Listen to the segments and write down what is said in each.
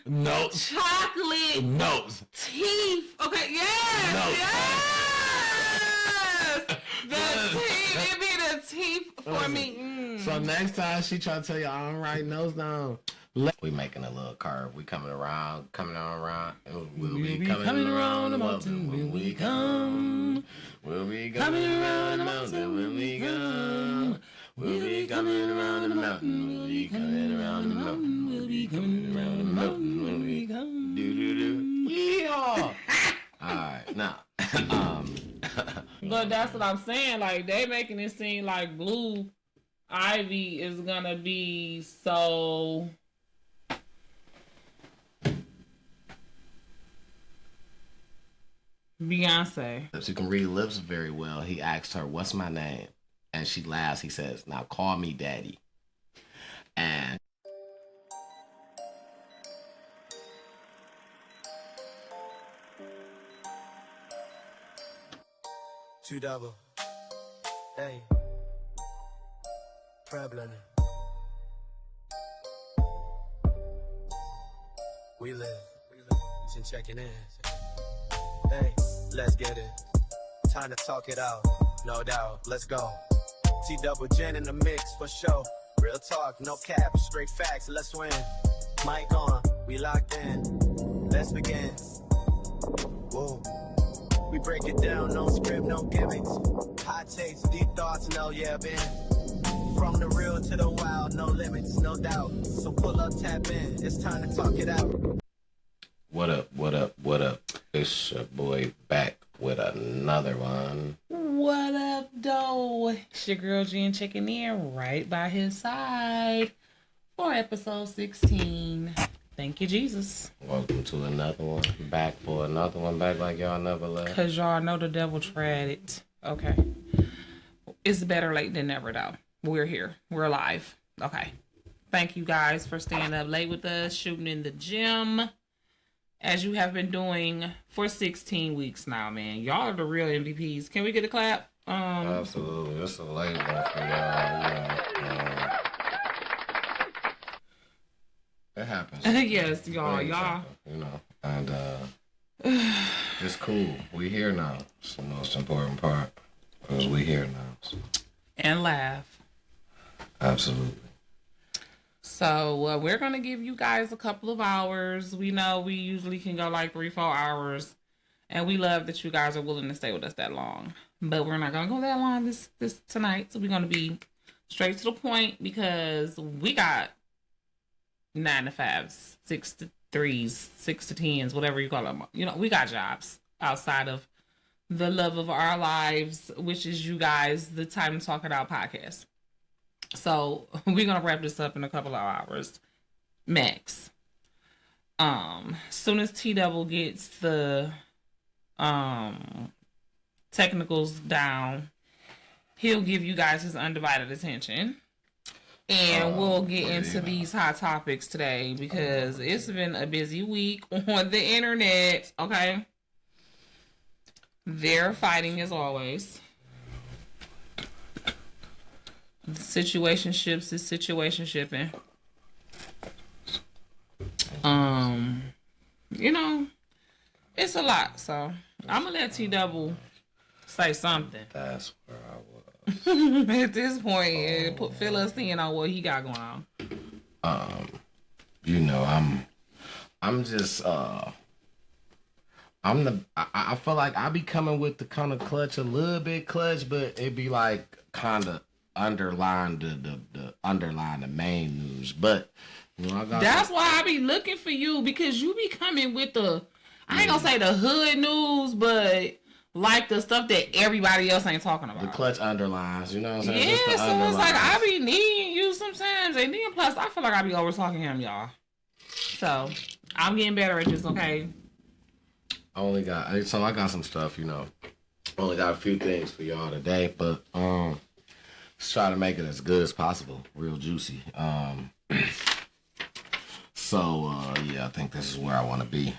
Notes. Chocolate. Notes. Teeth. Okay, yes. Notes. Yes. The teeth. It be the teeth for me. So next time she try to tell you, I don't write notes down. We making a little curve. We coming around. We'll be coming around the mountain when we come. We'll be coming around the mountain when we come. We'll be coming around the mountain. We'll be coming around the mountain. We'll be coming around the mountain when we come. Do. Yeehaw! Alright, now. But that's what I'm saying. Like, they making it seem like Blue Ivy is gonna be so... Beyonce. She can read lips very well. He asked her, "What's my name?" And she laughs. He says, "Now call me daddy." And Two double. Hey. Problem. We live. Just checking in. Hey, let's get it. Time to talk it out. No doubt. Let's go. T double Jen in the mix for sure. Real talk, no cap, straight facts. Let's win. Mic on. We locked in. Let's begin. Whoa. We break it down, no script, no gimmicks. Hot takes, deep thoughts, no yeah, been. From the real to the wild, no limits, no doubt. So pull up, tap in, it's time to talk it out. what up? It's your boy back with another one. What up, though? It's your girl Jen checking in right by his side for episode 16. Thank you, Jesus. Welcome to another one. Back for another one. Back like y'all never left. Because y'all know the devil tried it. Okay. It's better late than never, though. We're here. We're alive. Okay. Thank you guys for staying up late with us, shooting in the gym, as you have been doing for 16 weeks now, man. Y'all are the real MVPs. Can we get a clap? Absolutely. It's a late one for y'all. It happens. Yes, y'all. You know, and it's cool. We here now. It's the most important part. Because we here now. So. And laugh. Absolutely. So we're going to give you guys a couple of hours. We know we usually can go like 3-4 hours. And we love that you guys are willing to stay with us that long. But we're not going to go that long this tonight. So we're going to be straight to the point because we got 9 to 5s, 6 to 3s, 6 to 10s, whatever you call them. You know, we got jobs outside of the love of our lives, which is you guys, the Time to Talk It Out podcast. So we're going to wrap this up in a couple of hours max. Soon as T-Double gets the technicals down, he'll give you guys his undivided attention. And we'll get into these hot topics today because it's been a busy week on the internet, okay? They're fighting as always. Situationships is situationshipping. You know, it's a lot, so I'm gonna let T-Double say something. That's where I was. At this point, fill us in on what he got going on. You know, I'm just I feel like I be coming with the kind of clutch, a little bit clutch, but it be like kind of underline the main news. But you know, that's why I be looking for you, because you be coming with the, I ain't gonna say the hood news, but like the stuff that everybody else ain't talking about. The clutch underlines, you know what I'm saying? Yeah, so it's like I be needing you sometimes. And then plus, I feel like I be over talking him, y'all. So, I'm getting better at this, okay? I got some stuff, you know. Only got a few things for y'all today, but let's try to make it as good as possible. Real juicy. Yeah, I think this is where I want to be.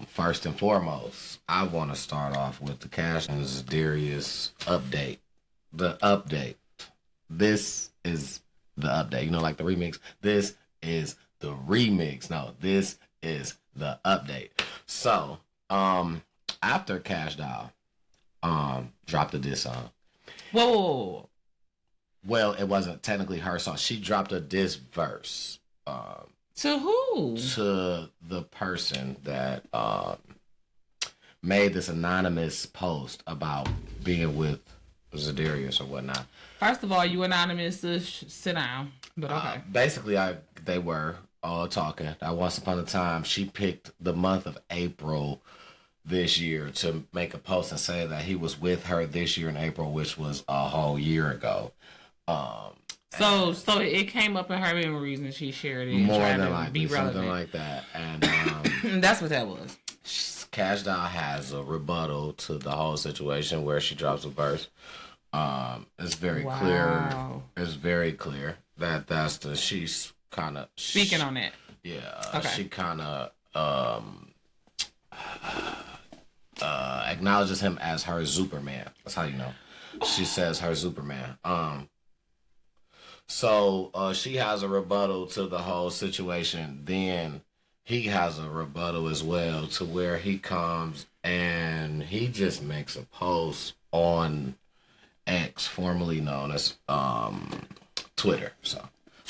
First and foremost, I want to start off with the Cash and Darius update. The update. This is the update. You know, like the remix. This is the remix. No, this is the update. So, after Cash Doll, dropped a diss song. Whoa. Well, it wasn't technically her song. She dropped a diss verse. To who? To the person that made this anonymous post about being with Zadarius or whatnot. First of all, you anonymous, sit down. But okay. Basically, they were all talking. That once upon a time, she picked the month of April this year to make a post and say that he was with her this year in April, which was a whole year ago. So it came up in her memories and she shared it. More than likely, something like that. And that's what that was. Cash Doll has a rebuttal to the whole situation where she drops a verse. It's very clear. It's very clear that that's the she's kind of speaking on it. Yeah, okay. She kind of acknowledges him as her Superman. That's how you know. She says her Superman. So she has a rebuttal to the whole situation. Then he has a rebuttal as well to where he comes and he just makes a post on X, formerly known as Twitter. So,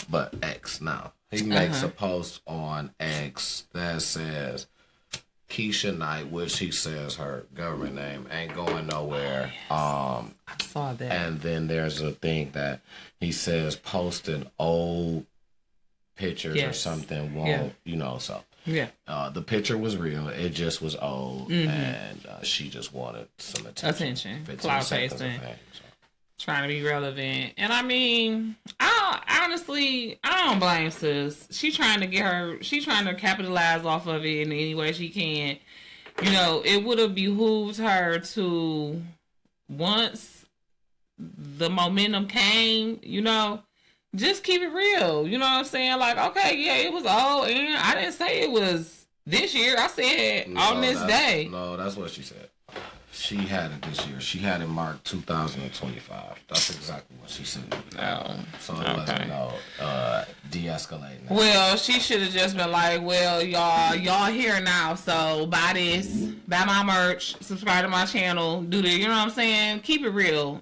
but X now. He makes a post on X that says Keisha Knight, which he says her government name, ain't going nowhere. I saw that. And then there's a thing that he says posting old pictures or something won't, so. Yeah. The picture was real. It just was old. And she just wanted some attention. Cloud pasting. Trying to be relevant. And I mean, I don't blame sis. She's trying to capitalize off of it in any way she can. It would have behooved her to, once the momentum came, just keep it real. You know what I'm saying? Like, okay, yeah, it was old, and I didn't say it was this year. I said on this day. No, that's what she said. She had it this year. She had it marked 2025. That's exactly what she said. So it wasn't de-escalating. Well, she should have just been like, well, y'all here now, so buy this, buy my merch, subscribe to my channel, do this. You know what I'm saying? Keep it real.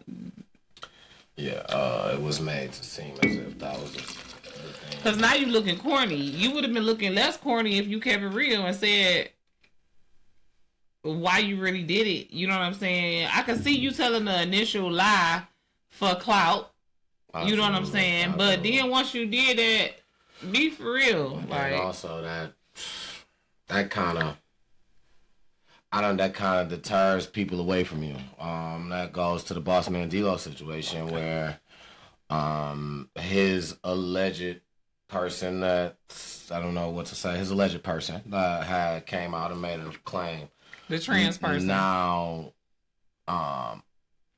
Yeah, it was made to seem as if that was the thing. Because now you looking corny. You would have been looking less corny if you kept it real and said why you really did it. You know what I'm saying? I can see you telling the initial lie for clout. You know what I'm saying? But then once you did that, be for real. And also that kind of deters people away from you. That goes to the Boss Man D-Lo situation where his alleged person that, I don't know what to say, his alleged person that had came out and made a claim. The trans person. Now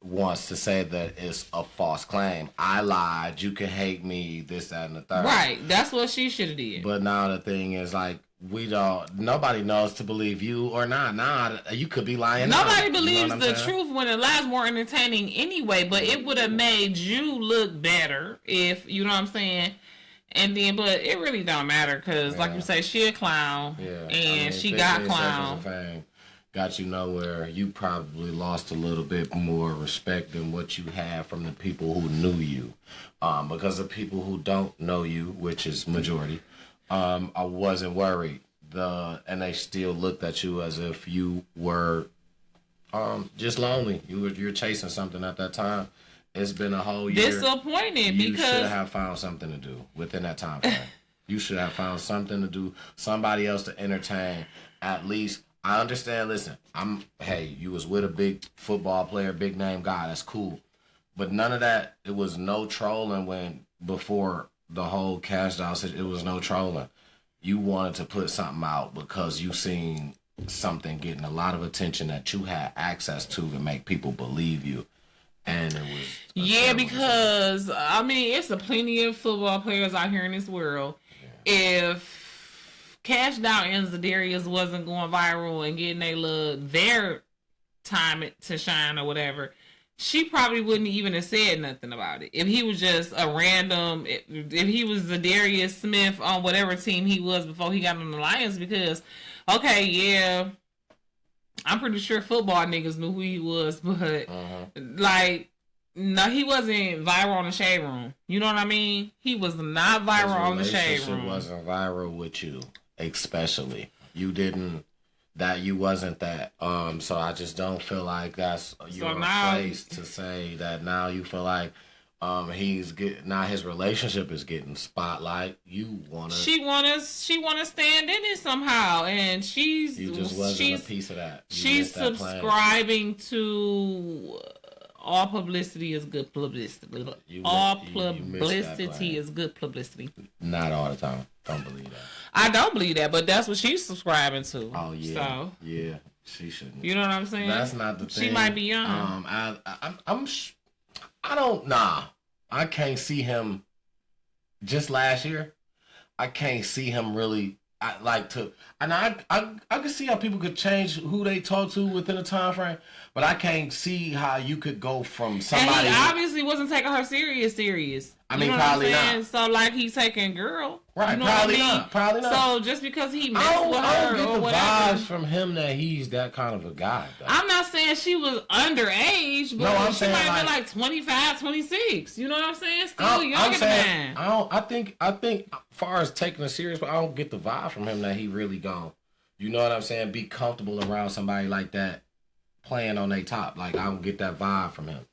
wants to say that it's a false claim. I lied, you can hate me, this, that, and the third. Right, that's what she should have did. But now the thing is, like, nobody knows to believe you or not. Nah, you could be lying. Nobody believes the truth when it lies more entertaining anyway, but it would have made you look better if, you know what I'm saying? And then, but it really don't matter because, like you say, she a clown, and she got clown. Got you nowhere. You probably lost a little bit more respect than what you had from the people who knew you. Because the people who don't know you, which is majority, I wasn't worried. And they still looked at you as if you were just lonely. You're chasing something at that time. It's been a whole year. Disappointed you because should have found something to do within that time frame. You should have found something to do, somebody else to entertain. At least, I understand. Listen, you was with a big football player, big name guy. That's cool. But none of that. It was no trolling before the whole Cash Doll said it was no trolling. You wanted to put something out because you seen something getting a lot of attention that you had access to make people believe you. And it was because I mean it's a plenty of football players out here in this world. Yeah. If Cash Doll and Zadarius wasn't going viral and getting their time to shine or whatever, she probably wouldn't even have said nothing about it if he was just a random. If he was Zadarius Smith on whatever team he was before he got on the Lions, because okay, yeah, I'm pretty sure football niggas knew who he was, but like, no, he wasn't viral on the Shade Room. You know what I mean? He was not viral on the Shade Room. Wasn't viral with you, especially. You didn't. That you wasn't that. So I just don't feel like that's your place to say that now you feel like he's get now his relationship is getting spotlight. You wanna she wanna stand in it somehow, and she's a piece of that. She's subscribing to all publicity is good publicity. All publicity is good publicity. Not all the time. Don't believe that. I don't believe that, but that's what she's subscribing to. Oh yeah, so, yeah, she shouldn't. You know what I'm saying? That's not the thing. She might be young. I don't. Nah, I can't see him. Just last year, I can't see him really. I can see how people could change who they talk to within a time frame, but I can't see how you could go from somebody. And he obviously wasn't taking her serious. I mean, probably not. So like he's taking girl, right? You know probably not. Probably not. So just because he messed with her I don't get or the whatever, vibes from him that he's that kind of a guy. Though. I'm not saying she was underage, but she might have been like 25, 26. You know what I'm saying? Still younger than that. I think, as far as taking it serious, but I don't get the vibe from him that he really gone. You know what I'm saying? Be comfortable around somebody like that, playing on their top. Like I don't get that vibe from him.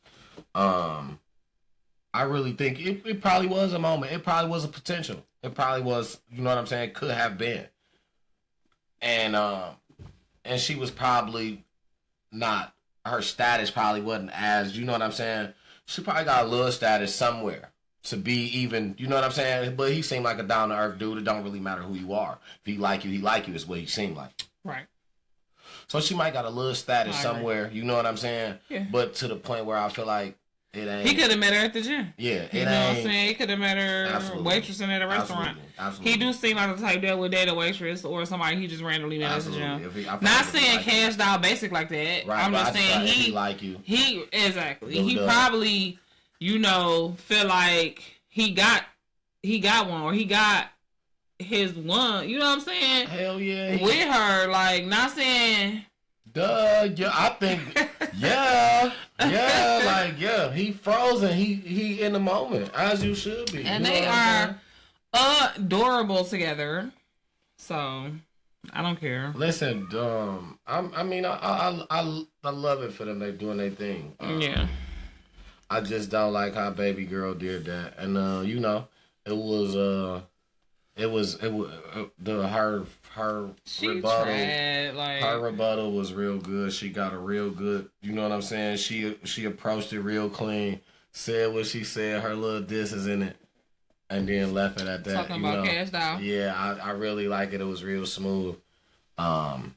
I really think it probably was a moment. It probably was a potential. It probably was, you know what I'm saying? Could have been. And she was probably not, her status probably wasn't as, you know what I'm saying? She probably got a little status somewhere to be even, you know what I'm saying? But he seemed like a down-to-earth dude. It don't really matter who you are. If he like you, is what he seemed like. Right. So she might got a little status somewhere, you know what I'm saying? Yeah. But to the point where I feel like, he could have met her at the gym. Yeah, you know what I'm saying? He could have met her waitressing at a restaurant. Absolutely. He do seem like the type that would date a waitress or somebody he just randomly met at the gym. Not saying Cash Doll basic like that. Right, I'm just saying he like you. He probably, you know, feel like he got one or he got his one. You know what I'm saying? Hell yeah. With her, like not saying. Duh, yeah, I think, he frozen, he in the moment, as you should be. And they are adorable together, so I don't care. Listen, I love it for them, they doing their thing. Yeah. I just don't like how baby girl did that, and you know, her rebuttal. Her rebuttal was real good. She got a real good. You know what I'm saying? She approached it real clean. Said what she said. Her little diss is in it, and then left it at that. Talking about Cash Doll. Yeah, I really like it. It was real smooth. And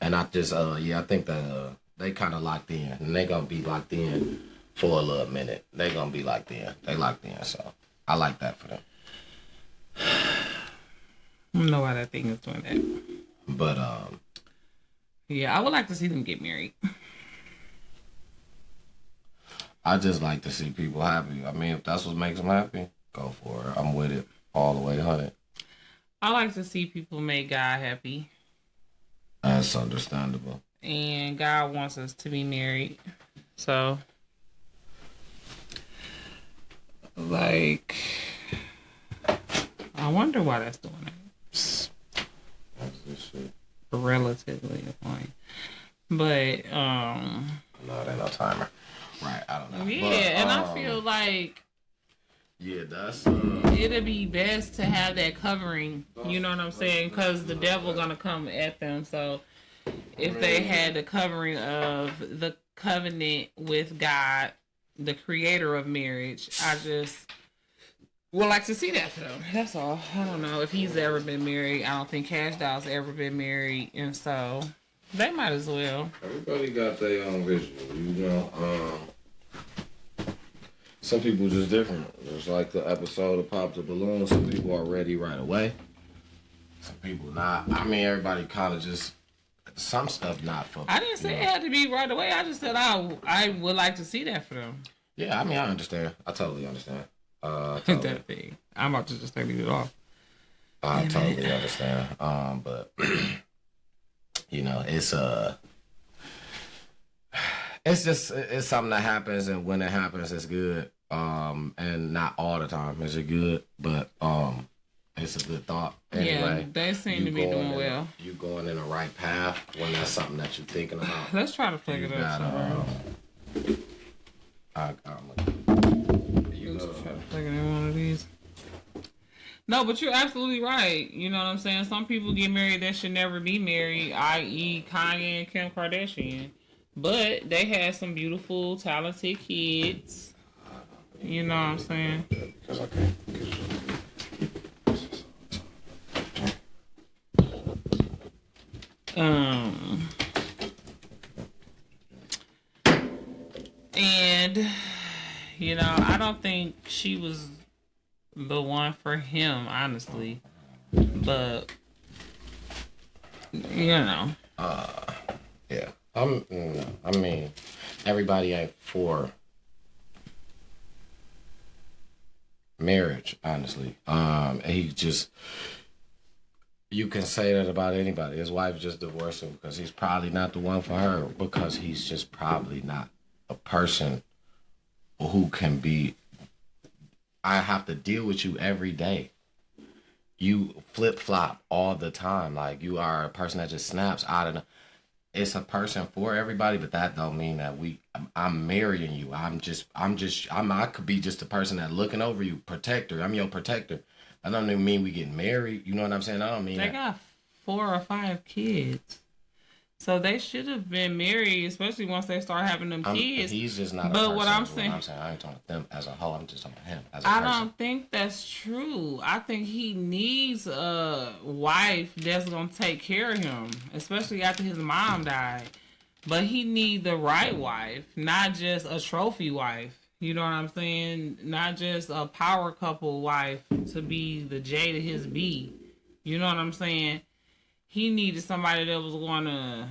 I just I think that they kind of locked in, and they gonna be locked in for a little minute. They gonna be locked in. They locked in, so I like that for them. I don't know why that thing is doing that. But yeah, I would like to see them get married. I just like to see people happy. I mean, if that's what makes them happy, go for it. I'm with it all the way, 100. I like to see people make God happy. That's understandable. And God wants us to be married. So, like, I wonder why that's doing it. That's this shit. Relatively a point. But, no, it ain't no timer. Right, I don't know. Yeah, but, and I feel like yeah, that's it'd be best to have that covering, you know what I'm saying? Because the devil gonna come at them. So if they had the covering of the covenant with God, the creator of marriage, I just would like to see that for them. That's all. I don't know if he's ever been married. I don't think Cash Doll's ever been married, and so they might as well. Everybody got their own vision, you know. Some people just different. It's like the episode of Pop the Balloon. Some people are ready right away. Some people not. I mean, everybody kind of just some stuff not for. I didn't say it had to be right away. I just said I would like to see that for them. Yeah, I mean, I understand. I totally understand. That thing. I'm about to just take it off. I totally understand. But you know, it's just it's something that happens, and when it happens, it's good. And not all the time is it good, but it's a good thought. Anyway, yeah, they seem to be doing well. You going in the right path when that's something that you're thinking about. Let's try to plug it up. You Let's try to plug it in one of these. No, but you're absolutely right. You know what I'm saying? Some people get married that should never be married, i.e. Kanye and Kim Kardashian. But they had some beautiful, talented kids. You know what I'm saying? And, you know, I don't think she was the one for him, honestly. But, you know. Yeah. I mean, everybody ain't for marriage, honestly. And he just, you can say that about anybody. His wife just divorced him because he's probably not the one for her, because he's just probably not a person who can be, I have to deal with you every day. You flip-flop all the time. Like, you are a person that just snaps out of the, it's a person for everybody, but that don't mean that I'm marrying you. I could be just a person that looking over you, protector. I'm your protector. I don't even mean we get married. You know what I'm saying? I don't mean they got 4 or 5 kids. So they should have been married, especially once they start having them kids. He's just not. But a person. what I'm saying, I ain't talking about them as a whole. I'm just talking about him as a I person. don't think that's true. I think he needs a wife that's gonna take care of him, especially after his mom died. But he needs the right wife, not just a trophy wife. You know what I'm saying? Not just a power couple wife to be the J to his B. You know what I'm saying? He needed somebody that was going to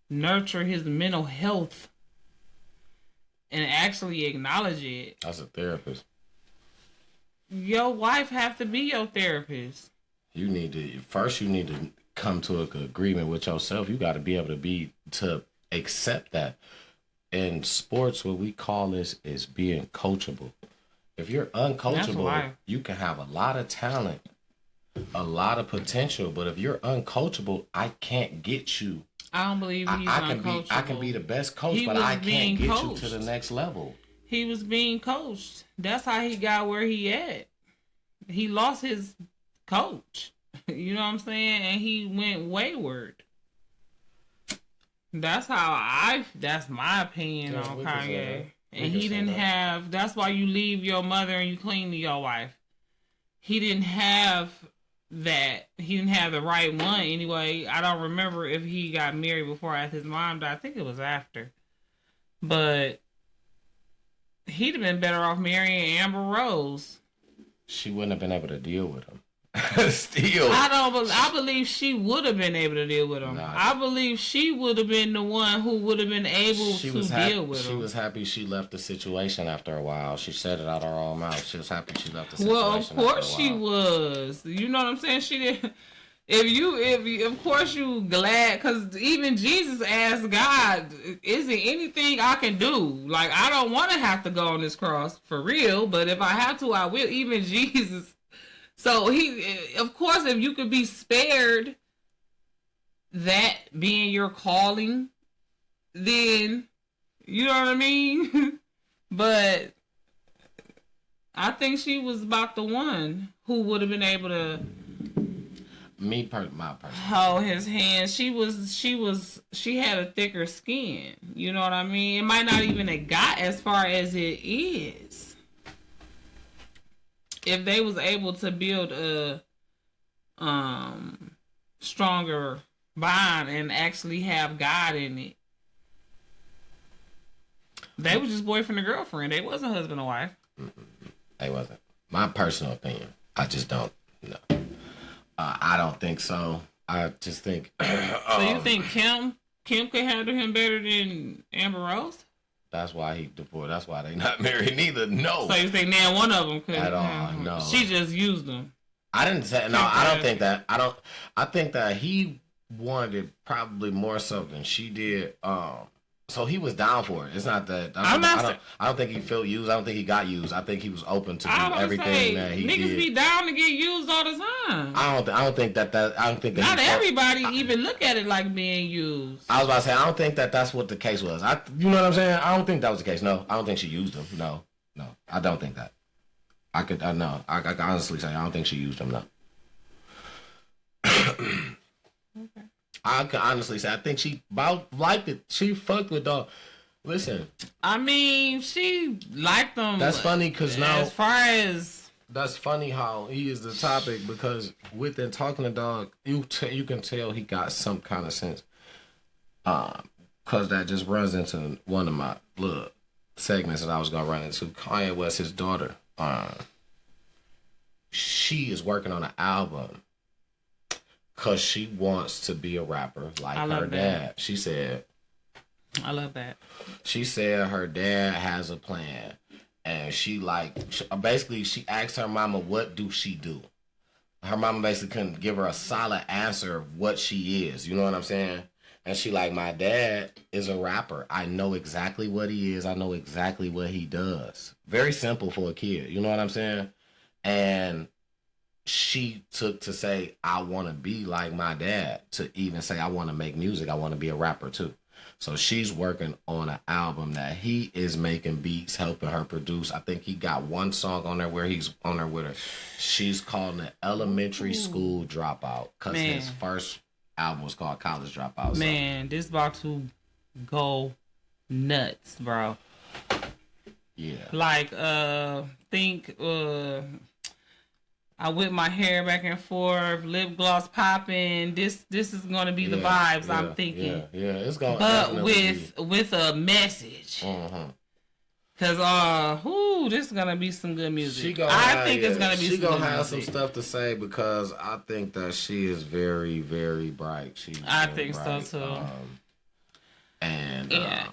nurture his mental health and actually acknowledge it. As a therapist. Your wife have to be your therapist. You need to come to an agreement with yourself. You got to be able to accept that. In sports, what we call this is being coachable. If you're uncoachable, you can have a lot of talent, a lot of potential, but if you're uncoachable, I can't get you. I don't believe he's uncoachable. I can be the best coach, but I can't get you to the next level. He was being coached. That's how he got where he at. He lost his coach. You know what I'm saying? And he went wayward. That's my opinion on Kanye. And he didn't have, that's why you leave your mother and you cling to your wife. He didn't have that. He didn't have the right one anyway. I don't remember if he got married before or after his mom died. I think it was after. But he'd have been better off marrying Amber Rose. She wouldn't have been able to deal with him. Still, I believe she would have been able to deal with him. I believe she would have been the one who would have been able to deal with him. She was happy she left the situation after a while. She said it out of her own mouth. She was happy she left the situation. Well, of course she was. You know what I'm saying? She did. Of course you glad, because even Jesus asked God, is there anything I can do? Like, I don't want to have to go on this cross for real, but if I have to, I will. Even Jesus. So of course, if you could be spared that being your calling, then, you know what I mean? But I think she was about the one who would have been able to my person hold his hand. She had a thicker skin. You know what I mean? It might not even have got as far as it is. If they was able to build a stronger bond and actually have God in it. They were just boyfriend and girlfriend. They wasn't husband and wife. They wasn't. My personal opinion. I just don't know. I don't think so. I just think. So you think Kim could handle him better than Amber Rose? That's why he divorced. That's why they not married neither. No. So you think now one of them could At all? No. She just used them. I didn't say no. I don't think that. I think that he wanted it probably more so than she did. So he was down for it. It's not that. I don't think he felt used. I don't think he got used. I think he was open to do everything that he did. Niggas be down to get used all the time. I don't think that. I don't think that. Not everybody even look at it like being used. I was about to say I don't think that that's what the case was. You know what I'm saying? I don't think that was the case. No, I don't think she used him. No, I don't think that. I could. No, I honestly say I don't think she used him. No. Okay. I can honestly say I think she about liked it. She fucked with dog. Listen, I mean, she liked them. That's funny because now, as far as that's funny how he is the topic because within talking to dog, you can tell he got some kind of sense. Cause that just runs into one of my little segments that I was gonna run into. Kanye West, his daughter, she is working on an album. Cause she wants to be a rapper like her dad. She said, I love that. She said her dad has a plan. And she basically she asked her mama, what do she do? Her mama basically couldn't give her a solid answer of what she is. You know what I'm saying? And she like, my dad is a rapper. I know exactly what he is. I know exactly what he does. Very simple for a kid. You know what I'm saying? And she took to say, I want to be like my dad, to even say, I want to make music. I want to be a rapper too. So she's working on an album that he is making beats, helping her produce. I think he got one song on there where he's on there with her. She's calling it Elementary School Dropout because his first album was called College Dropout. Man, this about to go nuts, bro. Yeah. Like, think, I whip my hair back and forth, lip gloss popping. This is gonna be the vibes I'm thinking. Yeah, it's gonna. But with a message. Cause this is gonna be some good music. I think it's gonna be. She gonna have some stuff to say because I think that she is very, very bright. I think so too. I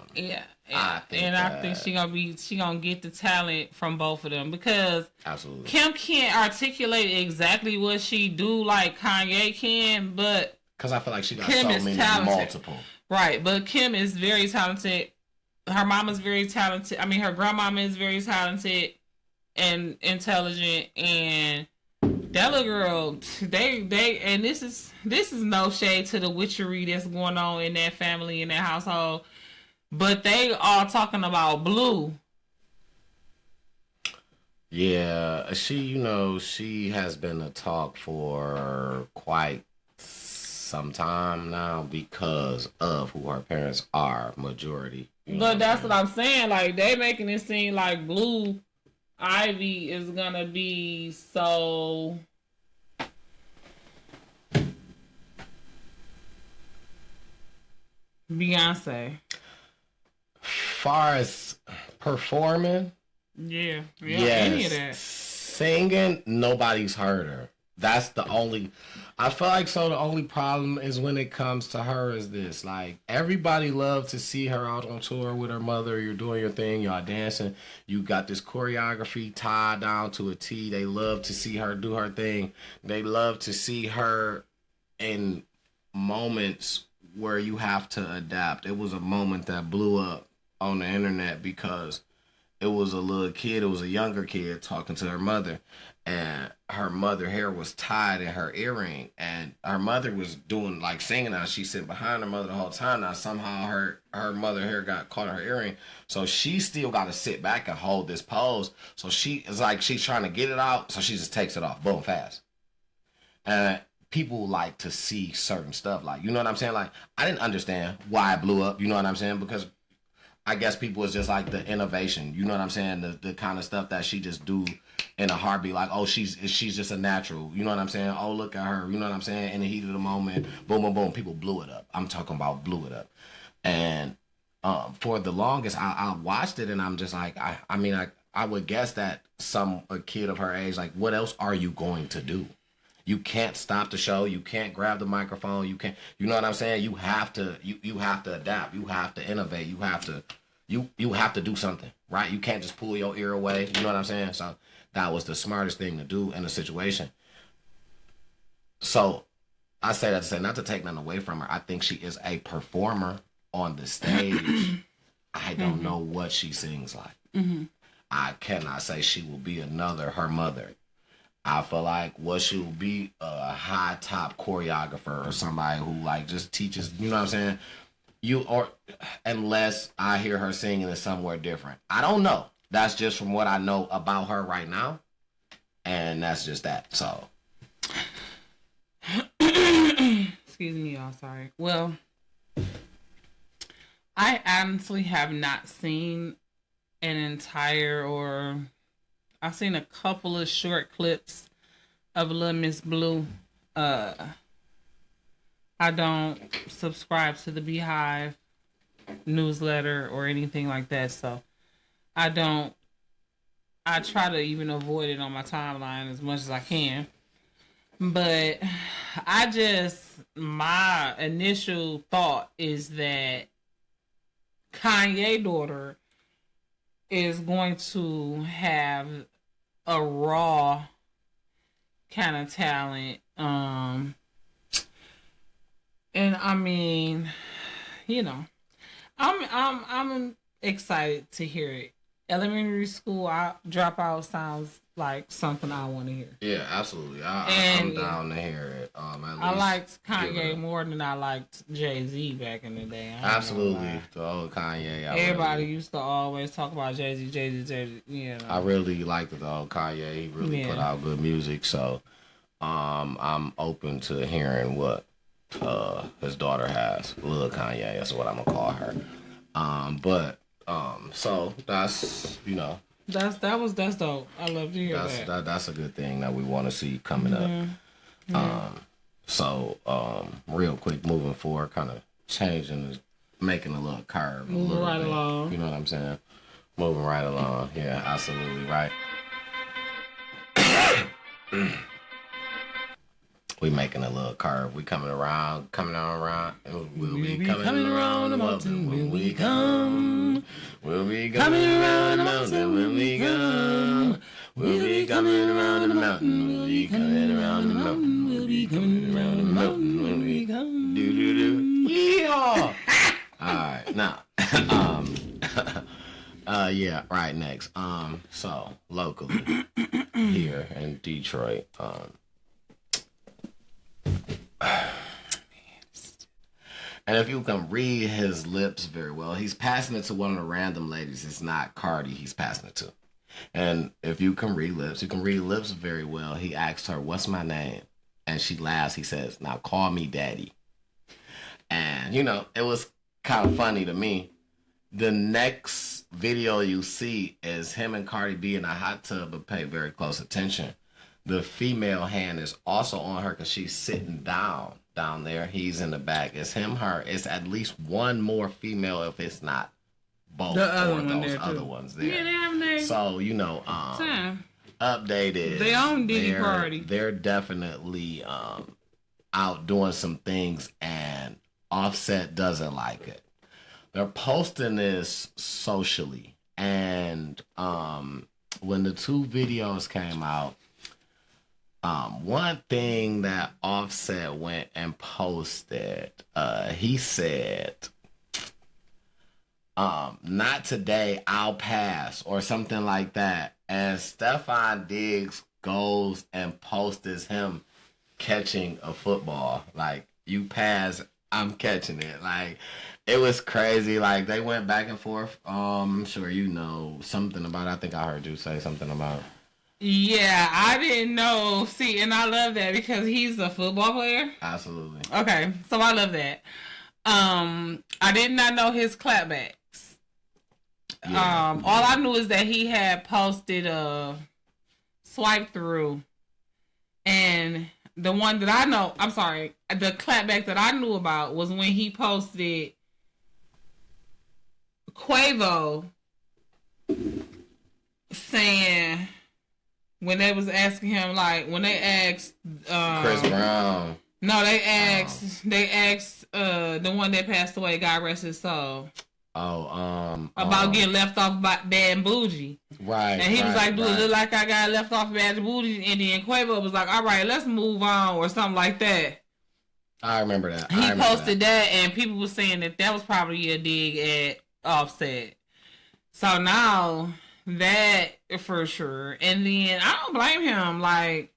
think she gonna get the talent from both of them because absolutely Kim can't articulate exactly what she do like Kanye can, but because I feel like she got Kim so many multiple. Right, but Kim is very talented. Her mama's very talented. I mean, her grandmama is very talented and intelligent, and that little girl, they and this is no shade to the witchery that's going on in that family, in that household. But they are talking about Blue. Yeah, she has been a talk for quite some time now because of who her parents are, majority. But that's what I'm saying. Like, they making it seem like Blue Ivy is gonna be so... Beyonce. Far as performing, any of that. Singing, nobody's heard her. That's the only. I feel like the only problem is when it comes to her is this. Like, everybody loves to see her out on tour with her mother. You're doing your thing. Y'all dancing. You got this choreography tied down to a T. They love to see her do her thing. They love to see her in moments where you have to adapt. It was a moment that blew up on the internet because it was a little kid, it was a younger kid talking to her mother, and her mother hair was tied in her earring, and her mother was doing like singing now. She's sitting behind her mother the whole time. Now somehow her mother hair got caught in her earring, so she still got to sit back and hold this pose. So she is like she's trying to get it out, so she just takes it off, boom, fast. And people like to see certain stuff, like, you know what I'm saying? Like, I didn't understand why it blew up, you know what I'm saying? Because I guess people was just like the innovation, you know what I'm saying? The kind of stuff that she just do in a heartbeat, like, oh, she's just a natural, you know what I'm saying? Oh, look at her, you know what I'm saying? In the heat of the moment, boom, boom, boom, people blew it up. I'm talking about blew it up. And for the longest, I watched it and I'm just like, I would guess that a kid of her age, like, what else are you going to do? You can't stop the show. You can't grab the microphone. You can't. You know what I'm saying? You have to. You have to adapt. You have to innovate. You have to. You have to do something, right? You can't just pull your ear away. You know what I'm saying? So that was the smartest thing to do in the situation. So I say that to say, not to take nothing away from her. I think she is a performer on the stage. I don't know what she sings like. I cannot say she will be another her mother. I feel like what she will be a high top choreographer or somebody who like just teaches, you know what I'm saying? Unless I hear her singing it somewhere different. I don't know. That's just from what I know about her right now. And that's just that. So excuse me, y'all, sorry. Well, I honestly have not seen an entire, or I've seen a couple of short clips of Little Miss Blue. I don't subscribe to the Beehive newsletter or anything like that, so I try to even avoid it on my timeline as much as I can. But my initial thought is that Kanye daughter is going to have a raw kind of talent. And I mean, you know, I'm excited to hear it. Elementary school dropout sounds like something I want to hear. yeah, absolutely. I'm down to hear it. I liked Kanye more than I liked Jay-Z back in the day. Absolutely, the old Kanye. Everybody used to always talk about Jay-Z. You know. I really liked the old Kanye. He really put out good music. So, I'm open to hearing what his daughter has. Lil Kanye, that's what I'm gonna call her. So that's, you know, that's dope. I love to hear that. That's a good thing that we want to see coming up. Real quick, moving forward, kind of making a little curve. Moving right along. You know what I'm saying? Moving right along. Yeah, absolutely right. We making a little curve. We coming around. We'll be coming around the mountain when we come. We'll be coming around the mountain when we come. We'll be coming around the mountain. We'll be coming around the mountain. We'll be coming around the mountain when we come. Do. Yeehaw! All right, now, yeah, right next. So locally here in Detroit, and if you can read his lips very well, he's passing it to one of the random ladies. It's not Cardi he's passing it to. And if you can read lips, very well. He asked her, "What's my name?" And she laughs. He says, "Now call me daddy." And, you know, it was kind of funny to me. The next video you see is him and Cardi B in a hot tub, but pay very close attention. The female hand is also on her because she's sitting down there. He's in the back. It's him, her. It's at least one more female if it's not both the other or one those there other too. Ones there. Yeah, they have names. So, you know, updated. They own Diddy Party. They're definitely out doing some things, and Offset doesn't like it. They're posting this socially, and when the two videos came out, one thing that Offset went and posted, he said, "Not today, I'll pass," or something like that. And Stefon Diggs goes and posts him catching a football. Like, "You pass, I'm catching it." Like, it was crazy. Like, they went back and forth. I'm sure you know something about it. I think I heard you say something about it. Yeah, I didn't know. See, and I love that because he's a football player. Absolutely. Okay, so I love that. I did not know his clapbacks. Yeah. All I knew is that he had posted a swipe through, and the one that I know, I'm sorry, the clapback that I knew about was when he posted Quavo saying, when they was asking him, like, when they asked Chris Brown. No, they asked the one that passed away, God rest his soul. About getting left off by Bad and Bougie. Right. And he was like, dude, it look like I got left off Bad and Bougie. And then Quavo was like, all right, let's move on, or something like that. I remember that. He posted that, and people were saying that was probably a dig at Offset. So now, that for sure. And then I don't blame him. Like,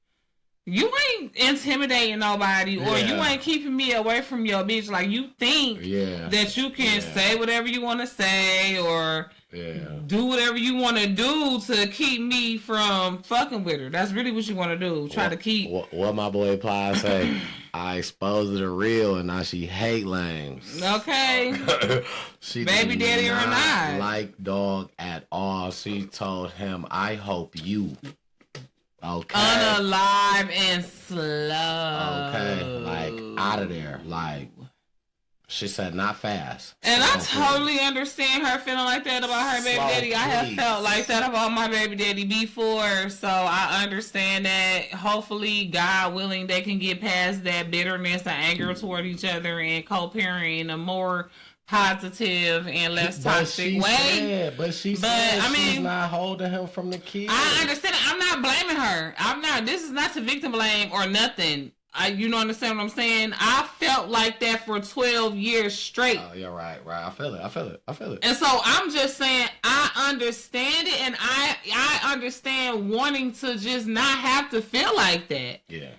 you ain't intimidating nobody, or you ain't keeping me away from your bitch. Like, you think that you can say whatever you want to say, or do whatever you want to do to keep me from fucking with her. That's really what you want to do. Try to keep... What my boy Ply say, I exposed her real, and now she hate lames. Okay. She baby daddy or not. Like dog at all. She told him, I hope you... Okay. Unalive and slow. Okay, like out of there. Like she said, not fast. And I totally understand her feeling like that about her baby daddy. I have felt like that about my baby daddy before, so I understand that. Hopefully, God willing, they can get past that bitterness and anger toward each other and co-parent in a more positive and less toxic way. But she's not holding him from the kids. I understand it. I'm not blaming her. I'm not. This is not to victim blame or nothing. You know, understand what I'm saying? I felt like that for 12 years straight. Oh, yeah, right. I feel it. And so I'm just saying, I understand it, and I understand wanting to just not have to feel like that. Yeah.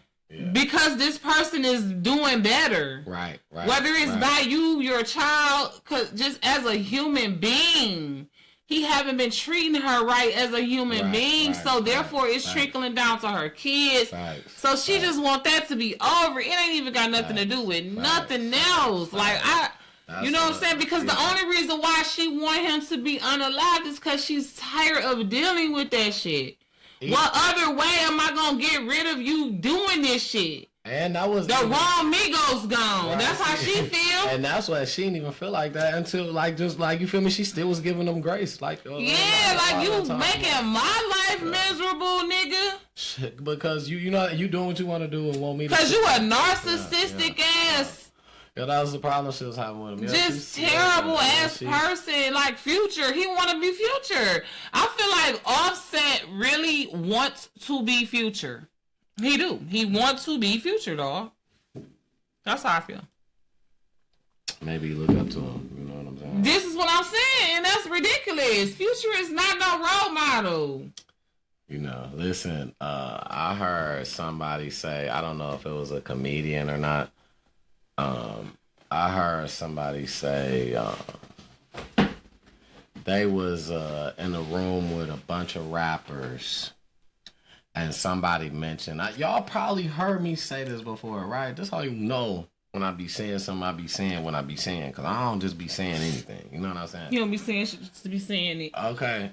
Because this person is doing better. Right. Whether it's by you, your child, cause just as a human being, he haven't been treating her right as a human being. So therefore it's trickling down to her kids. So she just want that to be over. It ain't even got nothing to do with nothing else. Like you know what I'm saying? Because the only reason why she want him to be unalive is because she's tired of dealing with that shit. What other way am I gonna get rid of you doing this shit? And that was the wrong Migos gone. Right. That's how she feel. And that's why she didn't even feel like that until you feel me. She still was giving them grace. Like you making my life miserable, nigga. Shit, because you know you doing what you want to do and want me. Because you a narcissistic ass. Yeah, that was the problem she was having with him. Yeah, just terrible ass person. Like Future, he want to be Future. I feel like Offset really wants to be Future. He do. He wants to be Future, dog. That's how I feel. Maybe look up to him. You know what I'm saying? This is what I'm saying. That's ridiculous. Future is not no role model. You know, listen. I heard somebody say, I don't know if it was a comedian or not. I heard somebody say they was in a room with a bunch of rappers, and somebody mentioned, y'all probably heard me say this before, right? That's how you know when I be saying something, I be saying what I be saying, because I don't just be saying anything. You know what I'm saying? You don't be saying shit just to be saying it. Okay.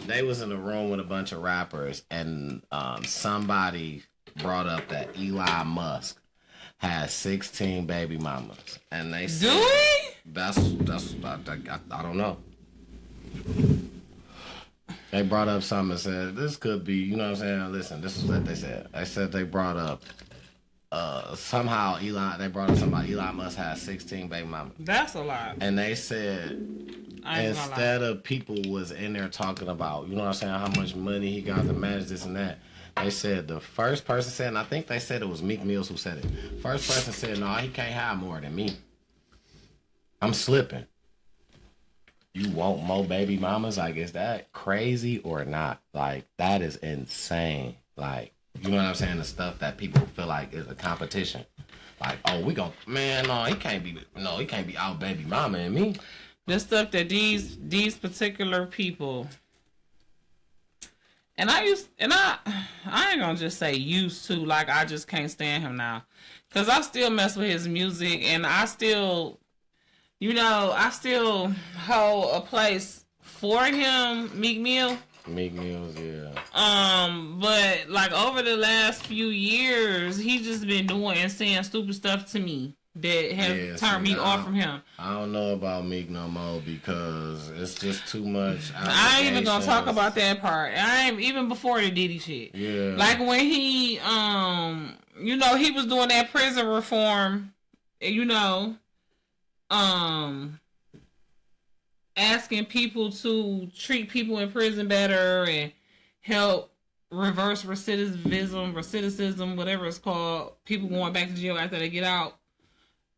They was in a room with a bunch of rappers, and somebody brought up that Elon Musk has 16 baby mamas, and they said, do we? That's I don't know. They brought up something and said this could be, you know what I'm saying? Listen, this is what they said. They said they brought up somehow Elon Musk has 16 baby mamas. That's a lot. And they said instead of people was in there talking about, you know what I'm saying, how much money he got to manage this and that. They said the first person said, and I think they said it was Meek Mills who said it. First person said, no, he can't have more than me. I'm slipping. You want more baby mamas? Like, is that crazy or not? Like, that is insane. Like, you know what I'm saying? The stuff that people feel like is a competition. Like, oh, we gon' man, he can't be out baby mama and me. The stuff that these particular people, and I ain't gonna just say used to, like I just can't stand him now. Cause I still mess with his music, and I still hold a place for him, Meek Mill. Meek Mills, yeah. But like over the last few years, he just been doing and saying stupid stuff to me. that has turned me off from him. I don't know about Meek no more because it's just too much. I ain't even gonna talk about that part. I ain't even before the Diddy shit. Yeah. Like when he, you know, he was doing that prison reform, you know, asking people to treat people in prison better and help reverse recidivism, whatever it's called. People going back to jail after they get out.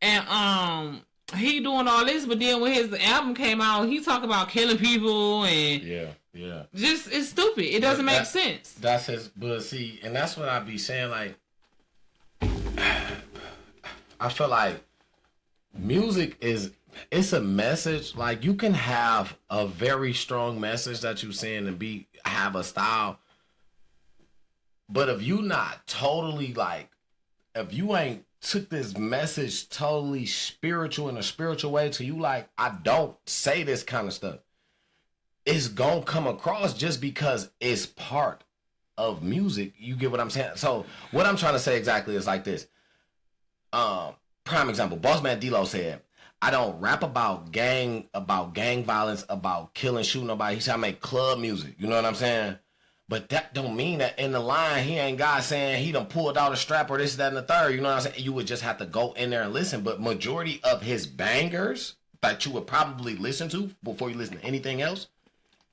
And he doing all this, but then when his album came out, he talk about killing people and just it's stupid. It doesn't make sense. That's his, but see, and that's what I be saying. Like, I feel like music it's a message. Like you can have a very strong message that you saying and have a style, but if you not totally like, if you ain't took this message totally spiritual in a spiritual way to you, like, I don't say this kind of stuff, it's gonna come across just because it's part of music. You get what I'm saying? So what I'm trying to say exactly is like this. Prime example, Bossman D-Lo said, I don't rap about gang violence, about killing, shooting nobody. He said I make club music. You know what I'm saying? But that don't mean that in the line he ain't got saying he done pulled out a strap or this, that, and the third. You know what I'm saying? You would just have to go in there and listen. But majority of his bangers that you would probably listen to before you listen to anything else,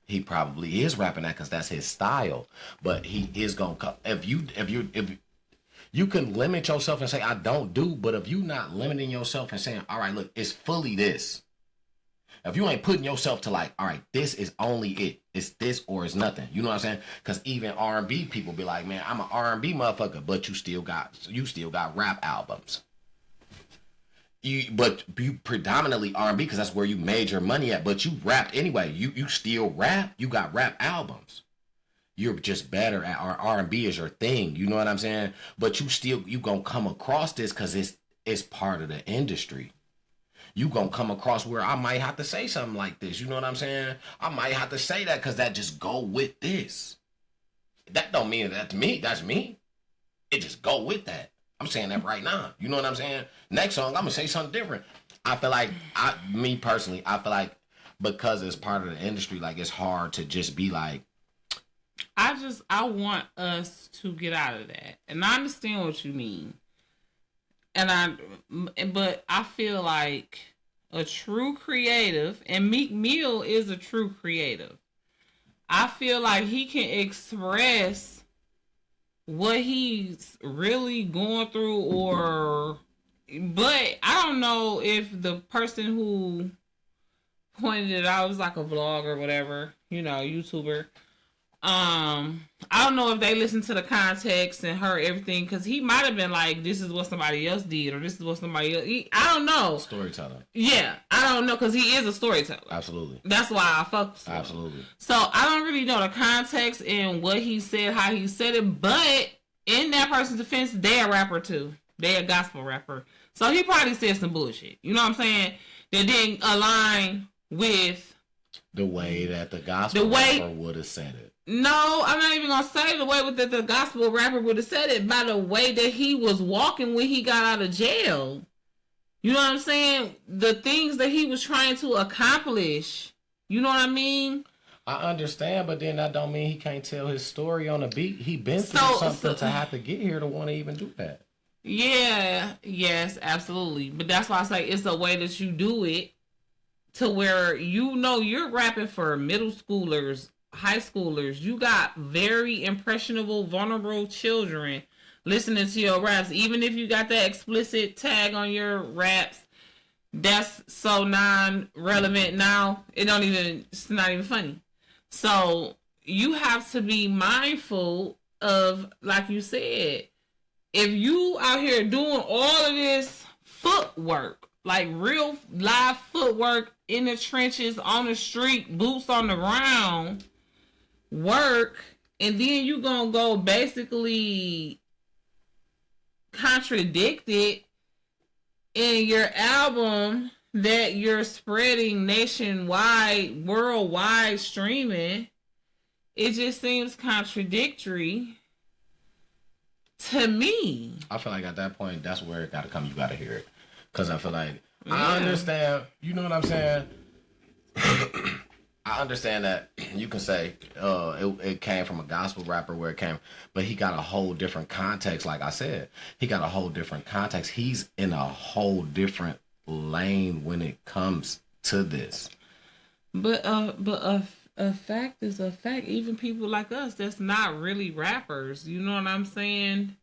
he probably is rapping that because that's his style. But he is gonna come. If you can limit yourself and say I don't do, but if you not limiting yourself and saying, all right, look, it's fully this. If you ain't putting yourself to like, all right, this is only it. It's this or it's nothing. You know what I'm saying? Because even R&B people be like, man, I'm an R&B motherfucker, but you still got rap albums. But you predominantly R&B because that's where you made your money at. But you rapped anyway. You still rap. You got rap albums. You're just better at R&B is your thing. You know what I'm saying? But you gonna come across this because it's part of the industry. You gonna come across where I might have to say something like this. You know what I'm saying? I might have to say that because that just go with this. That don't mean that's me. That's me. It just go with that. I'm saying that right now. You know what I'm saying? Next song, I'm gonna say something different. I feel like me personally, I feel like because it's part of the industry, like it's hard to just be like. I want us to get out of that, and I understand what you mean. But I feel like a true creative, and Meek Mill is a true creative. I feel like he can express what he's really going through, but I don't know if the person who pointed it out was like a vlog or whatever, you know, YouTuber. I don't know if they listened to the context and heard everything, because he might have been like, this is what somebody else did, or this is what somebody else. I don't know. Storyteller. Yeah, I don't know, because he is a storyteller. Absolutely. That's why I fuck with him. Absolutely. So I don't really know the context and what he said, how he said it, but in that person's defense, they're a rapper too. They're a gospel rapper. So he probably said some bullshit. You know what I'm saying? That didn't align with the way that the gospel rapper would have said it. No, I'm not even gonna say the way that the gospel rapper would have said it, by the way that he was walking when he got out of jail. You know what I'm saying? The things that he was trying to accomplish. You know what I mean? I understand, but then that don't mean he can't tell his story on a beat. He been through something to have to get here to want to even do that. Yeah, yes, absolutely. But that's why I say it's a way that you do it to where you know you're rapping for middle schoolers, high schoolers. You got very impressionable, vulnerable children listening to your raps. Even if you got that explicit tag on your raps, that's so non-relevant now. It's not even funny. So you have to be mindful of, like you said, if you out here doing all of this footwork, like real live footwork in the trenches, on the street, boots on the ground, work, and then you gonna go basically contradict it in your album that you're spreading nationwide, worldwide streaming, it just seems contradictory to me. I feel like at that point, that's where it gotta come. You gotta hear it. Because I feel like I understand. You know what I'm saying? I understand that you can say it came from a gospel rapper where it came, but he got a whole different context. Like I said, he got a whole different context. He's in a whole different lane when it comes to this. But a fact is a fact. Even people like us that's not really rappers. You know what I'm saying?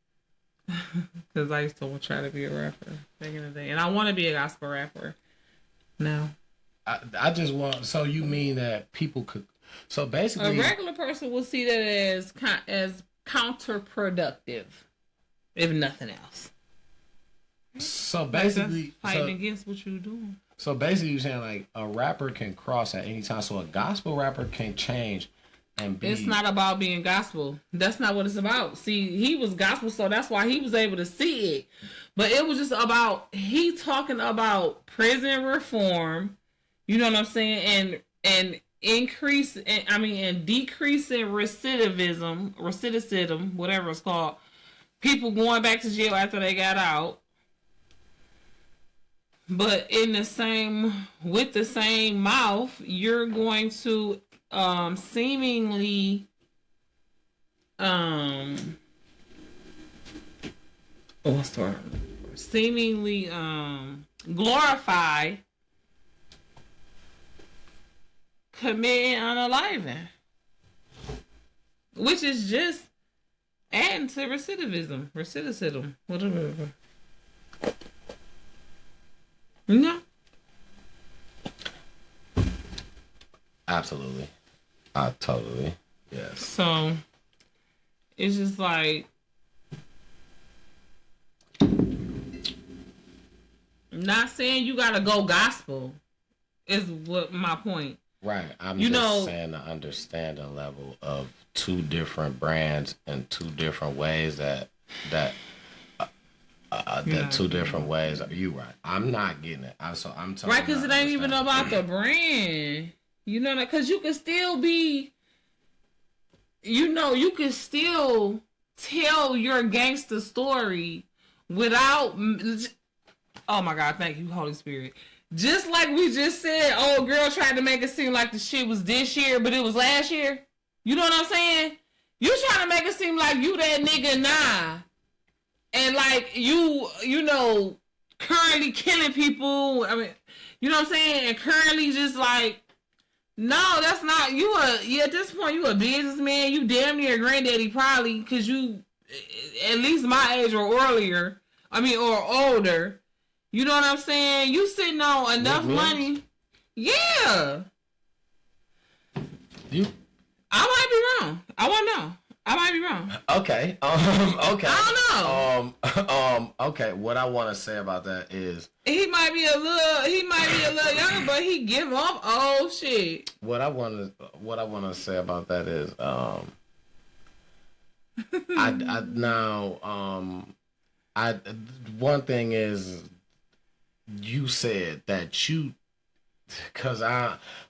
Because I used to try to be a rapper back in the day, and I want to be a gospel rapper now. I just want. So you mean that people could? So basically, a regular person will see that as counterproductive, if nothing else. So basically, fighting against what you're doing. So basically, you're saying like a rapper can cross at any time. So a gospel rapper can change and be. It's not about being gospel. That's not what it's about. See, he was gospel, so that's why he was able to see it. But it was just about he talking about prison reform. You know what I'm saying? And decreasing recidivism, whatever it's called. People going back to jail after they got out. But with the same mouth, you're going to seemingly glorify committing unaliving, which is just adding to recidivism, whatever. No. Absolutely. Totally. Yes. So it's just like not saying you gotta go gospel is what my point. Right. I'm just saying the understanding level of two different brands and two different ways that two different ways. You right. I'm not getting it. I'm talking right, because it ain't even about the brand. You know that, because you can still be. You can still tell your gangster story without. Oh my God! Thank you, Holy Spirit. Just like we just said, old girl tried to make it seem like the shit was this year, but it was last year. You know what I'm saying? You trying to make it seem like you that nigga now. And like you currently killing people. I mean, you know what I'm saying? And currently just like, no, that's not, at this point, you a businessman. You damn near a granddaddy probably, because you, at least my age or earlier, or older. You know what I'm saying? You sitting on enough money. Yeah. I might be wrong. I won't know. I might be wrong. Okay. Okay. I don't know. Okay. What I want to say about that is he might be a little younger, but he give off old shit. What I want to say about that is one thing is you said that you. Cause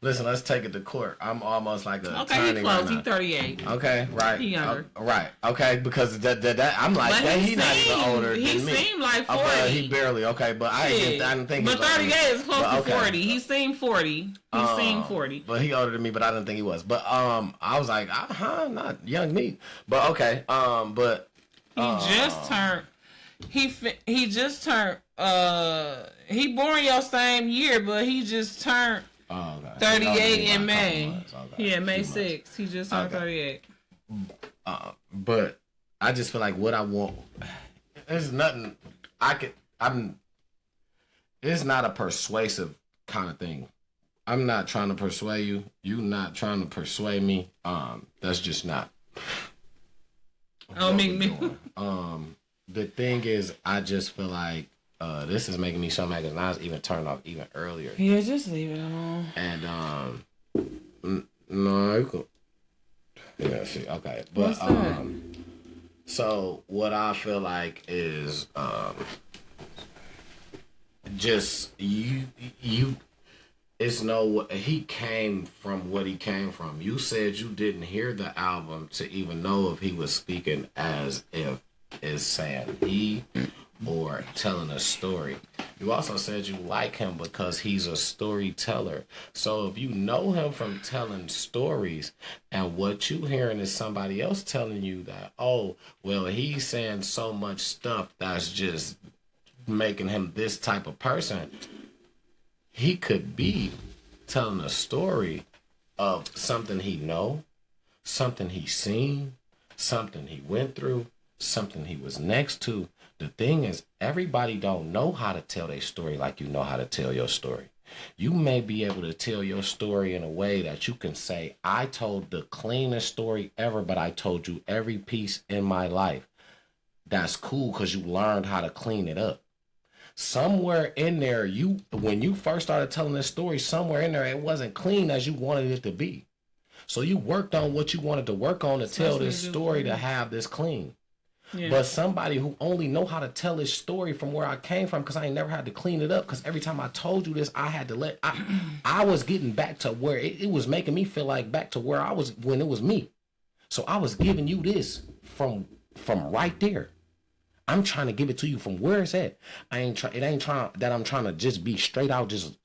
let's take it to court. I'm almost like a attorney. He close. He 38. Okay, right. He younger. Right. Okay, because that I'm like, he's not even older than me. He seemed like 40. He barely. Okay, but I didn't think. But 38 is close to 40. He seemed 40. He seemed 40. But he older than me. But I didn't think he was. But I was like, not young me. But okay. But he just turned. He just turned. He born your same year, but he just turned 38 in May. Yeah, May 6th. He just turned 38. But I just feel like what I want. There's nothing it's not a persuasive kind of thing. I'm not trying to persuade you. You not trying to persuade me. That's just not. Me. The thing is, I just feel like this is making me so mad because now it's even turned off even earlier. Yeah, just leave it alone. And no, you could. Yeah, see, okay, but so what I feel like is just you. It's he came from what he came from. You said you didn't hear the album to even know if he was speaking as if is saying he or telling a story. You also said you like him because he's a storyteller. So if you know him from telling stories and what you hearing is somebody else telling you that, oh, well, he's saying so much stuff that's just making him this type of person, he could be telling a story of something he know, something he seen, something he went through, something he was next to. The thing is, everybody don't know how to tell their story like you know how to tell your story. You may be able to tell your story in a way that you can say, I told the cleanest story ever, but I told you every piece in my life. That's cool because you learned how to clean it up. Somewhere in there, when you first started telling this story, somewhere in there, it wasn't clean as you wanted it to be. So you worked on what you wanted to work on to tell this story to have this clean. Yeah. But somebody who only know how to tell this story from where I came from, because I ain't never had to clean it up, because every time I told you this, I had to I was getting back to where it was making me feel like back to where I was when it was me. So I was giving you this from right there. I'm trying to give it to you from where it's at. It ain't trying that I'm trying to just be straight out, just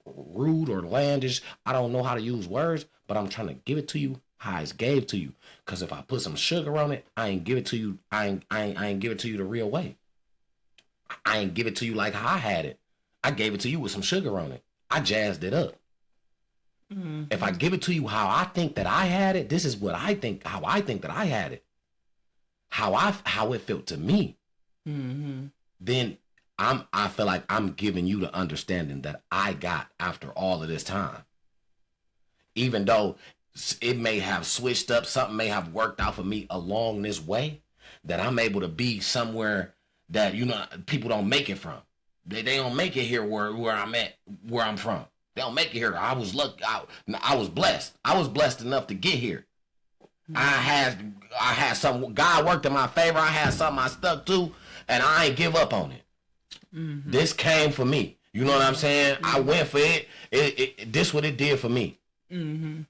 rude or landish. I don't know how to use words, but I'm trying to give it to you how it's gave to you. Cause if I put some sugar on it, I ain't give it to you. I ain't give it to you the real way. I ain't give it to you like how I had it. I gave it to you with some sugar on it. I jazzed it up. Mm-hmm. If I give it to you how I think that I had it, this is what I think, how I think that I had it. How it felt to me. Mm-hmm. Then I feel like I'm giving you the understanding that I got after all of this time. Even though it may have switched up, something may have worked out for me along this way, that I'm able to be somewhere that, people don't make it from. They don't make it here where I'm at, where I'm from. They don't make it here. I was lucky. I was blessed. I was blessed enough to get here. Mm-hmm. I had some, God worked in my favor. I had something I stuck to, and I ain't give up on it. Mm-hmm. This came for me. You know what I'm saying? Mm-hmm. I went for it. This what it did for me. Mm-hmm.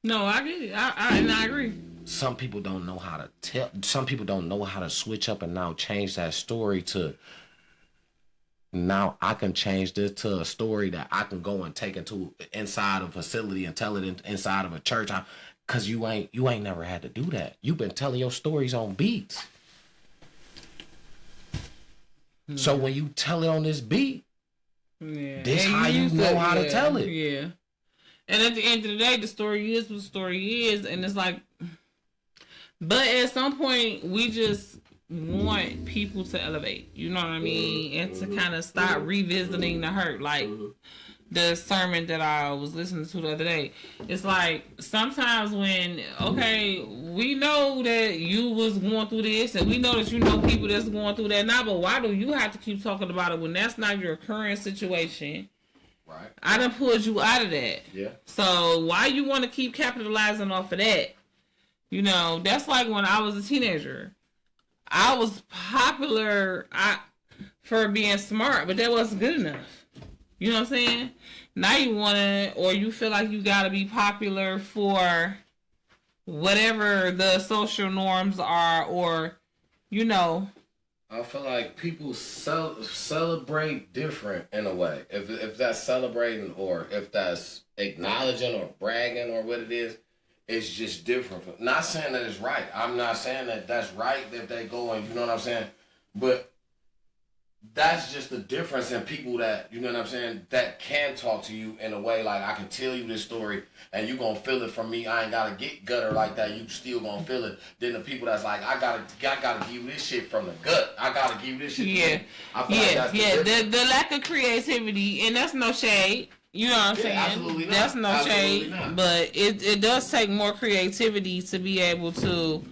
No, I get it. I agree. Some people don't know how to tell. Some people don't know how to switch up and now change that story to. Now I can change this to a story that I can go and take into inside a facility and tell it inside of a church. Cause you ain't never had to do that. You've been telling your stories on beats. Mm-hmm. So when you tell it on this beat, this how you know how to tell it. Yeah. And at the end of the day, the story is what the story is. And it's like, but at some point, we just want people to elevate. You know what I mean? And to kind of stop revisiting the hurt. Like the sermon that I was listening to the other day. It's like, sometimes when, okay, we know that you was going through this, and we know that you know people that's going through that now, but why do you have to keep talking about it when that's not your current situation? Right. I done pulled you out of that. Yeah. So why you want to keep capitalizing off of that? That's like when I was a teenager. I was popular for being smart, but that wasn't good enough. You know what I'm saying? Now you want to, or you feel like you got to be popular for whatever the social norms are, or, I feel like people celebrate different in a way. If that's celebrating or if that's acknowledging or bragging or what it is, it's just different. Not saying that it's right. I'm not saying that that's right if they go and, you know what I'm saying? But that's just the difference in people that, you know what I'm saying, that can talk to you in a way like I can tell you this story and you gonna feel it from me. I ain't gotta get gutter like that. You still gonna feel it. Then the people that's like, I gotta give you this shit from the gut. I gotta give you this shit. Yeah, I feel like that's the lack of creativity, and that's no shade. You know what I'm saying? Absolutely not. That's no shade, but it does take more creativity to be able to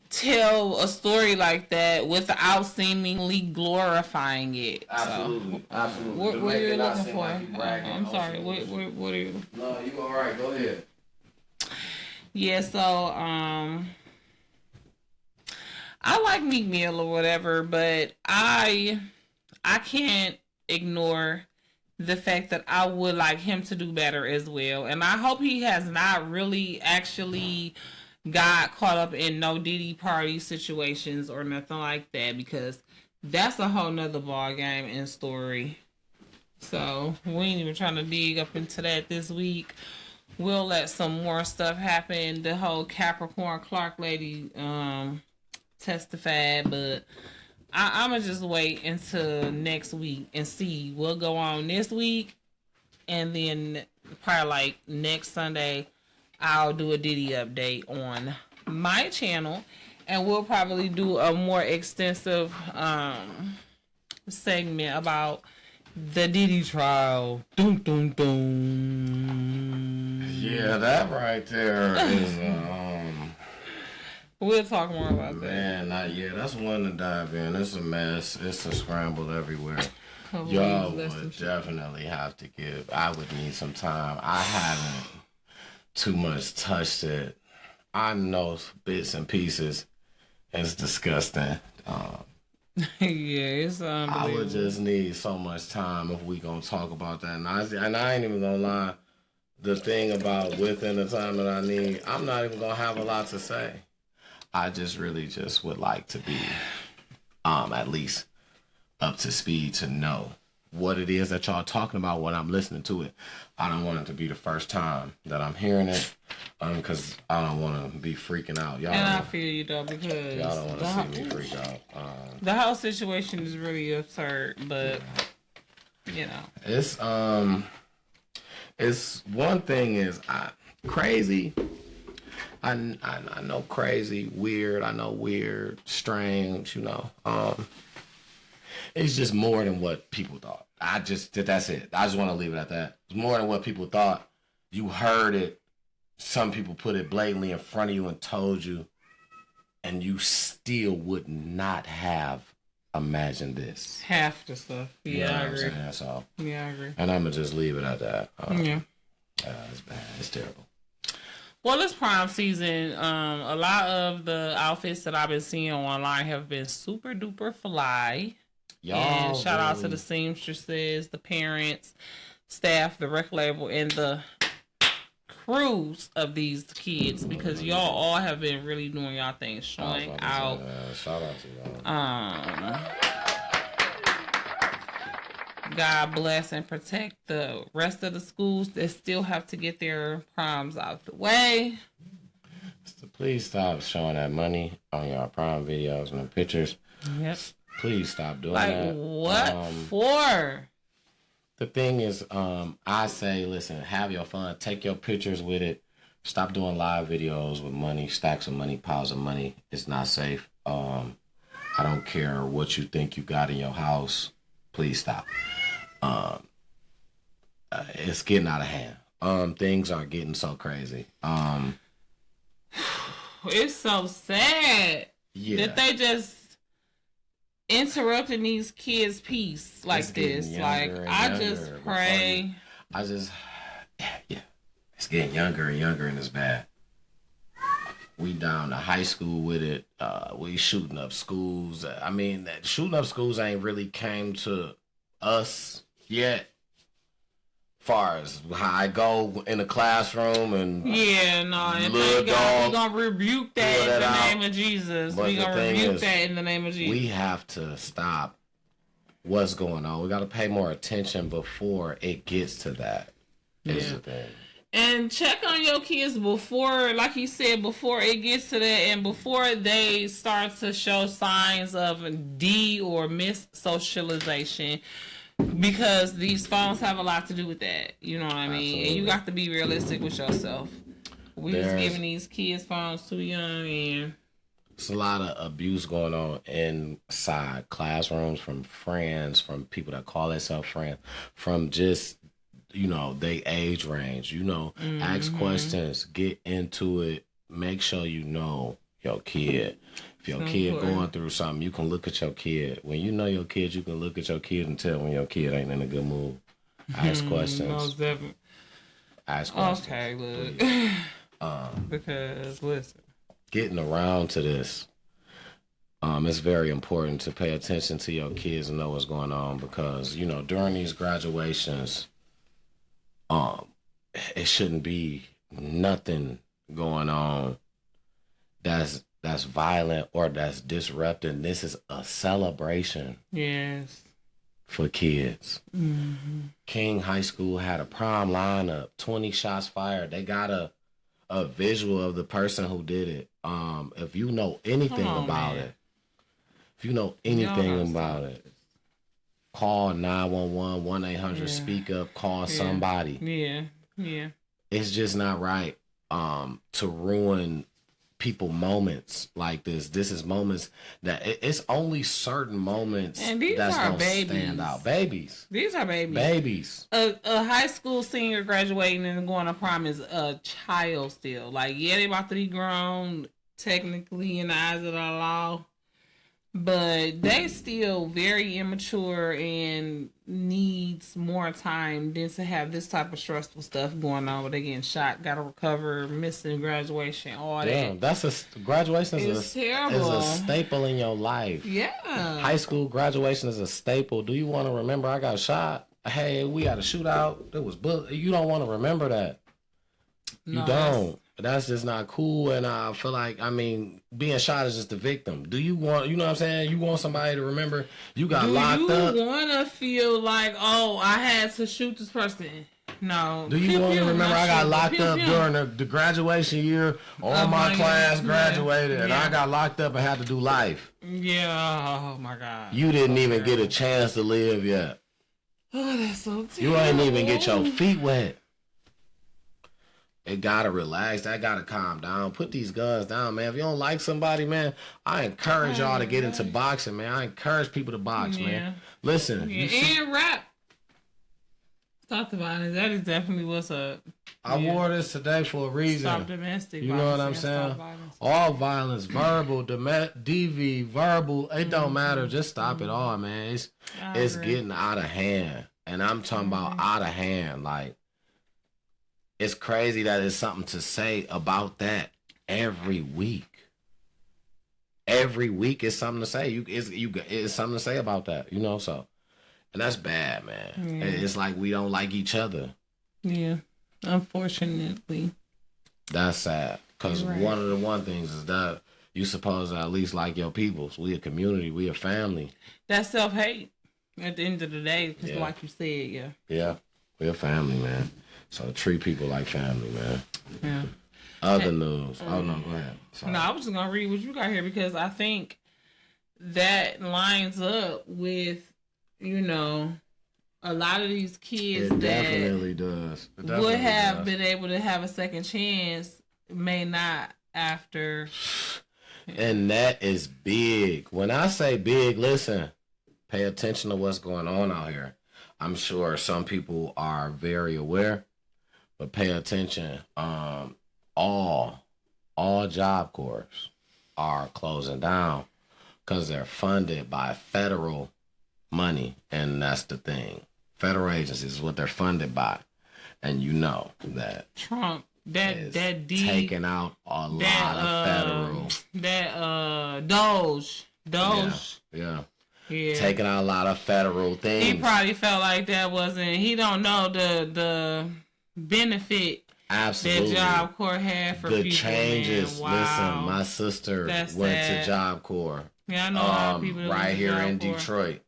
tell a story like that without seemingly glorifying it. Absolutely, so, absolutely. What are you looking for? I'm sorry. What are you? No, you all right? Go ahead. Yeah. So I like Meek Mill or whatever, but I can't ignore the fact that I would like him to do better as well, and I hope he has not really actually got caught up in no Diddy party situations or nothing like that, because that's a whole nother ball game and story. So we ain't even trying to dig up into that this week. We'll let some more stuff happen. The whole Capricorn Clark lady testified, but I'ma just wait until next week and see what'll go on this week, and then probably like next Sunday I'll do a Diddy update on my channel, and we'll probably do a more extensive segment about the Diddy trial. Dun, dun, dun. Yeah, that right there is We'll talk more about man, that's one to dive in. It's a mess. It's a scramble everywhere. that. Y'all would definitely have to I would need some time. I haven't too much touched it. I know bits and pieces. It's disgusting. Yeah, it's unbelievable. I would just need so much time if we gonna talk about that. And I ain't even gonna lie. The thing about within the time that I need, I'm not even gonna have a lot to say. I just really just would like to be at least up to speed to know what it is that y'all talking about when I'm listening to it. I don't want it to be the first time that I'm hearing it, because I don't want to be freaking out. Y'all and I feel you though, because y'all don't want to see me freak out. The whole situation is really absurd, but you know, it's one thing is crazy. I know crazy, weird. I know weird, strange. You know, it's just more than what people thought. That's it. I just want to leave it at that. It's more than what people thought. You heard it. Some people put it blatantly in front of you and told you, and you still would not have imagined this. half the stuff. Yeah, I agree. So, yeah, I agree. and I'm gonna just leave it at that. Yeah. It's bad. It's terrible. Well, it's prom season. A lot of the outfits that I've been seeing online have been super duper fly. Y'all, and shout out to the seamstresses, the parents, staff, the record label, and the crews of these kids, because y'all all have been really doing y'all thing, showing out. Shout out to y'all. God bless and protect the rest of the schools that still have to get their proms out the way. So please stop showing that money on your prom videos and the pictures. Yep. Please stop doing Like, that. what for? The thing is, I say, listen, have your fun. Take your pictures with it. Stop doing live videos with money, stacks of money, piles of money. It's not safe. I don't care what you think you got in your house. Please stop. It's getting out of hand. Things are getting so crazy. It's so sad that they just interrupting these kids' peace like this. Like, I just pray. It's getting younger and younger, and it's bad. We down to high school with it. We shooting up schools. I mean, shooting up schools ain't really came to us yet. Far as how I go in the classroom and and thank God we gonna rebuke that in the name of Jesus. We gonna rebuke that in the name of Jesus. We have to stop what's going on. We got to pay more attention before it gets to that. Is the thing. And check on your kids before, like he said, before it gets to that, and before they start to show signs of de or miss socialization. Because these phones have a lot to do with that. You know what I mean? Absolutely. And you got to be realistic with yourself. We just giving these kids phones too young, and it's a lot of abuse going on inside classrooms from friends, from people that call themselves friends, from just, they age range. Ask questions, get into it, make sure you know your kid. If your kid going through something, you can look at your kid. When you know your kid, you can look at your kid and tell when your kid ain't in a good mood. Ask questions. Ask questions. Okay, look. Because, listen. Getting around to this, it's very important to pay attention to your kids and know what's going on, because, during these graduations, it shouldn't be nothing going on that's that's violent or that's disrupting. This is a celebration. Yes. For kids. King High School had a prime lineup, 20 shots fired. They got a visual of the person who did it. If you know anything about it, call 911, 1-800-SPEAK UP, call somebody. Yeah. It's just not right to ruin people moments like this. This is moments that it's only certain moments and these that's are gonna babies. Stand out. Babies. These are babies. Babies. A high school senior graduating and going to prom is a child still. Like, yeah, they about to be grown technically in the eyes of the law, but they still very immature and needs more time than to have this type of stressful stuff going on where they getting shot, gotta recover, missing graduation, all that. That's graduation is terrible. a staple in your life. Yeah. High school graduation is a staple. Do you want to remember I got shot? Hey, we had a shootout. It was you don't want to remember that. You don't. That's just not cool, and I feel like, being shot is just the victim. Do you want, you know what I'm saying? You want somebody to remember you got locked up? Do you want to feel like, oh, I had to shoot this person? No. Do you want to remember I got locked up during the graduation year? All my class graduated, and I got locked up and had to do life. Yeah, oh my God. You didn't even get a chance to live yet. Oh, that's so terrible. You ain't even get your feet wet. It gotta relax. That gotta calm down. Put these guns down, man. If you don't like somebody, man, I encourage y'all to get into boxing, man. I encourage people to box, man. Listen. And rap. Talked about it. That is definitely what's up. I wore this today for a reason. Stop domestic violence. You know what I'm saying? All violence, verbal, DV, verbal, it don't matter. Just stop it all, man. It's getting out of hand. And I'm talking about out of hand. Like, it's crazy that it's something to say about that every week. Every week is something to say. It's something to say about that, you know. So, and that's bad, man. Yeah. It's like we don't like each other. Yeah, unfortunately. That's sad. Because one of the things is that you supposed to at least like your peoples. We a community. We a family. That's self-hate at the end of the day. Because like you said, Yeah, we a family, man. So treat people like family, man. Yeah. Other news. Oh, no, go ahead. Sorry. No, I was just going to read what you got here because I think that lines up with, you know, a lot of these kids it definitely does. It definitely would have been able to have a second chance, may not after. And that is big. When I say big, listen, pay attention to what's going on out here. I'm sure some people are very aware. But pay attention. All Job Corps are closing down because they're funded by federal money, and that's the thing. Federal agencies is what they're funded by, and you know that Trump that taking out a lot of federal Doge. Yeah. Taking out a lot of federal things. He probably felt like that wasn't. He don't know the benefit absolutely that Job Corps had for the people. Changes. Man. Wow. Listen, my sister went to Job Corps. Yeah, I know a lot of people right here in Detroit,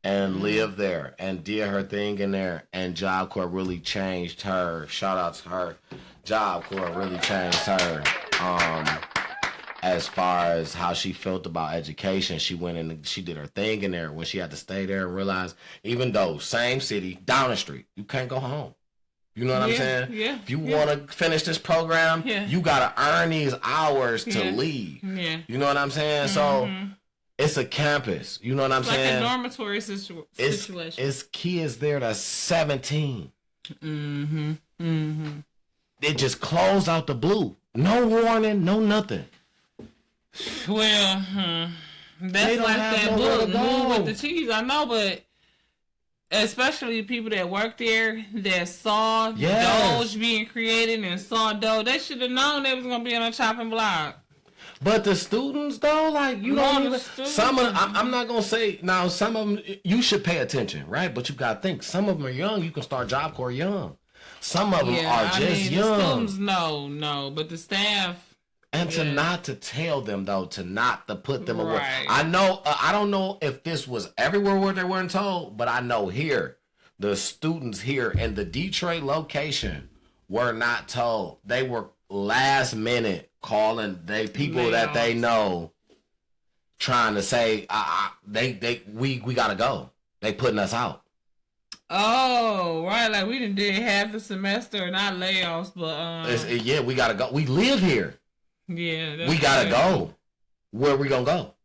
and lived there and did her thing in there. And Job Corps really changed her. Shout out to her. Job Corps really changed her. As far as how she felt about education, she went in and she did her thing in there when she had to stay there and realize, even though same city, down the street, you can't go home. You know what I'm saying? Yeah. If you want to finish this program, you got to earn these hours to leave. Yeah. You know what I'm saying? So it's a campus. You know what I'm saying? Like a dormitory situation. It's kids there that's 17. It just closed out the blue. No warning, no nothing. Well, that's like that book, Move with the Cheese. I know, but especially people that work there that saw Doge being created and saw Doge, they should have known they was gonna be on a chopping block. But the students though, like you don't even. Some of them, I'm not gonna say now. Some of them you should pay attention, right? But you gotta think. Some of them are young. You can start Job Corps young. Some of them are just young. The students, no, but the staff. And to not to tell them though, to not to put them away. Right. I know. I don't know if this was everywhere where they weren't told, but I know here, the students here in the Detroit location were not told. They were last minute calling people that they know, trying to say we gotta go. They putting us out. Oh, right. Like we did half the semester, not layoffs, but yeah, we gotta go. We live here. Yeah, we gotta go. Where we gonna go?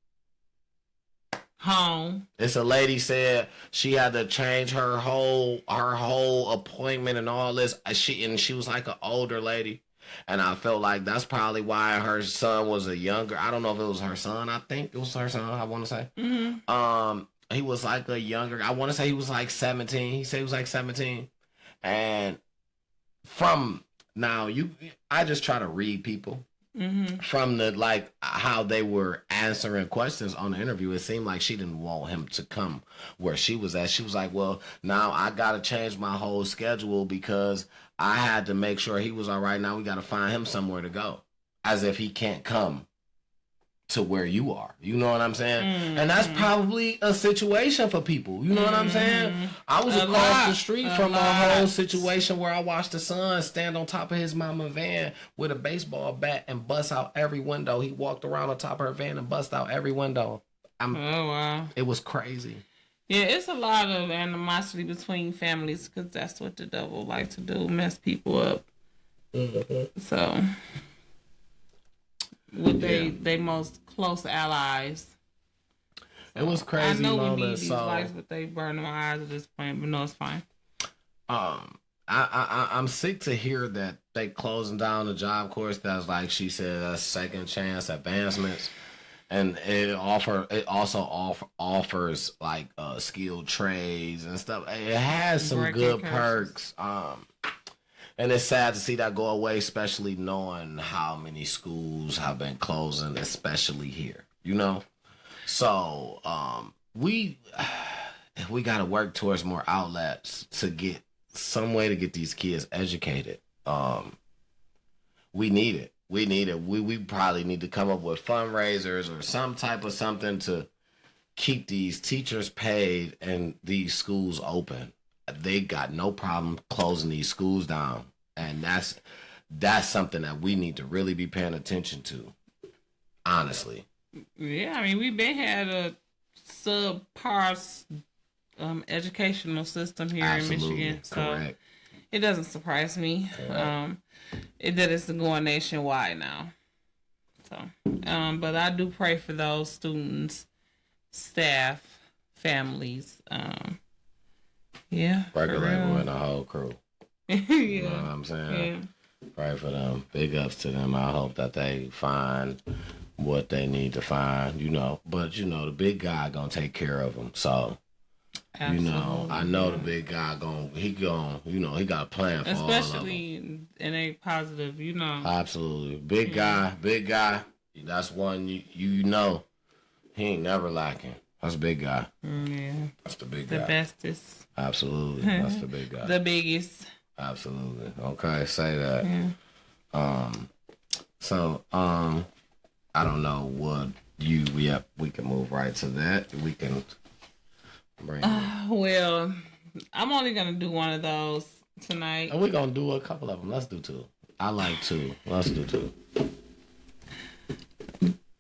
Home. It's a lady said she had to change her whole appointment and all this. She was like an older lady, and I felt like that's probably why her son was a younger. I don't know if it was her son. I think it was her son. I want to say. Mm-hmm. He was like a younger. I want to say he was like 17. He said he was like 17, and from now I just try to read people. Mm-hmm. From the like how they were answering questions on the interview, it seemed like she didn't want him to come where she was at. She was like, well, now I gotta change my whole schedule because I had to make sure he was all right. Now we gotta find him somewhere to go, as if he can't come to where you are. You know what I'm saying? Mm-hmm. And that's probably a situation for people. You know what I'm saying? I was across the street from a whole situation where I watched the son stand on top of his mama van with a baseball bat and bust out every window. He walked around on top of her van and bust out every window. Oh, wow. It was crazy. Yeah, it's a lot of animosity between families because that's what the devil likes to do, mess people up. Mm-hmm. So... with they most close allies. So it was crazy. I know we need these lights, but they burn my eyes at this point. But no, it's fine. I'm sick to hear that they closing down the job course. That's like she said, a second chance advancements, and it also offers like skilled trades and stuff. It has some good perks. And it's sad to see that go away, especially knowing how many schools have been closing, especially here, you know? So, we got to work towards more outlets to get some way to get these kids educated. We need it. We probably need to come up with fundraisers or some type of something to keep these teachers paid and these schools open. They got no problem closing these schools down, and that's something that we need to really be paying attention to, honestly. Yeah, I mean, we've been had a subpar educational system here in Michigan, so correct. It doesn't surprise me that it's going nationwide now. So, but I do pray for those students, staff, families. Yeah. Record label and the whole crew. Yeah. You know what I'm saying? Yeah. Pray for them. Big ups to them. I hope that they find what they need to find, you know. But, you know, the big guy gonna take care of them. So, absolutely. You know, I know the big guy he got a plan for all of them. Especially in a positive, you know. Absolutely. Big guy. That's one you know. He ain't never lacking. That's a big guy. Yeah. That's the big guy. The bestest. Absolutely. That's the big guy. The biggest. Absolutely. Okay, say that. Yeah. So, I don't know what we can move right to that. We can bring well, I'm only going to do one of those tonight. And we're going to do a couple of them. Let's do two. I like two. Let's do two.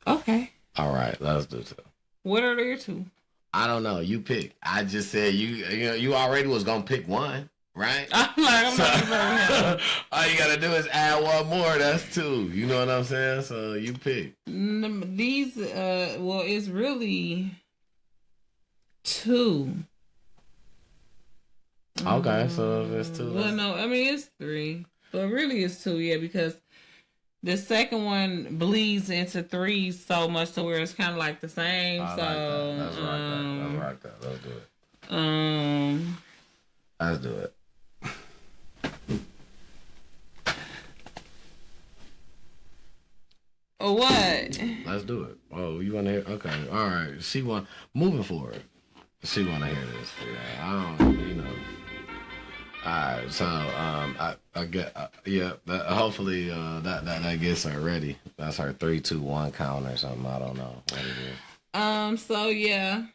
Okay. All right, let's do two. What are there two? I don't know. You pick. I just said you already was gonna pick one, right? I'm not all you gotta do is add one more. That's two. You know what I'm saying? So you pick. These it's really two. Okay, so if it's two. Well, no, I mean it's three, but really it's two. Yeah, because the second one bleeds into three so much to where it's kind of like the same. I so like that. Let's rock that. Let's do it. Let's do it. What? Let's do it. Oh, you want to hear? Okay, all right. Moving forward. She want to hear this. Yeah, I don't, Alright, so I get hopefully that gets her ready. That's her 3, 2, 1 count or something. I don't know what it is. So yeah,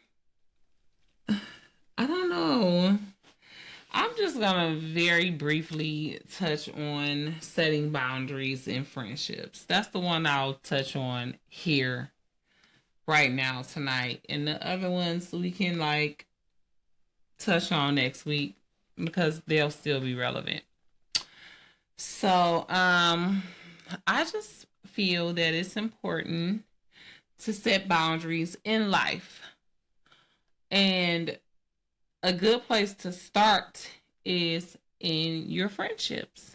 I don't know. I'm just gonna very briefly touch on setting boundaries in friendships. That's the one I'll touch on here right now tonight, and the other ones we can like touch on next week because they'll still be relevant. So I just feel that it's important to set boundaries in life, and a good place to start is in your friendships.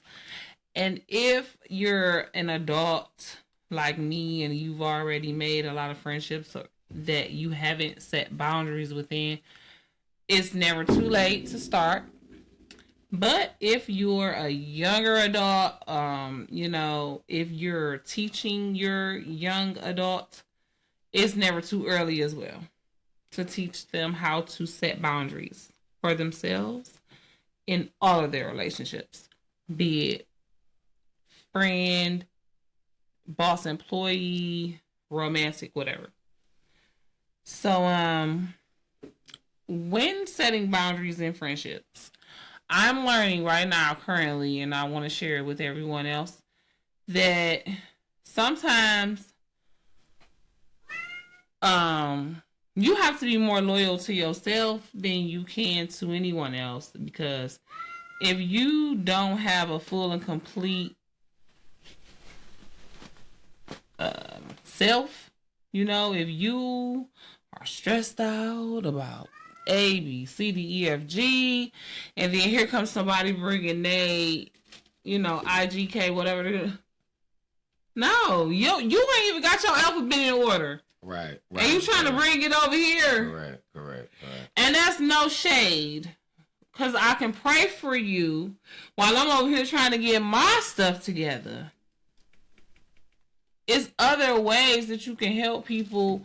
And if you're an adult like me and you've already made a lot of friendships that you haven't set boundaries within, it's never too late to start. But if you're a younger adult, if you're teaching your young adult, it's never too early as well to teach them how to set boundaries for themselves in all of their relationships, be it friend, boss, employee, romantic, whatever. So, when setting boundaries in friendships, I'm learning right now, currently, and I want to share it with everyone else, that sometimes, you have to be more loyal to yourself than you can to anyone else, because if you don't have a full and complete self, if you are stressed out about A, B, C, D, E, F, G, and then here comes somebody bringing IGK, whatever. No, you ain't even got your alphabet in order. Right. And you trying to bring it over here. Correct. And that's no shade. Because I can pray for you while I'm over here trying to get my stuff together. It's other ways that you can help people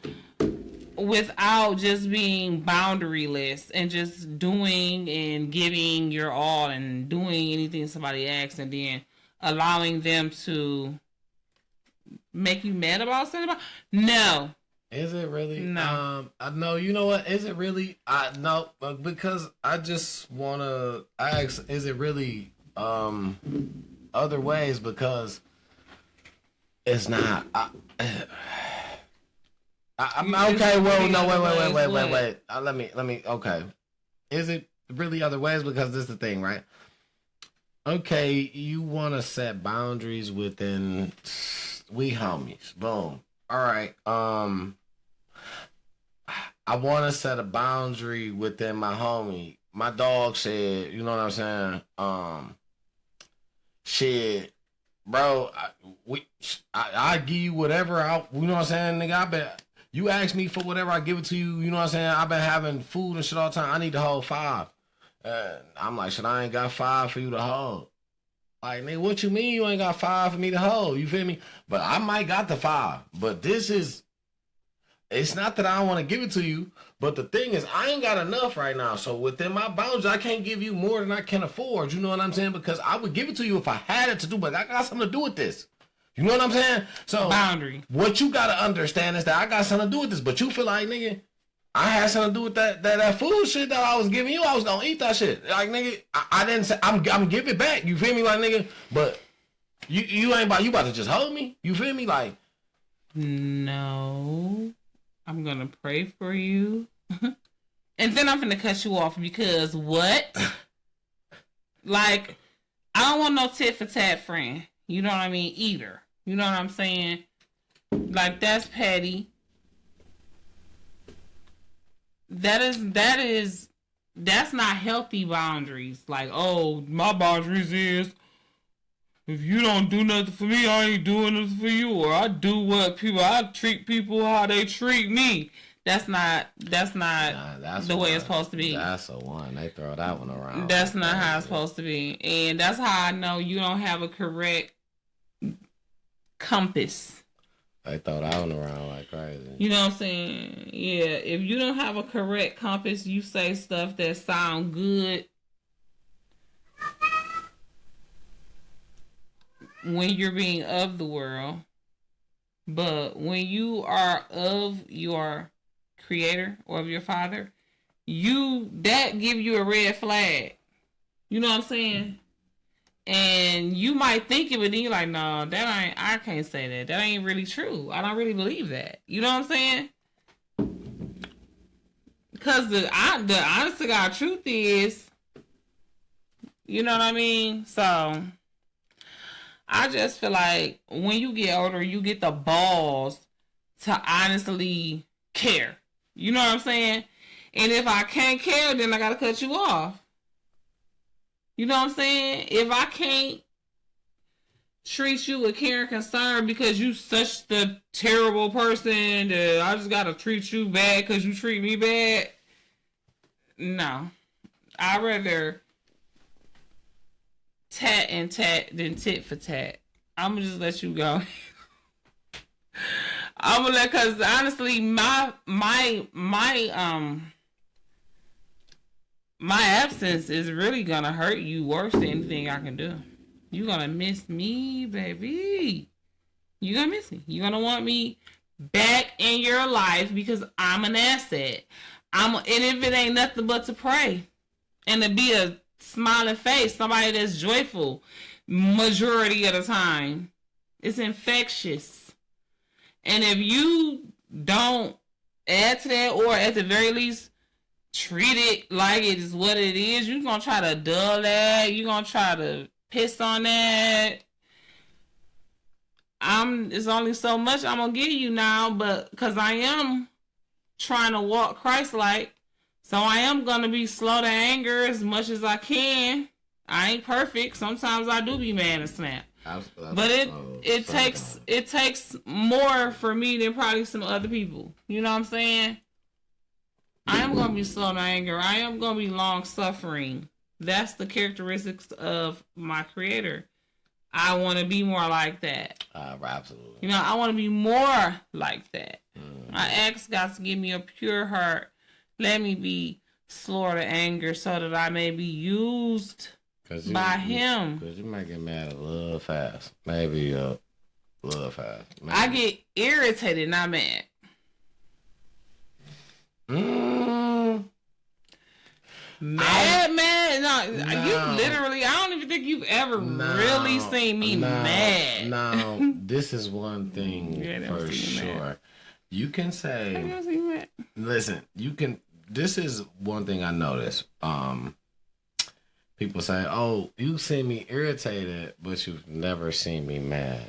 without just being boundaryless and just doing and giving your all and doing anything somebody asks and then allowing them to make you mad about something. No. Is it really? No. No, you know what? Is it really? No, because I just want to ask, is it really other ways? Because it's not. I'm okay. Well, no, wait. Let me. Okay. Is it really other ways? Because this is the thing, right? Okay, you want to set boundaries within we homies. Boom. All right. I want to set a boundary within my homie. My dog said, you know what I'm saying? Shit, bro, I give you whatever you know what I'm saying, nigga. You ask me for whatever, I give it to you. You know what I'm saying? I've been having food and shit all the time. I need the whole 5. I'm like, shit, I ain't got 5 for you to hold. Like, nigga, what you mean you ain't got 5 for me to hold? You feel me? But I might got the 5. But it's not that I don't want to give it to you, but the thing is, I ain't got enough right now. So within my boundaries, I can't give you more than I can afford. You know what I'm saying? Because I would give it to you if I had it to do, but I got something to do with this. You know what I'm saying? So boundary. What you gotta understand is that I got something to do with this, but you feel like, nigga, I had something to do with that food shit that I was giving you. I was gonna eat that shit. Like, nigga, I didn't say I'm give it back. You feel me? Like, nigga, but you ain't about to just hold me. You feel me? Like, no. I'm gonna pray for you. And then I'm gonna cut you off because what? Like, I don't want no tit for tat friend. You know what I mean? Either. You know what I'm saying? Like, that's petty. That's not healthy boundaries. Like, oh, my boundaries is, if you don't do nothing for me, I ain't doing nothing for you. Or I treat people how they treat me. That's not the way it's supposed to be. That's a one. They throw that one around. That's not how it's supposed to be. And that's how I know you don't have a correct compass. They throw that one around like crazy. You know what I'm saying? Yeah. If you don't have a correct compass, you say stuff that sound good when you're being of the world. But when you are of your creator or of your father, that give you a red flag. You know what I'm saying? And you might think of it, and you're like, no, I can't say that. That ain't really true. I don't really believe that. You know what I'm saying? Because the honest to God truth is, you know what I mean? So, I just feel like when you get older, you get the balls to honestly care. You know what I'm saying? And if I can't care, then I got to cut you off. You know what I'm saying? If I can't treat you with care and concern because you such the terrible person that I just got to treat you bad because you treat me bad, no. I'd rather tat and tat than tit for tat. I'm gonna just let you go. I'm gonna cause honestly, my absence is really gonna hurt you worse than anything I can do. You gonna miss me, baby. You gonna miss me. You gonna want me back in your life because I'm an asset. And if it ain't nothing but to pray and to be a smiling face, somebody that's joyful majority of the time. It's infectious. And if you don't add to that, or at the very least treat it like it is what it is, you're gonna try to dull that, you're gonna try to piss on that. It's only so much I'm gonna give you now, but because I am trying to walk Christ-like, so I am gonna be slow to anger as much as I can. I ain't perfect. Sometimes I do be mad and snap. But it takes more for me than probably some other people. You know what I'm saying? I am gonna be slow to anger. I am gonna be long suffering. That's the characteristics of my creator. I want to be more like that. Absolutely. You know, I want to be more like that. I ask God to give me a pure heart. Let me be slow to anger so that I may be used by Him. Because you might get mad a little fast. Maybe a little fast. Maybe. I get irritated, not mad. Mad. No, you literally, I don't even think you've ever really seen me mad. No, this is one thing for sure. You can say, listen, this is one thing I noticed. People say, oh, you see me irritated, but you've never seen me mad.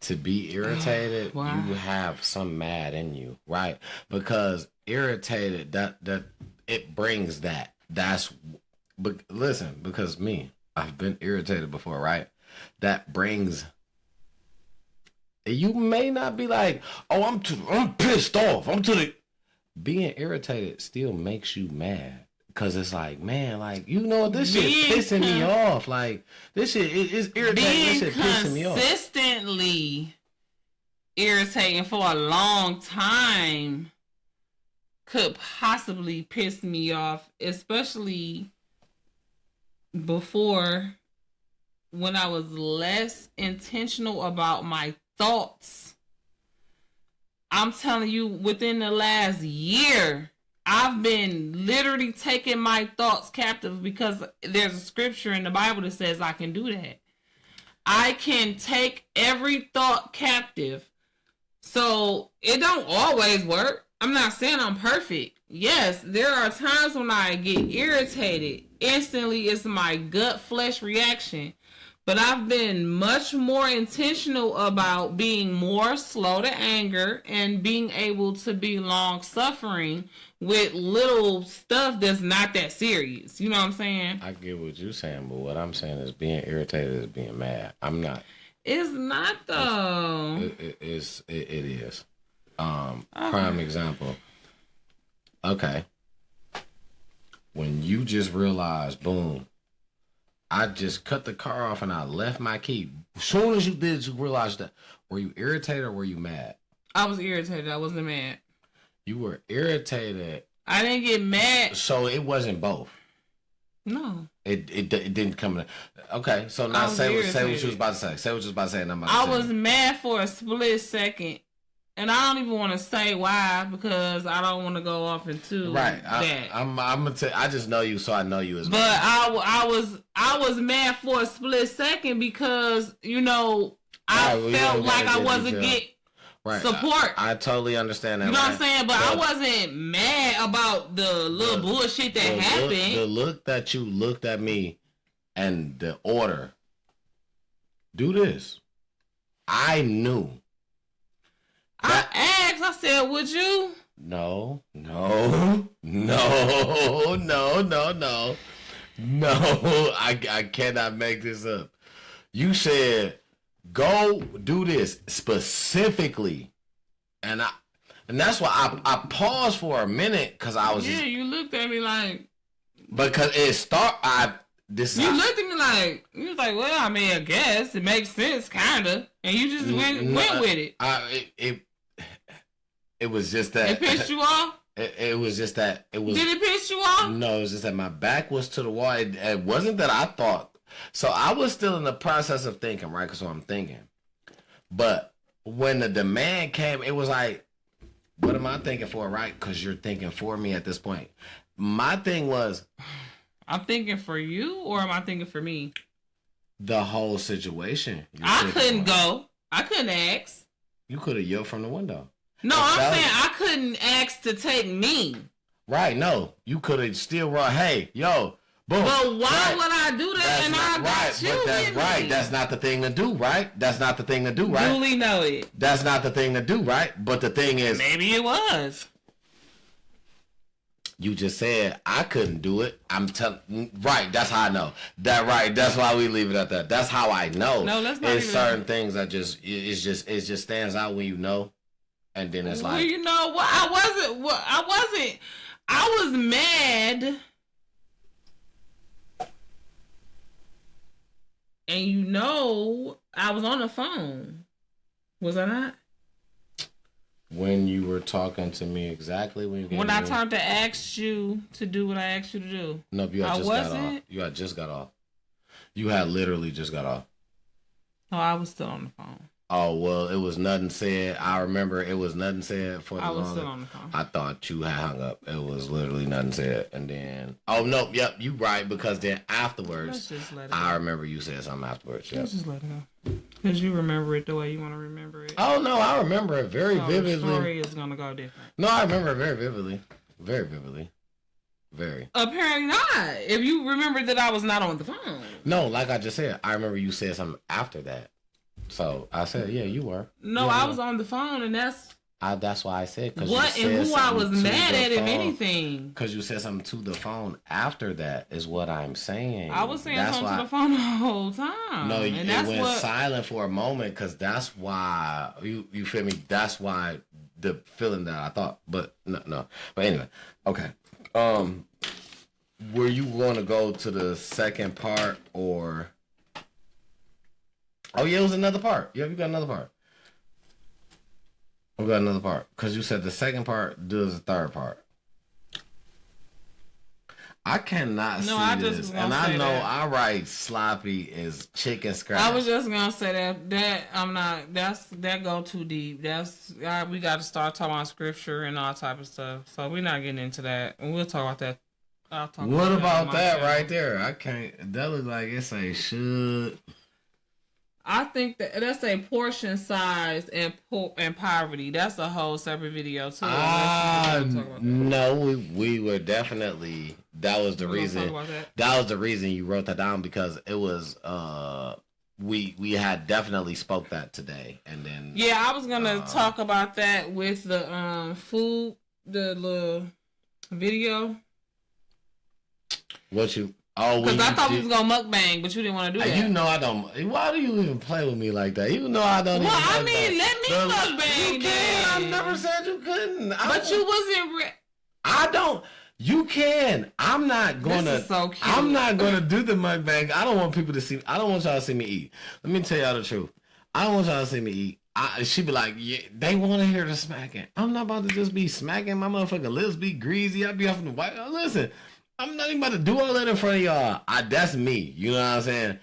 To be irritated, you have some mad in you, right? Because irritated, that it brings that. But listen, because I've been irritated before, right? That brings. You may not be like, oh, I'm pissed off. Being irritated still makes you mad. Cause it's like, man, like, you know, this shit pissing me off. Like, this shit is irritating. This shit pissing me off. Consistently irritating for a long time could possibly piss me off, especially before, when I was less intentional about my thoughts. I'm telling you, within the last year, I've been literally taking my thoughts captive, because there's a scripture in the Bible that says I can do that. I can take every thought captive. So it don't always work. I'm not saying I'm perfect. Yes, there are times when I get irritated. Instantly, it's my gut flesh reaction. But I've been much more intentional about being more slow to anger and being able to be long suffering with little stuff that's not that serious. You know what I'm saying? I get what you're saying, but what I'm saying is being irritated is being mad. I'm not. It's not though. It is. Prime example. Okay. When you just realize, boom, I just cut the car off and I left my key. As soon as you did, you realized that. Were you irritated or were you mad? I was irritated. I wasn't mad. You were irritated. I didn't get mad. So it wasn't both. No. It didn't come. Okay, so now say what you was about to say. Say what you was about to say. And I was mad for a split second, and I don't even want to say why because I don't want to go off into that. I'm gonna tell. I just know you, so I know you as well. But I was mad for a split second because I felt like I wasn't getting support. I totally understand that. You know what I'm saying? But I wasn't mad about the little bullshit that happened. The look that you looked at me and the order. Do this. I knew. I asked. I said, "Would you?" No. I cannot make this up. You said, "Go do this specifically," and that's why I paused for a minute because I was. Yeah, you looked at me like. Because it You looked at me like you was like, well, I mean, I guess it makes sense, kinda, and you just went with it. It was just that it pissed you off. It was just that it was. Did it piss you off? No, it was just that my back was to the wall. It wasn't that I thought. So I was still in the process of thinking, right? Because I'm thinking. But when the demand came, it was like, what am I thinking for, right? Because you're thinking for me at this point. My thing was, I'm thinking for you, or am I thinking for me? The whole situation. I couldn't go. I couldn't ask. You could have yelled from the window. No, I'm saying I couldn't ask to take me. Right, no. You could have still run, hey, yo, boom. But why would I do that and I got you with me? That's not the thing to do, right? That's not the thing to do, right? Duly noted. That's not the thing to do, right? But the thing is... Maybe it was. You just said I couldn't do it. Right, that's how I know. That's why we leave it at that. That's how I know. No, let's not. It's certain things that it just stands out when you know. And then it's like, well, you know what? I was mad. And I was on the phone. Was I not? When you were talking to me exactly when I tried to ask you to do what I asked you to do. Nope, you had just got off. You had just got off. You had literally just got off. Oh, I was still on the phone. Oh, well, it was nothing said. I remember it was nothing said for the longest. I was still on the phone. I thought you had hung up. It was literally nothing said. And then, oh, no, yep, you right, because then afterwards, let's just let it I remember you said something afterwards. Yep. Let's just let it go. Because you remember it the way you want to remember it. Oh, no, I remember it very vividly. The story is going to go different. No, I remember it very vividly. Very vividly. Very. Apparently not. If you remember that I was not on the phone. No, like I just said, I remember you said something after that. So I said, yeah, you were. No, yeah, I was on the phone, and that's why I said. What and who I was mad at, if anything. Because you said something to the phone after that is what I'm saying. I was saying something to the phone the whole time. No, it went silent for a moment because that's why, you feel me? That's why the feeling that I thought. But no. But anyway, okay. Were you going to go to the second part or... Oh, yeah, it was another part. Yeah, you got another part. We got another part. Because you said the second part does the third part. I cannot see this. And I know I write sloppy as chicken scratch. I was just going to say that I'm not, that go too deep. We got to start talking about scripture and all type of stuff. So we're not getting into that. And we'll talk about that. What about that right there? I can't, that looks like it's a should... I think that's a portion size and poverty. That's a whole separate video too. No, we were definitely. That was the reason. That was the reason you wrote that down because it was. We had definitely spoke that today, and then. Yeah, I was gonna talk about that with the food, the little video. What you? Oh, because I thought we was gonna mukbang, but you didn't want to do that. You know I don't. Why do you even play with me like that? You know I don't. Well, I mean, let me mukbang. You can. I never said you couldn't. But you wasn't. I don't. You can. I'm not gonna. This is so cute. I'm not gonna do the mukbang. I don't want people to see. I don't want y'all to see me eat. Let me tell y'all the truth. I don't want y'all to see me eat. She be like, yeah, they want to hear the smacking. I'm not about to just be smacking. My motherfucking lips be greasy. I be off the white. Listen. I'm not even about to do all that in front of y'all. That's me. You know what I'm saying?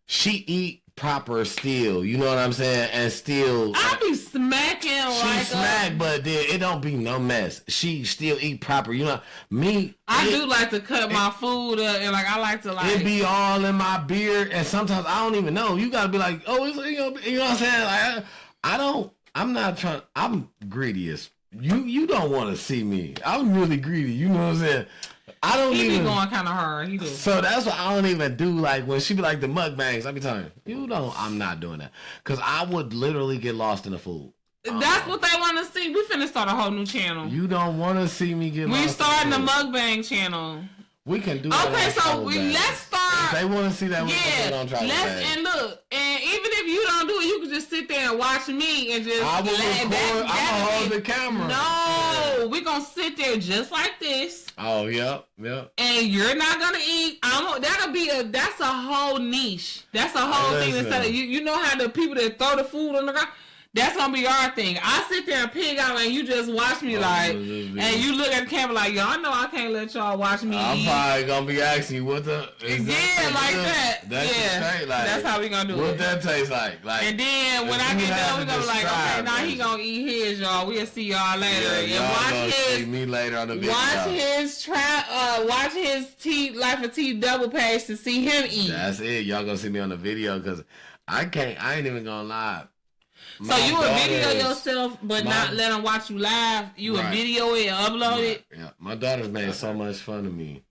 She eat proper still. You know what I'm saying? And still. I be smacking she smack, but then it don't be no mess. She still eat proper. You know, me. I do like to cut my food up, and like I like to like. It be all in my beard, and sometimes I don't even know. You gotta be like, oh, you know what I'm saying? Like, I don't. I'm not trying. I'm greedy as you. Don't want to see me. I'm really greedy. You know what I'm saying? I don't he even. He be going kind of hard. He do. So that's why I don't even do like when she be like the mukbangs. I be telling you, I'm not doing that because I would literally get lost in the food. That's what they want to see. We finna start a whole new channel. You don't want to see me get lost. We starting the mukbang channel. We can do okay, so let's start. If they want to see that, and look, and even if you don't do it, you can just sit there and watch me and just. I will record. I'm gonna hold the camera. No, we're gonna sit there just like this. Oh, yep. And you're not gonna eat. That's a whole niche. That's a whole thing. Instead of you know how the people that throw the food on the ground. That's gonna be our thing. I sit there and pig out and you just watch me and you look at the camera like, y'all know I can't let y'all watch me I'm eat. probably gonna be asking you what the that. That's how we gonna do what that tastes like. And then when I get done, we gonna be like, okay, now he gonna eat his, y'all. We'll see y'all later. And watch his. See me later on the video. Watch his Life of T double page to see him eat. That's it. Y'all gonna see me on the video because I ain't even gonna lie. So you would video yourself, but not let them watch you live. You would video it and upload it. Yeah, my daughter's made so much fun of me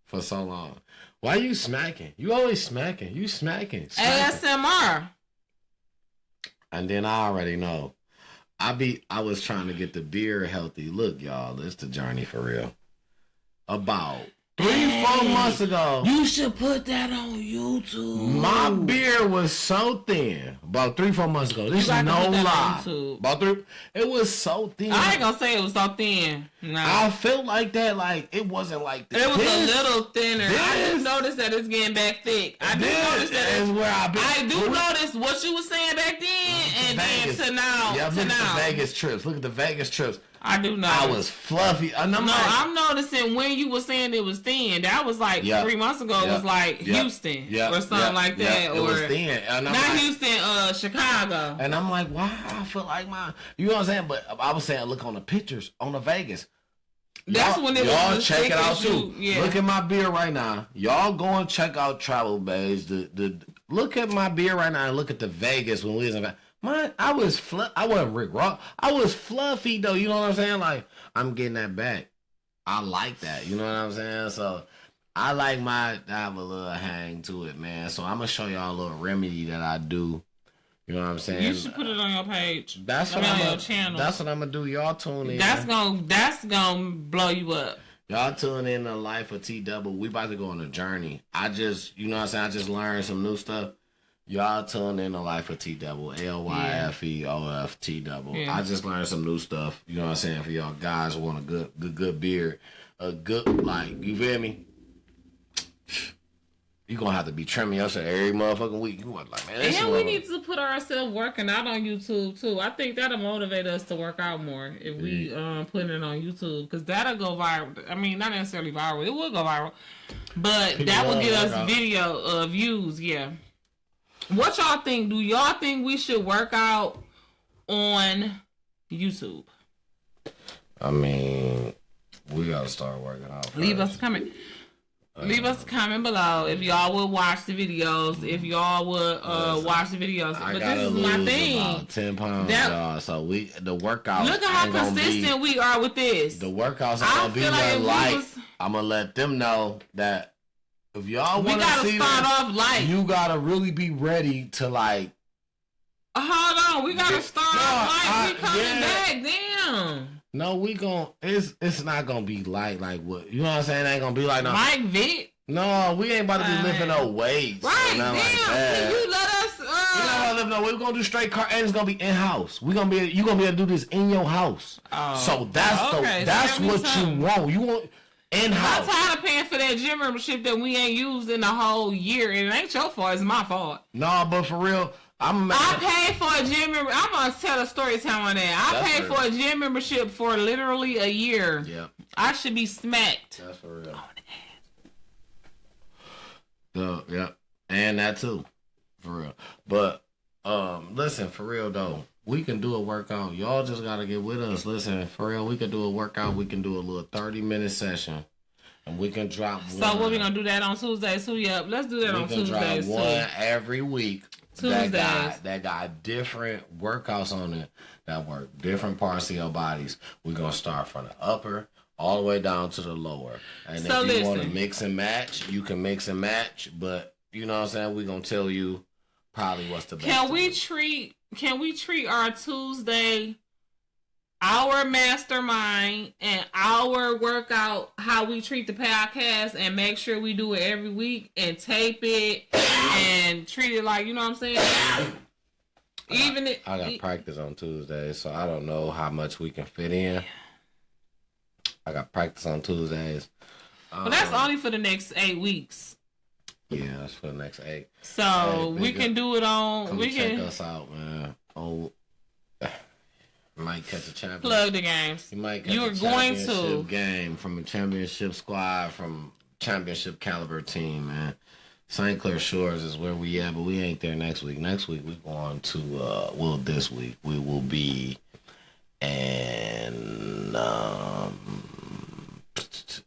for so long. Why you smacking? You always smacking. You smacking. ASMR. And then I already know. I was trying to get the beard healthy. Look, y'all, it's the journey for real. About 3-4 months ago. You should put that on YouTube. My beard was so thin. About 3-4 months ago. This is no lie. It was so thin. I ain't gonna say it was so thin. Nah. I felt like that. Like it wasn't like this. It was a little thinner. I just noticed that it's getting back thick. I do notice that. Is where I do notice what you were saying back then and Vegas. Then to now. Yeah, look at the Vegas trips. Look at the Vegas trips. I do know. I was fluffy. I'm noticing when you were saying it was thin. That was like 3 months ago. It was like Houston or something like that. It was thin. And not like, Houston, Chicago. And I'm like, why? I feel like you know what I'm saying? But I was saying, look on the pictures on the Vegas. That's when it was. Y'all check it out too. Yeah. Look at my beard right now. Y'all go and check out Travel Bays. Look at my beard right now and look at the Vegas when we was in Vegas. I wasn't Rick Ross. I was fluffy though. You know what I'm saying? Like I'm getting that back. I like that. You know what I'm saying? So I like I have a little hang to it, man. So I'm gonna show y'all a little remedy that I do. You know what I'm saying? You should put it on your page. That's what on your channel. That's what I'm gonna do. Y'all tune in. That's gonna blow you up. Y'all tune in to Life of T Double. We about to go on a journey. You know what I'm saying? I just learned some new stuff. Y'all tune in to Life of T Double, LYFEOF Double. Yeah. I just learned some new stuff. You know what I'm saying? For y'all guys who want a good beard, a good you feel me? You gonna have to be trimming yourself every motherfucking week. You want like, man. And we need to put ourselves working out on YouTube too. I think that'll motivate us to work out more if we put it on YouTube because that'll go viral. I mean, not necessarily viral. It will go viral, but that will get us video views. Yeah. What y'all think? Do y'all think we should work out on YouTube? I mean, we gotta start working out first. Leave us a comment. Leave us a comment below if y'all would watch the videos. If y'all would watch the videos. But this is my thing. About 10 pounds, y'all. So the workouts. Look at how consistent we are with this. The workouts are gonna be light. I'm gonna let them know that. If y'all want to see this, you gotta really be ready to like. Hold on, we gotta start off light. We coming back, damn. No, we gon' it's not gonna be light like what you know what I'm saying. It ain't gonna be like no. Mike Vick. No, we ain't about to be lifting no weights. Right, damn. Like that. Can you let us? We're not gonna lift no weights. We're gonna do straight car, and it's gonna be in house. You gonna be able to do this in your house. Oh, so that's what you want. You want. In-house. I'm tired of paying for that gym membership that we ain't used in a whole year. It ain't your fault. It's my fault. No, but for real, I paid for a gym membership. I'm going to tell a story time on that. I paid for a gym membership for literally a year. Yeah. I should be smacked. That's for real. On No, yeah, and that too, for real. But listen, for real though, we can do a workout. Y'all just gotta get with us. Listen, for real, we can do a workout. We can do a little 30-minute session, and we can drop. So what we gonna do that on Tuesdays too? Yep, let's do that on Tuesdays drop one every week. Tuesdays that got different workouts on it that work different parts of your bodies. We're gonna start from the upper all the way down to the lower. And so if you want to mix and match, you can mix and match. But you know what I'm saying? We're gonna tell you probably what's the best. Can we treat our Tuesday, our mastermind, and our workout how we treat the podcast, and make sure we do it every week and tape it and treat it like, you know what I'm saying? I got practice on Tuesdays, so I don't know how much we can fit in. I got practice on Tuesdays. But that's only for the next 8 weeks. Yeah, that's for the next 8. So we can do it on. Come check us out, man. Oh, might catch a championship. Plug the games. You might catch a championship game from a championship squad, from championship caliber team, man. St. Clair Shores is where we at, but we ain't there next week. Next week we going to this week we will be in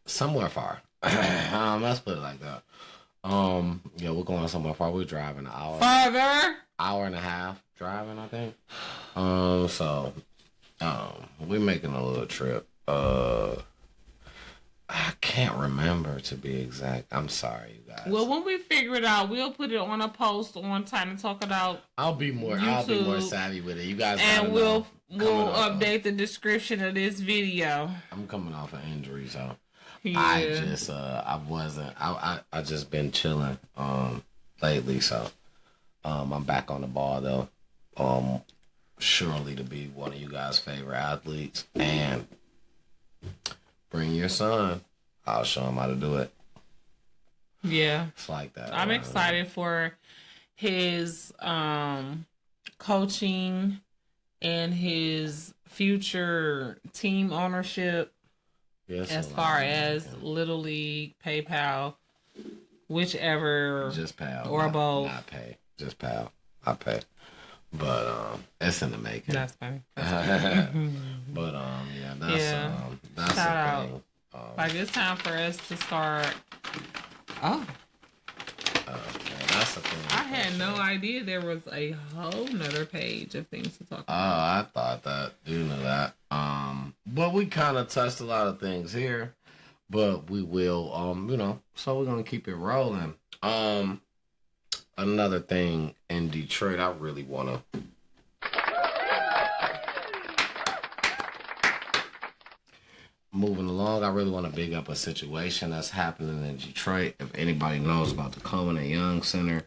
somewhere far. Let's put it like that. Yeah, we're going somewhere far. We're driving an hour. Farther? Hour and a half driving, I think. So we're making a little trip. I can't remember, to be exact. I'm sorry, you guys. Well, when we figure it out, we'll put it on a post on Time to Talk It Out. I'll be more savvy with it. You guys, and we'll update the description of this video. I'm coming off an injury, so yeah. I just been chilling lately, so I'm back on the ball though. Surely to be one of you guys' favorite athletes, and bring your son. I'll show him how to do it. Yeah. It's like that. I'm excited for his coaching and his future team ownership, as far as Little League, PayPal, whichever. Just PAL. Or both. Not pay. Just PAL. I pay. But it's in the making. That's funny. But yeah, that's shout the thing. Like, it's time for us to start. Oh. That's the thing. I had no idea there was a whole nother page of things to talk about. Oh, I thought that. You know that. But we kind of touched a lot of things here. But we will, so we're going to keep it rolling. Another thing in Detroit, I really want to. Moving along, I really want to big up a situation that's happening in Detroit. If anybody knows about the Coleman and Young Center,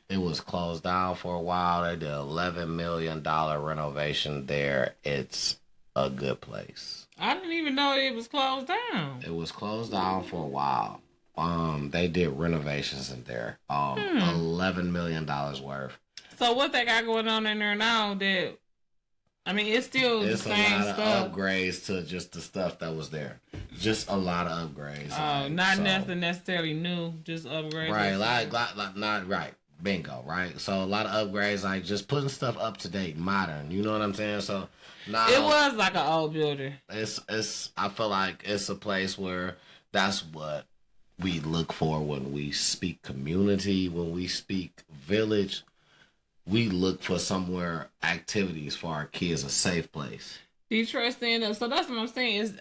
it was closed down for a while. They did $11 million renovation there. It's a good place. I didn't even know it was closed down. It was closed down for a while. They did renovations in there. $11 million worth. So what they got going on in there now? It's still the same stuff. It's a lot of upgrades to just the stuff that was there. Just a lot of upgrades. Nothing necessarily new, just upgrades. Right, like not right. Bingo, right? So a lot of upgrades, like just putting stuff up to date, modern. You know what I'm saying? So now it was like an old building. It's. I feel like it's a place where that's what we look for when we speak community, when we speak village. We look for somewhere activities for our kids, a safe place. Detroit stand up. So that's what I'm saying.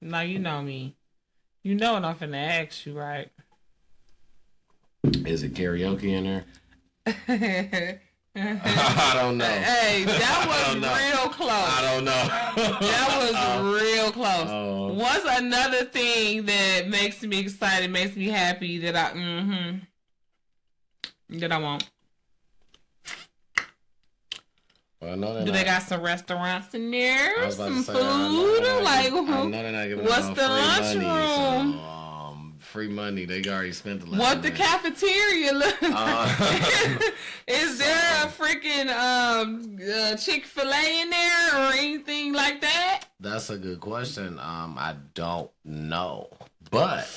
Now you know me. You know what I'm finna ask you, right? Is it karaoke in there? I don't know. Hey, that was real close. I don't know. That was real close. What's another thing that makes me excited, makes me happy that I want? Well, do they got some restaurants in there? Some food? I know they're not giving what's the lunchroom? So, free money. They already spent the what the cafeteria look like? Is there a freaking Chick-fil-A in there or anything like that? That's a good question. I don't know. But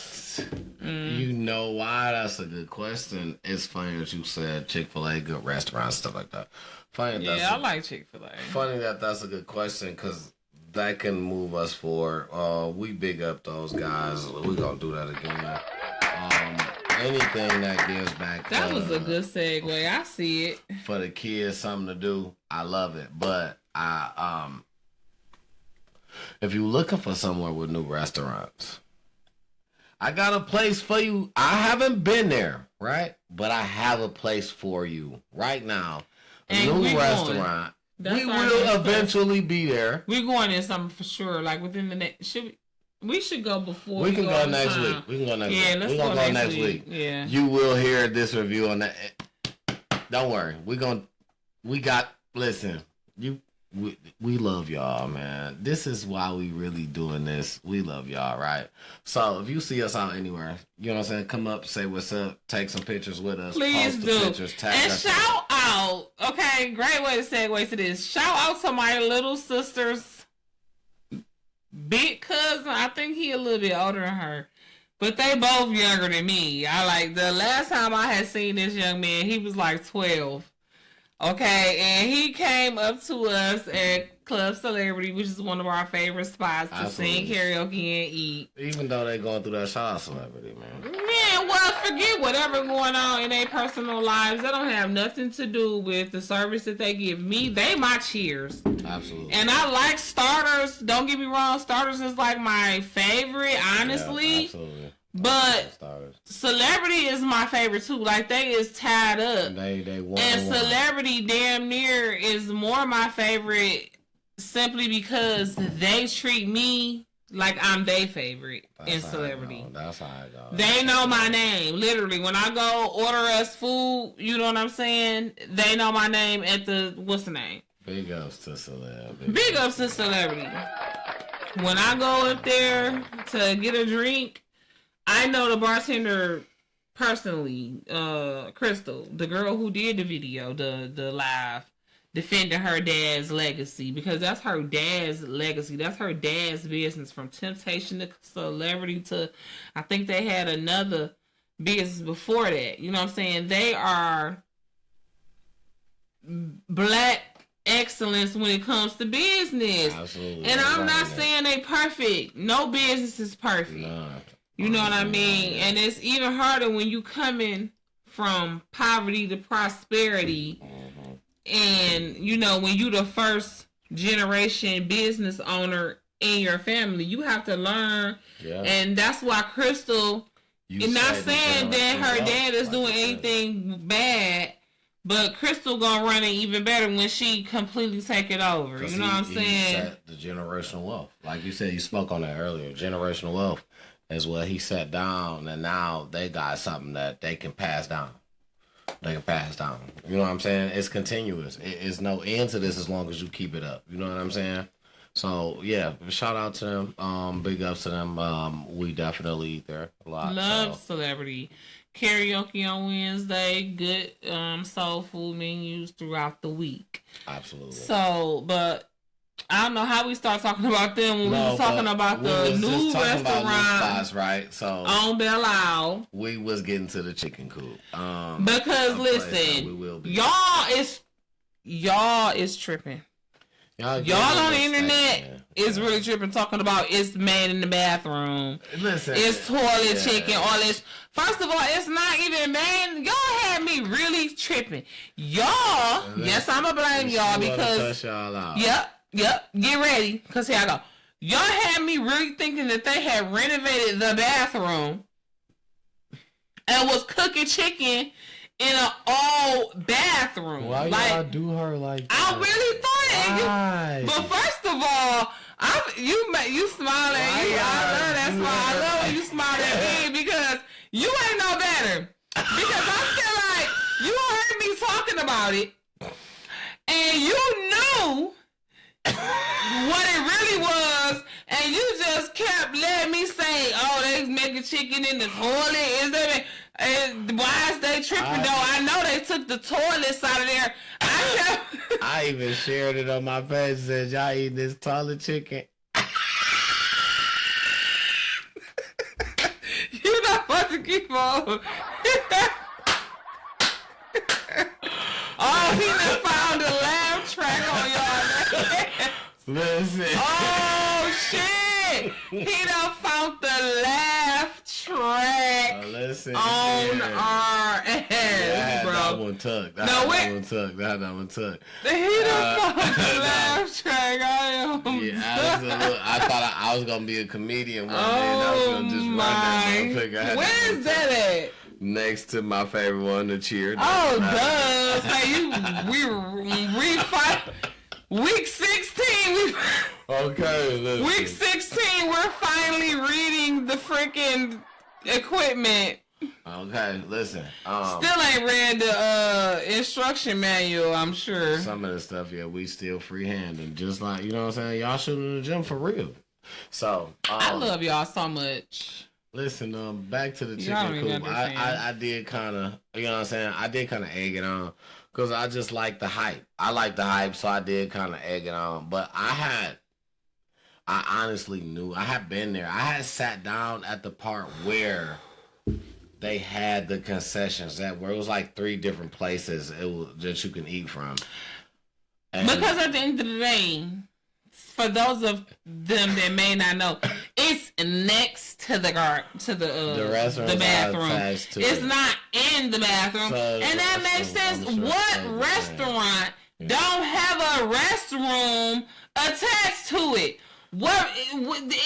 you know why? That's a good question. It's funny that you said Chick-fil-A, good restaurant, stuff like that. Funny Yeah, I like Chick-fil-A. Funny that's a good question because that can move us forward. We big up those guys. We're going to do that again. Anything that gives back. That was a good segue. I see it. For the kids, something to do. I love it. But if you're looking for somewhere with new restaurants, I got a place for you. I haven't been there, right? But I have a place for you right now. A new restaurant. We will eventually be there. We're going in something for sure. Like within the next. We should go before we can go next week. We can go next week. Yeah, let's go next week. Yeah. You will hear this review on that. Don't worry. Listen, we love y'all, man. This is why we really doing this. We love y'all, right? So if you see us out anywhere, you know what I'm saying? Come up, say what's up, take some pictures with us. Please do. Pictures, and shout out. Okay, great way to segue to this. Shout out to my little sister's big cousin. I think he a little bit older than her, but they both younger than me. I like the last time I had seen this young man, he was like 12. Okay, and he came up to us at Club Celebrity, which is one of our favorite spots to sing karaoke and eat. Even though they going through that shout out Celebrity, man. Man, well, forget whatever going on in their personal lives. That don't have nothing to do with the service that they give me. They my cheers. Absolutely. And I like Starters. Don't get me wrong. Starters is like my favorite, honestly. Yeah, absolutely. But Celebrity is my favorite too. Like they is tied up. And Celebrity damn near is more my favorite simply because they treat me like I'm their favorite in Celebrity. That's how I go. They know my name. Literally, when I go order us food, you know what I'm saying? They know my name at the, what's the name? Big ups to Celebrity. Big ups to Celebrity. When I go up there to get a drink, I know the bartender personally, Crystal, the girl who did the video, the live, defending her dad's legacy, because that's her dad's legacy. That's her dad's business, from Temptation to Celebrity to, I think they had another business before that. You know what I'm saying? They are black excellence when it comes to business. Absolutely. And I'm not saying they perfect. No business is perfect. Nah. You know what I mean? And it's even harder when you coming from poverty to prosperity. And, you know, when you the first generation business owner in your family, you have to learn. Yeah. And that's why Crystal, you're not saying that her dad is doing anything bad, but Crystal gonna run it even better when she completely take it over. You know what I'm saying? Set the generational wealth. Like you said, you spoke on that earlier. Generational wealth is what he set down, and now they got something that they can pass down. They can pass down. You know what I'm saying? It's continuous. It's no end to this as long as you keep it up. You know what I'm saying? So yeah, shout out to them. Big ups to them. We definitely eat there a lot. Love Celebrity. Karaoke on Wednesday. Good soul food menus throughout the week. Absolutely. So, but I don't know how we start talking about them when we was talking about the new restaurant, right? So on Belle Isle. We was getting to the chicken coop. Because listen, y'all is tripping. Y'all on the internet is really tripping, talking about it's man in the bathroom. Listen, it's toilet chicken, all this. First of all, it's not even man. Y'all had me really tripping. Y'all, yes, I'ma blame y'all because Yep, get ready, because here I go. Y'all had me really thinking that they had renovated the bathroom and was cooking chicken in an old bathroom. Why y'all do her like that? I really thought it. But first of all, you smiling. I love that smile. I love when you smile at me because you ain't no better. Because I feel like you heard me talking about it and you knew what it really was, and you just kept letting me say, "Oh, they making chicken in the toilet." Why is they tripping though? I know they took the toilets out of there. I even shared it on my page. Said y'all eating this toilet chicken. about to keep on. Oh, he done found a laugh track on y'all. Listen. Oh, shit. He done found the laugh track Listen. on our ass, bro. That one tucked. That one tucked. He done found the laugh track. I thought I was going to be a comedian one day, and I was going to just run that motherfucker. Where's that at? Next to my favorite one, the cheer. Oh, duh. Say we fight. Week 16. Okay, listen. Week 16, we're finally reading the freaking equipment. Okay, listen. Still ain't read the instruction manual, I'm sure. Some of the stuff, we still freehanding. Just like, you know what I'm saying? Y'all shooting in the gym for real. So, I love y'all so much. Listen, back to the chicken coop. I did kind of, you know what I'm saying? I did kind of egg it on because I just like the hype. I like the hype, so I did kind of egg it on. But I honestly knew, I had been there. I had sat down at the part where they had the concessions, where it was like 3 different places that you can eat from. And because at the end of the day, for those of them that may not know, it's next to the bathroom. It's not in the bathroom, and that makes sense. What restaurant don't have a restroom attached to it? What in the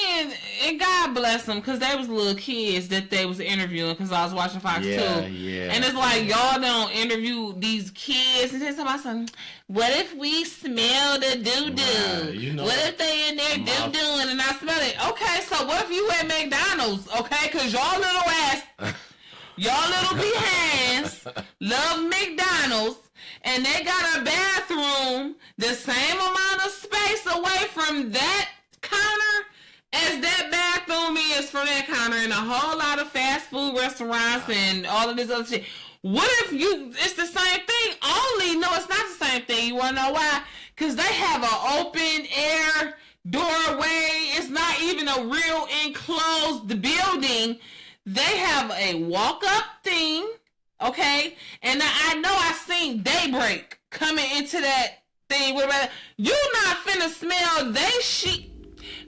end, and God bless them, because they was little kids that they was interviewing, because I was watching Fox 2. And it's like, y'all don't interview these kids and say something. What if we smell the doo-doo? Right, what if they in there doo-dooing and I smell it? Okay, so what if you at McDonald's, okay? Because y'all little ass, y'all little behinds love McDonald's, and they got a bathroom the same amount of space away from that counter as that bathroom is from that counter in a whole lot of fast food restaurants and all of this other shit. What if it's the same thing? No, it's not the same thing. You want to know why? Because they have an open air doorway. It's not even a real enclosed building. They have a walk-up thing. Okay, and I know I seen Daybreak coming into that thing. You not finna smell they shit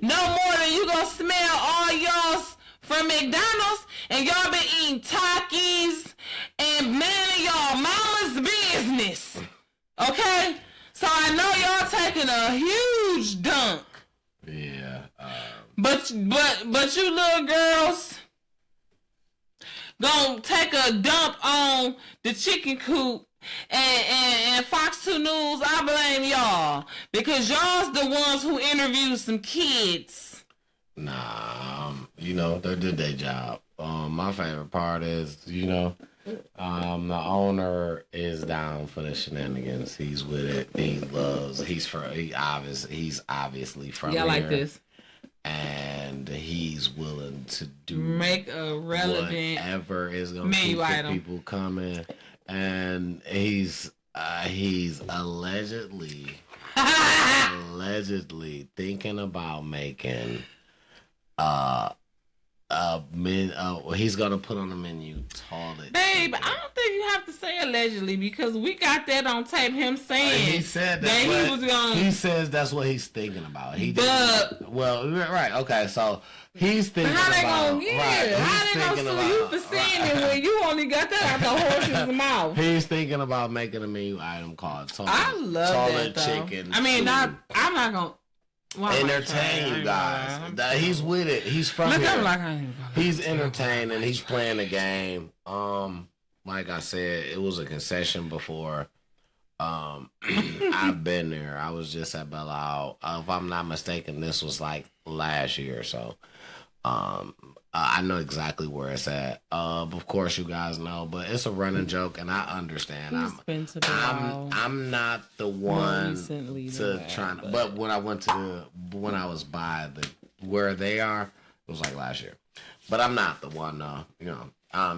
no more than you gonna smell all y'all's from McDonald's, and y'all been eating Takis and man y'all mama's business. Okay, so I know y'all taking a huge dunk. Yeah. But you little girls gonna take a dump on the chicken coop and Fox 2 News. I blame y'all, because y'all's the ones who interviewed some kids. Nah, they did their job. My favorite part is, the owner is down for the shenanigans. He's with it. He's obviously from here. Like this. And he's willing to make a relevant whatever is going to keep the people coming. And he's allegedly thinking about making he's gonna put on the menu toilet. Babe, I don't think you have to say allegedly, because we got that on tape. Him saying he said he says that's what he's thinking about. Right, okay, so he's thinking about. How they gonna sue you for saying it when you only got that out the horse's mouth? He's thinking about making a menu item called toilet. I love toilet that, chicken. I mean, I'm not gonna. Entertain you guys. He's with it. He's from here. He's entertaining. He's playing the game. Like I said, it was a concession before. I've been there. I was just at Belle Isle. If I'm not mistaken, this was like last year or so. I know exactly where it's at. Of course, you guys know, but it's a running joke, and I understand. I'm not the one to try. But when I went when I was by where they are, it was like last year. But I'm not the one.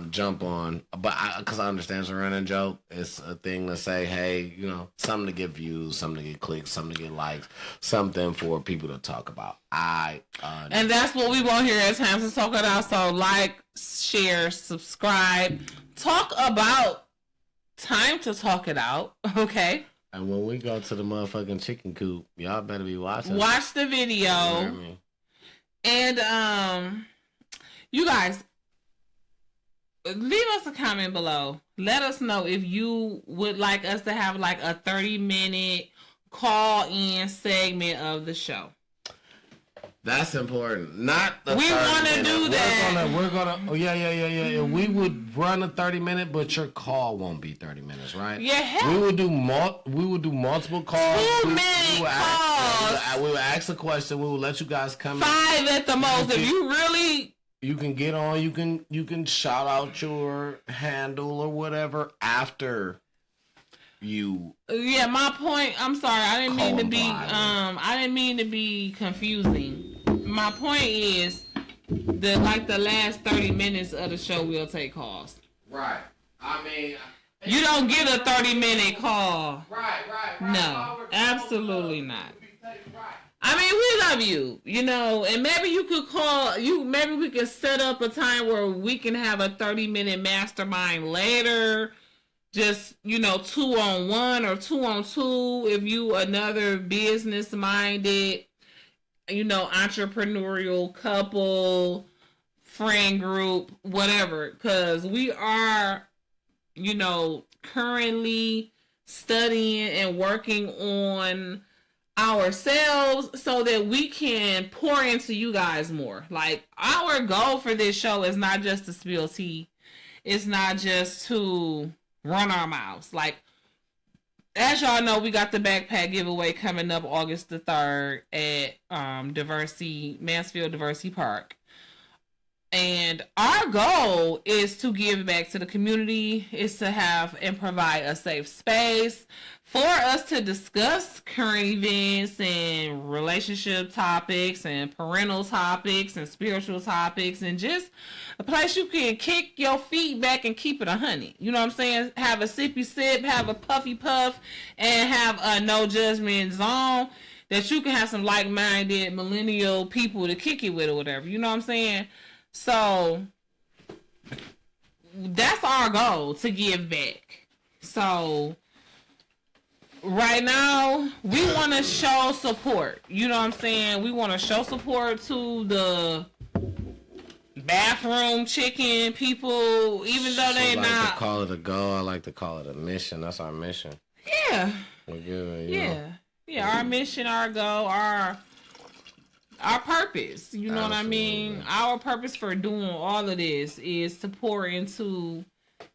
jump on, but because I understand it's a running joke, it's a thing to say, hey, you know, something to get views, something to get clicks, something to get likes, something for people to talk about. And that's what we want here at Times to Talk It Out. So like, share, subscribe, talk about Time to Talk It Out, okay? And when we go to the motherfucking chicken coop, y'all better be watching. Watch the video. You know what I mean? And you guys, leave us a comment below. Let us know if you would like us to have like a 30-minute call-in segment of the show. That's important. Not the we want to do that. We're gonna. Oh yeah. We would run a 30-minute, but your call won't be 30 minutes, right? Yeah. Hell. We would do multiple calls. 2-minute calls. We would ask a question. We will let you guys come. 5 at the most. If you really. You can get on. You can shout out your handle or whatever after you. Yeah, my point. I'm sorry. I didn't mean to be. I didn't mean to be confusing. My point is that the last 30 minutes of the show we'll take calls. Right. I mean. You don't get a 30-minute call. Right. No, absolutely not. I mean, we love you, you know, and maybe you could call you. Maybe we could set up a time where we can have a 30-minute mastermind later. Just, you know, 2-on-1 or 2-on-2 if you another business minded, you know, entrepreneurial couple, friend group, whatever. Because we are, you know, currently studying and working on ourselves so that we can pour into you guys more. Like, our goal for this show is not just to spill tea. It's not just to run our mouths. Like, as y'all know, we got the backpack giveaway coming up August the 3rd at Mansfield Diversity Park. And our goal is to give back to the community, is to have and provide a safe space for us to discuss current events and relationship topics and parental topics and spiritual topics, and just a place you can kick your feet back and keep it 100. You know what I'm saying? Have a sippy sip, have a puffy puff, and have a no judgment zone that you can have some like-minded millennial people to kick it with or whatever. You know what I'm saying? So that's our goal, to give back. So right now, we want to show support. You know what I'm saying? We want to show support to the bathroom chicken people, even though they not. I like to call it a goal. I like to call it a mission. That's our mission. Yeah. We're giving, yeah. Our mission, our goal, our purpose. You know Absolutely. What I mean? Our purpose for doing all of this is to pour into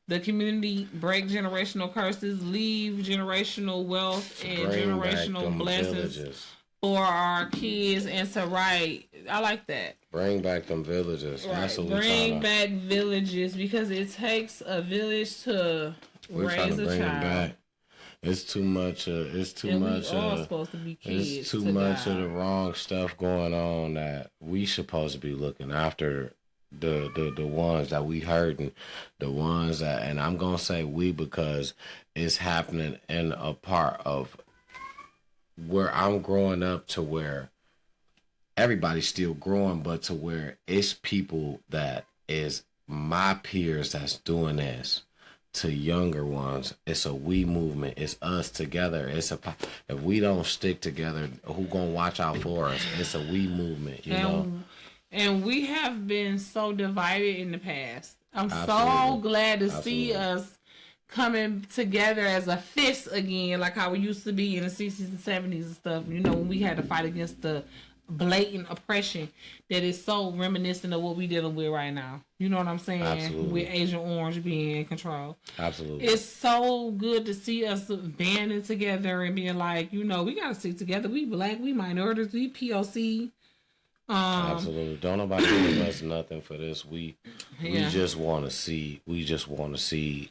the community, break generational curses, leave generational wealth and generational blessings villages. For our kids, and to write. I like that. Bring back them villages. Right. That's what bring back villages, because it takes a village to raise a child. Back. It's too much. It's too much. All supposed to be kids. It's too much of the wrong stuff going on that we supposed to be looking after the ones that we hurt, and the ones that, and I'm gonna say we because it's happening in a part of where I'm growing up, to where everybody's still growing, but to where it's people that is my peers that's doing this. To younger ones, it's a we movement. It's us together. If we don't stick together, who gonna watch out for us? It's a we movement, you know. And we have been so divided in the past. I'm so glad to see us coming together as a fist again, like how we used to be in the 60s and 70s and stuff. You know, when we had to fight against the blatant oppression that is so reminiscent of what we dealing with right now. You know what I'm saying? Absolutely. With Agent Orange being in control. Absolutely. It's so good to see us banding together and being like, you know, we gotta stick together. We Black, we minorities, we POC. Absolutely. Don't nobody give us nothing for this. We just want to see. We just want to see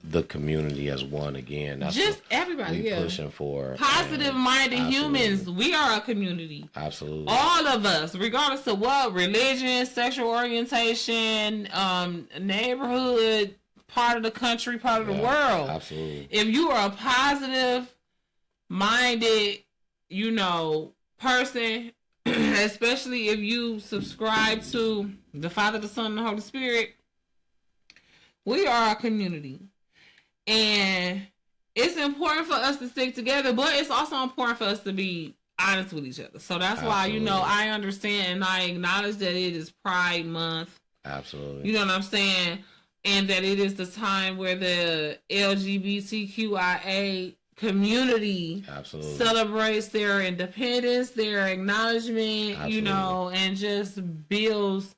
the community as one again. That's just everybody everybody, we pushing for. Positive-minded humans. We are a community. Absolutely. All of us, regardless of what religion, sexual orientation, neighborhood, part of the country, part of the world. Absolutely. If you are a positive-minded, person, especially if you subscribe to the Father, the Son, and the Holy Spirit, we are a community. And it's important for us to stick together, but it's also important for us to be honest with each other. So that's why, I understand and I acknowledge that it is Pride Month. Absolutely. You know what I'm saying? And that it is the time where the LGBTQIA community celebrates their independence, their acknowledgement, and just builds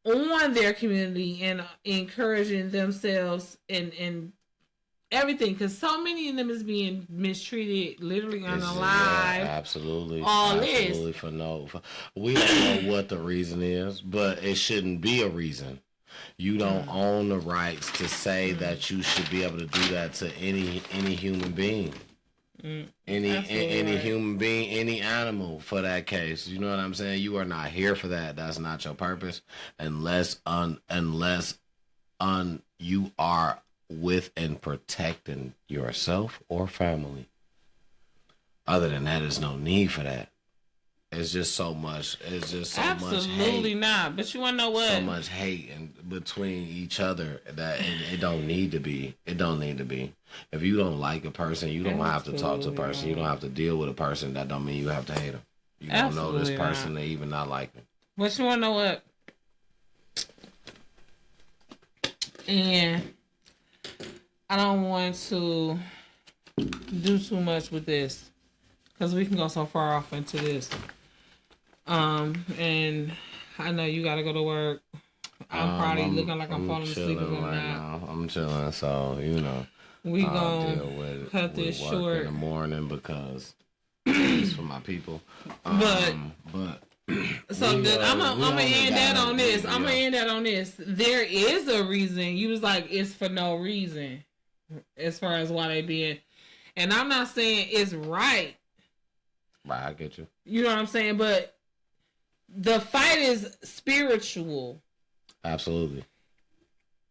on their community and encouraging themselves and everything, because so many of them is being mistreated, literally unalive. Absolutely. Absolutely. We don't know what the reason is, but it shouldn't be a reason. You don't own the rights to say that you should be able to do that to any human being. Any human being, any animal for that case. You know what I'm saying? You are not here for that. That's not your purpose unless you are with and protecting yourself or family. Other than that, there's no need for that. It's just so much. It's just so much hate. Absolutely not. But you want to know what? So much hate between each other that it don't need to be. It don't need to be. If you don't like a person, you don't have to talk to a person. You don't have to deal with a person. That don't mean you have to hate them. You don't know this person to even not like them. But you want to know what? And I don't want to do too much with this because we can go so far off into this. And I know you gotta go to work. I'm probably looking like I'm falling asleep right now. I'm chilling, so we gonna cut this short in the morning because it's for my people. But so I'm gonna end that on this. I'm gonna end that on this. There is a reason. You was like, it's for no reason, as far as why they being, and I'm not saying it's right. Right, I get you. You know what I'm saying, but the fight is spiritual. Absolutely.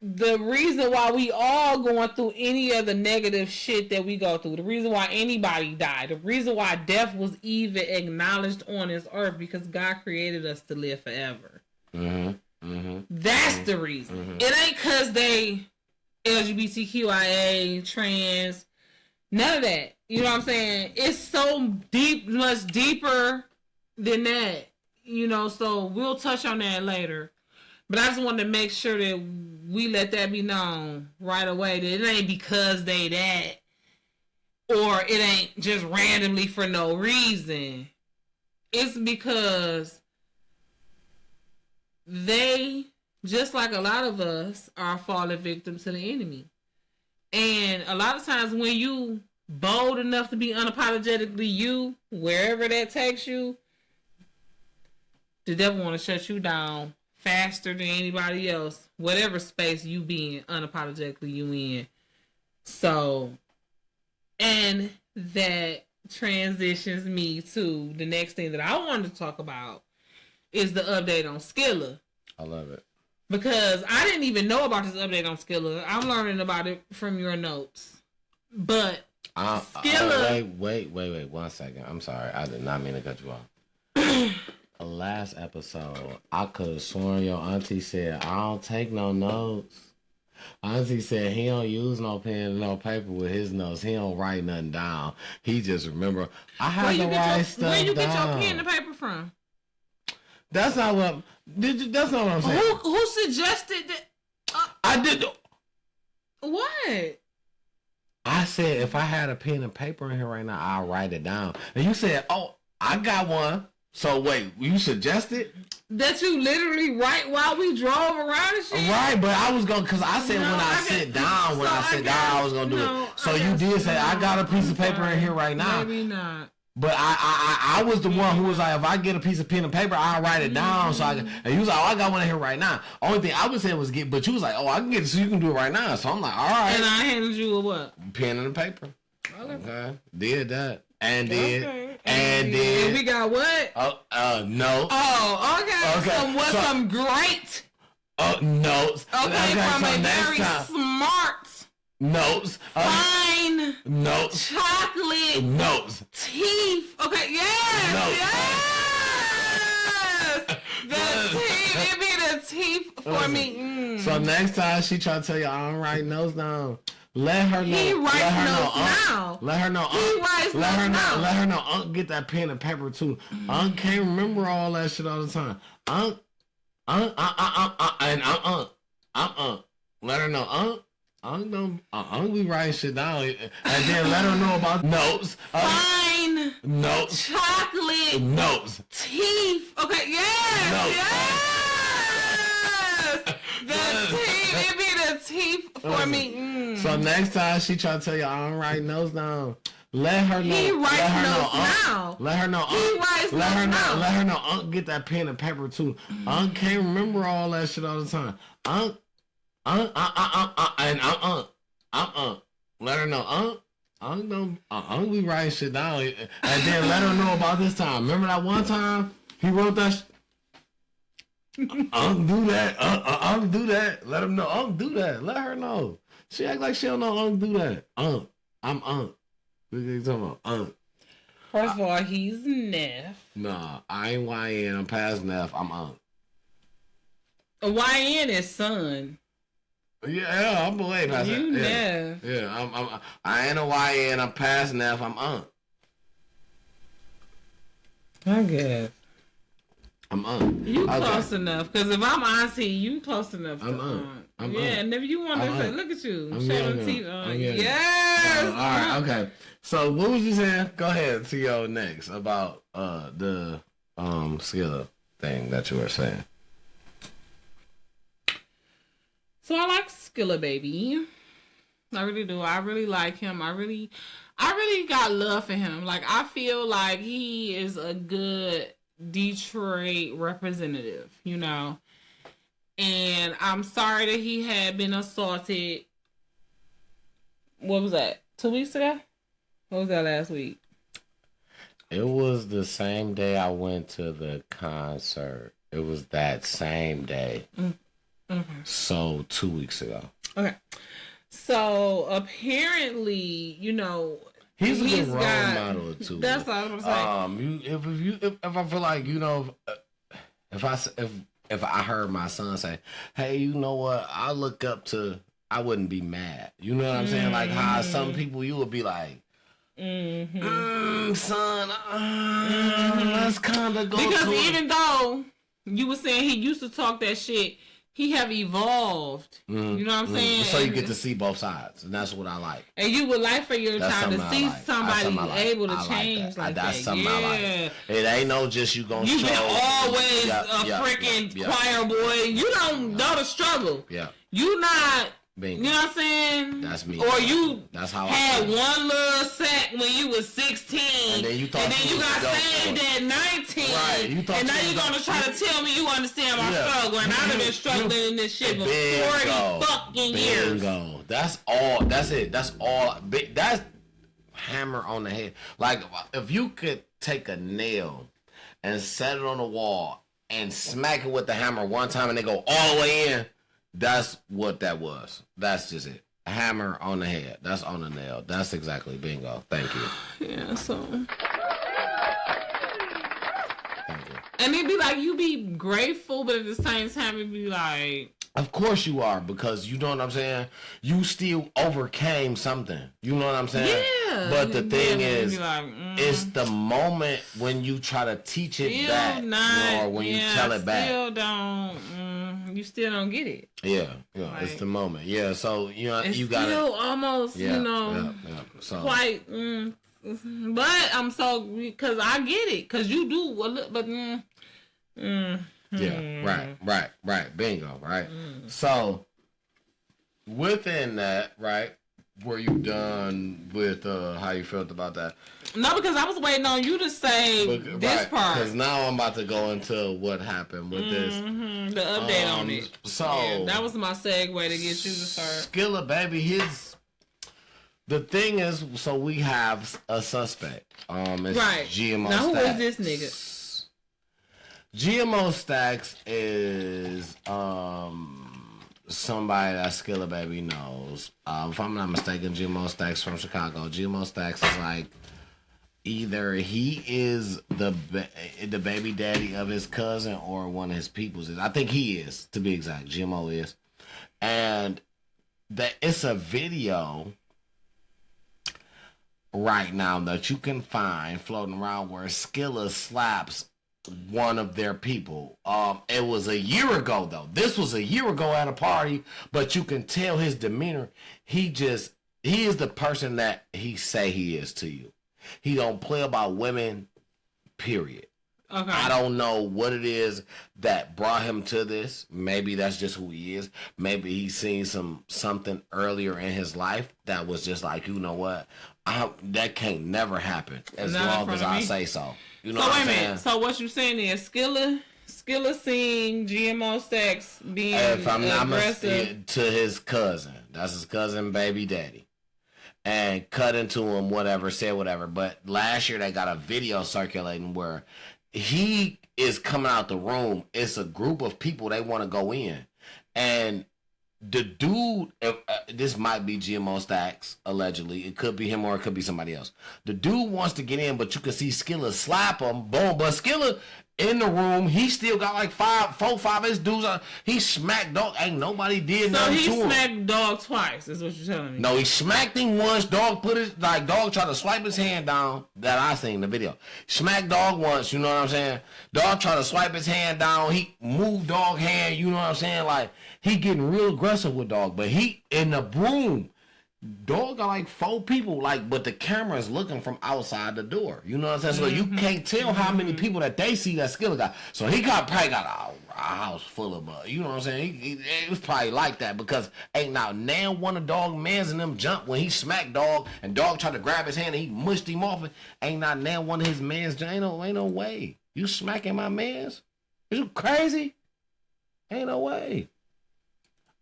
The reason why we all going through any of the negative shit that we go through, the reason why anybody died, the reason why death was even acknowledged on this earth, because God created us to live forever. That's the reason. It ain't because they LGBTQIA, trans, none of that. You know what I'm saying? It's so deep, much deeper than that. So we'll touch on that later. But I just wanted to make sure that we let that be known right away, that it ain't because they that, or it ain't just randomly for no reason. It's because they, just like a lot of us, are falling victim to the enemy. And a lot of times when you bold enough to be unapologetically you, wherever that takes you, the devil want to shut you down faster than anybody else, whatever space you be in, unapologetically you in. So, and that transitions me to the next thing that I wanted to talk about is the update on Skilla. I love it. Because I didn't even know about this update on Skilla. I'm learning about it from your notes. But Skilla... Wait 1 second. I'm sorry. I did not mean to cut you off. Last episode, I could have sworn your auntie said, I don't take no notes. Auntie said he don't use no pen and no paper with his notes. He don't write nothing down. He just remember, I have to write stuff down. Where you get your pen and paper from? That's not what I'm saying. Who suggested that? I did. What? I said if I had a pen and paper in here right now, I'll write it down. And you said, oh, I got one. So wait, you suggested that you literally write while we drove around and shit? Right, but I was gonna, cause I said I sit down, I was gonna do it. So you did say I got a piece of paper in here right now. Maybe not. But I was the one who was like, if I get a piece of pen and paper, I'll write it down. So and you was like, oh, I got one in here right now. Only thing I would say was but you was like, oh, I can get it so you can do it right now. So I'm like, all right. And I handed you a what? Pen and paper. Okay. Did that. And did. Okay. And did. And we got what? No. Oh, okay. Okay. Some great. Notes. Okay, from so a next very time. smart, Notes. fine, Notes. chocolate Notes. teeth. Okay, yes, Notes. yes. The teeth. It be the teeth for me. Mm. So next time she try to tell you I don't write notes down, let her know. He writes let her notes know, now. Let her know. He writes let her notes know. now. Let her know. Unc get that pen and paper too. Unc can't remember all that shit all the time. Unc. Let her know. Unc be writing shit down, and then let her know about notes. Fine, Notes. chocolate Notes. teeth. Okay, yes, Notes. yes. The teeth. It be the teeth for me. Mm. So next time she try to tell you I don't write notes down, let her know. He writes let her notes know, now. Let her know. He writes let her notes know. now. Let her know. Unc get that pen and paper too. Unc can't remember all that shit all the time. Unc. Let her know. Unc be writing shit down, and then let her know about this time. Remember that one time he wrote that. Unc do that. Unc do that. Let him know. Unc do that. Let her know. She act like she don't know Unc do that. Unc. I'm Unc. What are you talking about? Unc. First of all, he's Neff. Nah, I ain't YN. I'm past Neff. I'm Unc. A YN is son. Yeah, I'm way past You that. Neff. Yeah, I ain't a YN. I'm past Neff. I'm Unc. I guess. I'm Unc. You Okay. close enough. Because if I'm auntie, you close enough I'm to Unc. aunt. I'm yeah, Unc. and if you want to I'm say, Unc. look at you. I'm Show young them now. teeth. I'm young. Yes. All right, okay. So what was you saying? Go ahead to your next about the Skilla thing that you were saying. So I like Skilla Baby. I really do. I really like him. I really got love for him. Like, I feel like he is a good Detroit representative, you know. And I'm sorry that he had been assaulted. What was that? 2 weeks ago? What was that last week? It was the same day I went to the concert. It was that same day. Mm-hmm. So 2 weeks ago. Okay. So apparently, you know, He's a good role model too. That's what I was gonna say. If I feel like, you know, if I heard my son say, "Hey, you know what? I look up to," I wouldn't be mad. You know what I'm saying? Like how some people you would be like, son, let's kind of go because to even though you were saying he used to talk that shit, he have evolved. You know what I'm saying? So you get to see both sides, and that's what I like. And you would like for your child to see somebody able to change like that. That's something I like. It ain't no just you gonna. You've been always a freaking choir boy. You don't know the struggle. Yeah. You not. Bingo. You know what I'm saying? That's me. Or you that's how had I feel. one little sack when you was 16, and then you got saved at 19, right? And now you're gonna try to tell me you understand my struggle, and I've been struggling in this shit for 40 fucking years. Bingo. That's all. That's it. That's all. That's hammer on the head. Like if you could take a nail and set it on the wall and smack it with the hammer one time and they go all the way in. That's what that was. That's just it. A hammer on the head. That's on the nail. That's exactly bingo. Thank you. Yeah, so. Thank you. And it'd be like, you be grateful, but at the same time, it'd be like. Of course you are, because you know what I'm saying? You still overcame something. You know what I'm saying? Yeah. But the thing is, like, it's the moment when you try to teach it back, or when you tell it back. You still don't get it. Yeah, like, it's the moment. Yeah, so you know you got to still almost, so quite. But I'm so because I get it, because you do, but. Yeah, right. Bingo, right? So, within that, right, were you done with how you felt about that? No, because I was waiting on you to say this part. Because now I'm about to go into what happened with this. The update on it. So, that was my segue to get you to start. Skilla Baby, The thing is, so we have a suspect. It's Right. GMO Now, who Stacks. is this nigga? GMO Stacks is somebody that Skilla Baby knows. If I'm not mistaken, GMO Stacks from Chicago. GMO Stacks is like either he is the baby daddy of his cousin or one of his peoples. I think he is, to be exact. GMO is, and that it's a video right now that you can find floating around where Skilla slaps one of their people. It was a year ago though. This was a year ago at a party, but you can tell his demeanor. He is the person that he say he is to you. He don't play about women, period. Okay. I don't know what it is that brought him to this. Maybe that's just who he is. Maybe he's seen something earlier in his life that was just like, you know what? That can't never happen as long as I say so. You know so what wait I'm a saying? minute. So what you saying is Skilla seeing GMO Stacks being If I'm not aggressive to his cousin. That's his cousin, baby daddy. And cut into him, whatever, said whatever. But last year they got a video circulating where he is coming out the room. It's a group of people they want to go in. And the dude, this might be GMO Stacks, allegedly. It could be him or it could be somebody else. The dude wants to get in, but you can see Skilla slap him. Boom. But Skilla in the room, he still got like 4, 5 of his dudes. He smacked dog. Ain't nobody did nothing to him. So he smacked dog twice, is what you're telling me. No, he smacked him once. Dog dog tried to swipe his hand down. That I seen in the video. Smacked dog once, you know what I'm saying? Dog tried to swipe his hand down. He moved dog hand, you know what I'm saying? Like, he getting real aggressive with dog. But he, in the room, dog got like 4 people, like, but the camera is looking from outside the door. You know what I'm saying? So you can't tell how many people that they see that Skilla got. So he probably got a house full of, you know what I'm saying? It was probably like that because ain't now one of dog mans and them jump when he smacked dog and dog tried to grab his hand and he mushed him off. And ain't not now one of his mans. Ain't no way. You smacking my mans? Is you crazy? Ain't no way.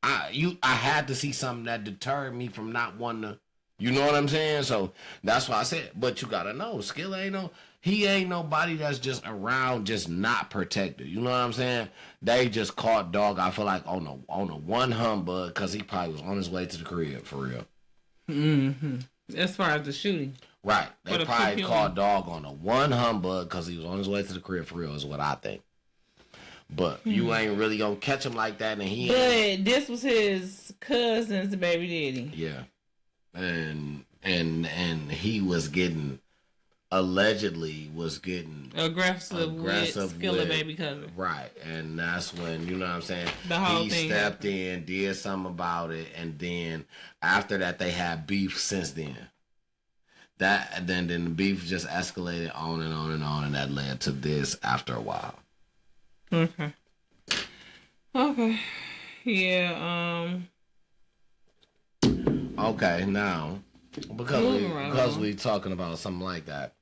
I had to see something that deterred me from not wanting to, you know what I'm saying? So that's why I said, but you gotta know, Skilla he ain't nobody that's just around just not protected. You know what I'm saying? They just caught dog, I feel like on the one humbug because he probably was on his way to the crib for real. Mm-hmm. As far as the shooting. Right. They probably caught dog on the one humbug because he was on his way to the crib for real is what I think. But you ain't really gonna catch him like that, and he. But this was his cousin's baby daddy. Yeah, and he was allegedly aggressive with Skilla baby cousin. Right, and that's when you know what I'm saying. The whole he thing stepped in, did something about it, and then after that they had beef since then. Then the beef just escalated on and on and on, and that led to this after a while. Okay. Yeah. Okay. Now, because we talking about something like that,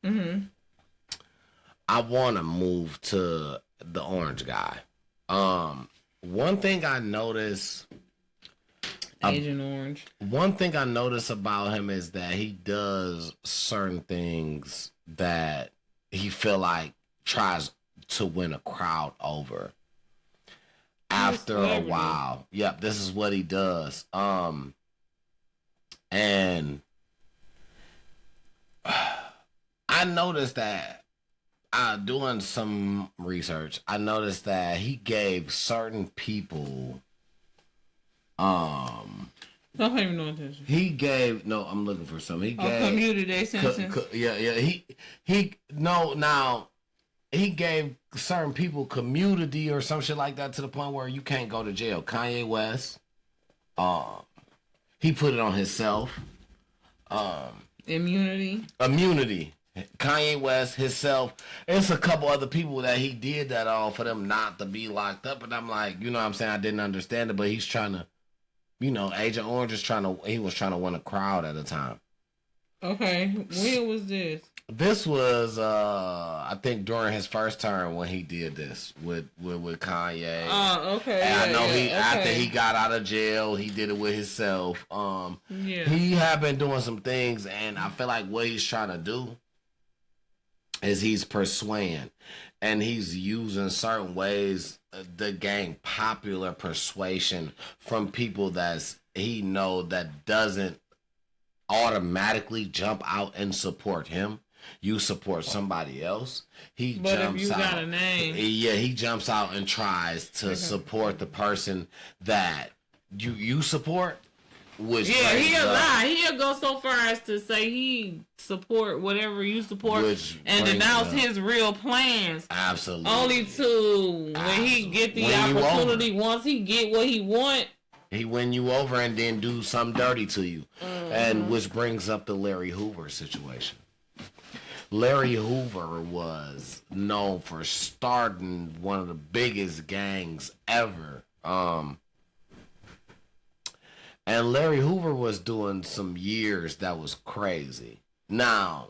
I want to move to the orange guy. One thing I noticed, Agent Orange. One thing I notice about him is that he does certain things that he feel like tries to win a crowd over after a while. Yep, this is what he does. And I noticed that doing some research, I noticed that he gave certain people don't pay me no attention. He gave I'm looking for something. He gave community sentence. He gave certain people community or some shit like that to the point where you can't go to jail. Kanye West, he put it on himself. Immunity. Kanye West, himself. It's a couple other people that he did that all for them not to be locked up. And I'm like, you know what I'm saying? I didn't understand it, but he's trying to, Agent Orange was trying to win a crowd at a time. Okay, when was this? This was, I think, during his first term when he did this with Kanye. Oh, okay. And yeah, I know he okay. after he got out of jail, he did it with himself. Yeah. He had been doing some things, and I feel like what he's trying to do is he's persuading, and he's using certain ways to gain popular persuasion from people that's he know that doesn't automatically jump out and support him. You support somebody else. But if you got a name, yeah, he jumps out and tries to support the person that you support. Which he'll lie. He'll go so far as to say he support whatever you support and denounce his real plans. Absolutely. Only to when he get the opportunity, once he get what he want, he win you over and then do something dirty to you. And which brings up the Larry Hoover situation. Larry Hoover was known for starting one of the biggest gangs ever. And Larry Hoover was doing some years that was crazy. Now,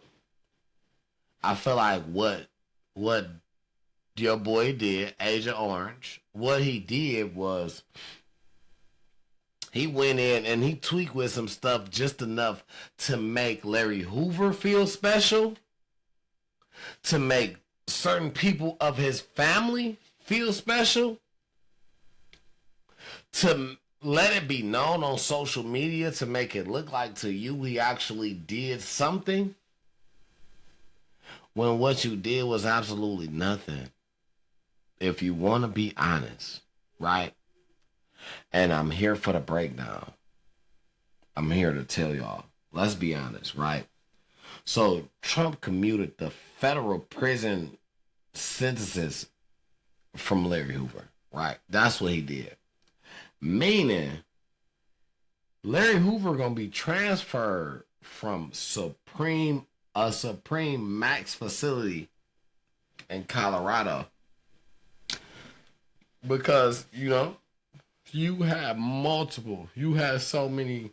I feel like what your boy did, Agent Orange, what he did was he went in and he tweaked with some stuff just enough to make Larry Hoover feel special, to make certain people of his family feel special, to let it be known on social media, to make it look like to you he actually did something, when what you did was absolutely nothing. If you want to be honest, right? And I'm here for the breakdown. I'm here to tell y'all. Let's be honest, right? So Trump commuted the federal prison sentences from Larry Hoover, right? That's what he did. Meaning, Larry Hoover gonna be transferred from a Supreme Max facility in Colorado because you have multiple. You had so many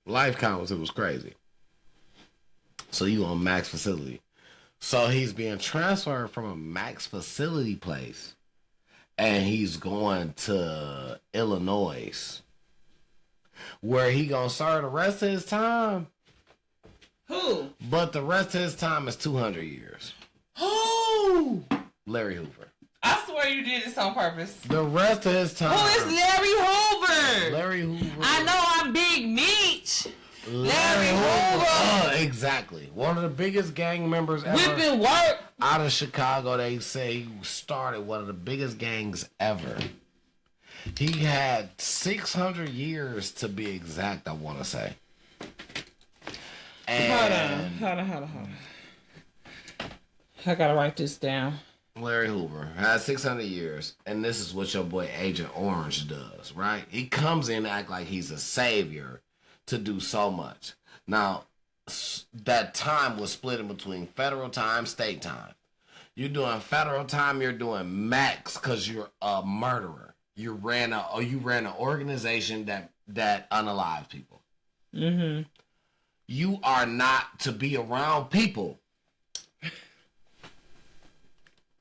life counts. It was crazy. So you on Max facility. So he's being transferred from a Max facility place, and he's going to Illinois, where he gonna serve the rest of his time. Who? But the rest of his time is 200 years. Who? Larry Hoover. I swear you did this on purpose. The rest of his time. Who is Larry Hoover? Larry Hoover. I know I'm Big Meech. Larry Hoover. Exactly. One of the biggest gang members ever. Whipping work. Out of Chicago, they say he started one of the biggest gangs ever. He had 600 years to be exact, I want to say. And Hold on. I gotta write this down. Larry Hoover had 600 years, and this is what your boy Agent Orange does, right? He comes in and act like he's a savior to do so much. Now, that time was split in between federal time, state time. You're doing federal time, you're doing max because you're a murderer. You ran an organization that unalives people. Mm-hmm. You are not to be around people.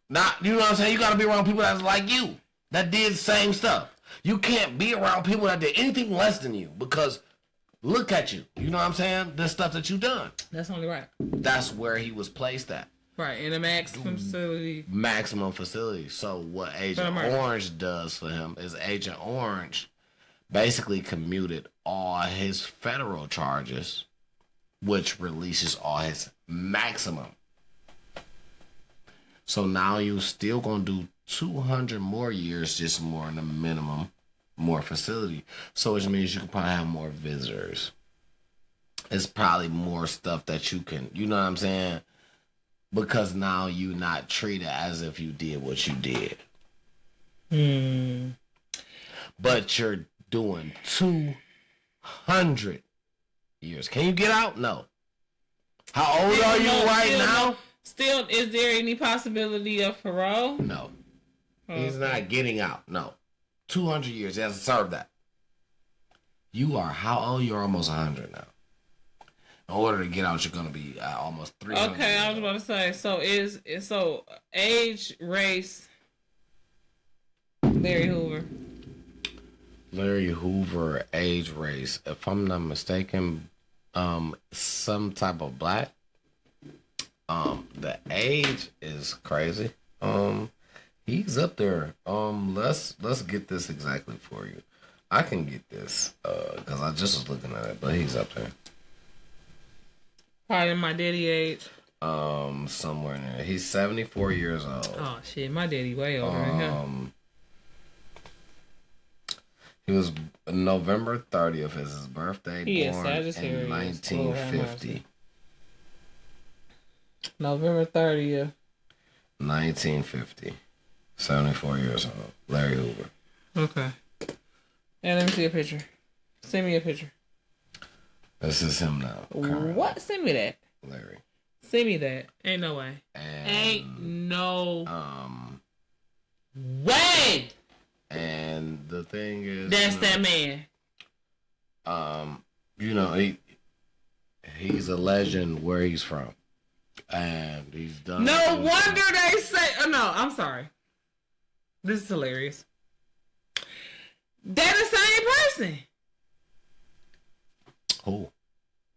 Not, you know what I'm saying? You got to be around people that's like you, that did the same stuff. You can't be around people that did anything less than you because look at you. You know what I'm saying? The stuff that you done. That's only right. That's where he was placed at. Right, in a maximum facility. Maximum facility. So what Agent Orange does for him is Agent Orange basically commuted all his federal charges, which releases all his maximum. So now you're still going to do 200 more years, just more in the minimum, more facility. So which means you can probably have more visitors. It's probably more stuff that you can, you know what I'm saying? Because now you're not treated as if you did what you did. But you're doing 200 years. Can you get out? No. How old are you right now? Still, is there any possibility of parole? No. He's not getting out. No. 200 years. He has to serve that. You are how old? You're almost 100 now. In order to get out, you're gonna be almost 300. Okay, I was about to say. So age, race. Larry Hoover. Larry Hoover, age, race. If I'm not mistaken, some type of black. The age is crazy. He's up there. Let's get this exactly for you. I can get this because I just was looking at it, but he's up there. Probably my daddy age. Somewhere in there. He's 74 years old. Oh shit, my daddy way older than him. He was November 30th is his birthday. He is born Sagittarius. in 1950. November 30th. 1950. 74 years old. Larry Hoover. Okay. And let me see a picture. Send me a picture. This is him now. Currently. What? Send me that. Larry. Send me that. Ain't no way. And, Ain't no way. And the thing is, That's that man. He's a legend where he's from. And he's done. No wonder they say. Oh no, I'm sorry. This is hilarious. They're the same person. Who?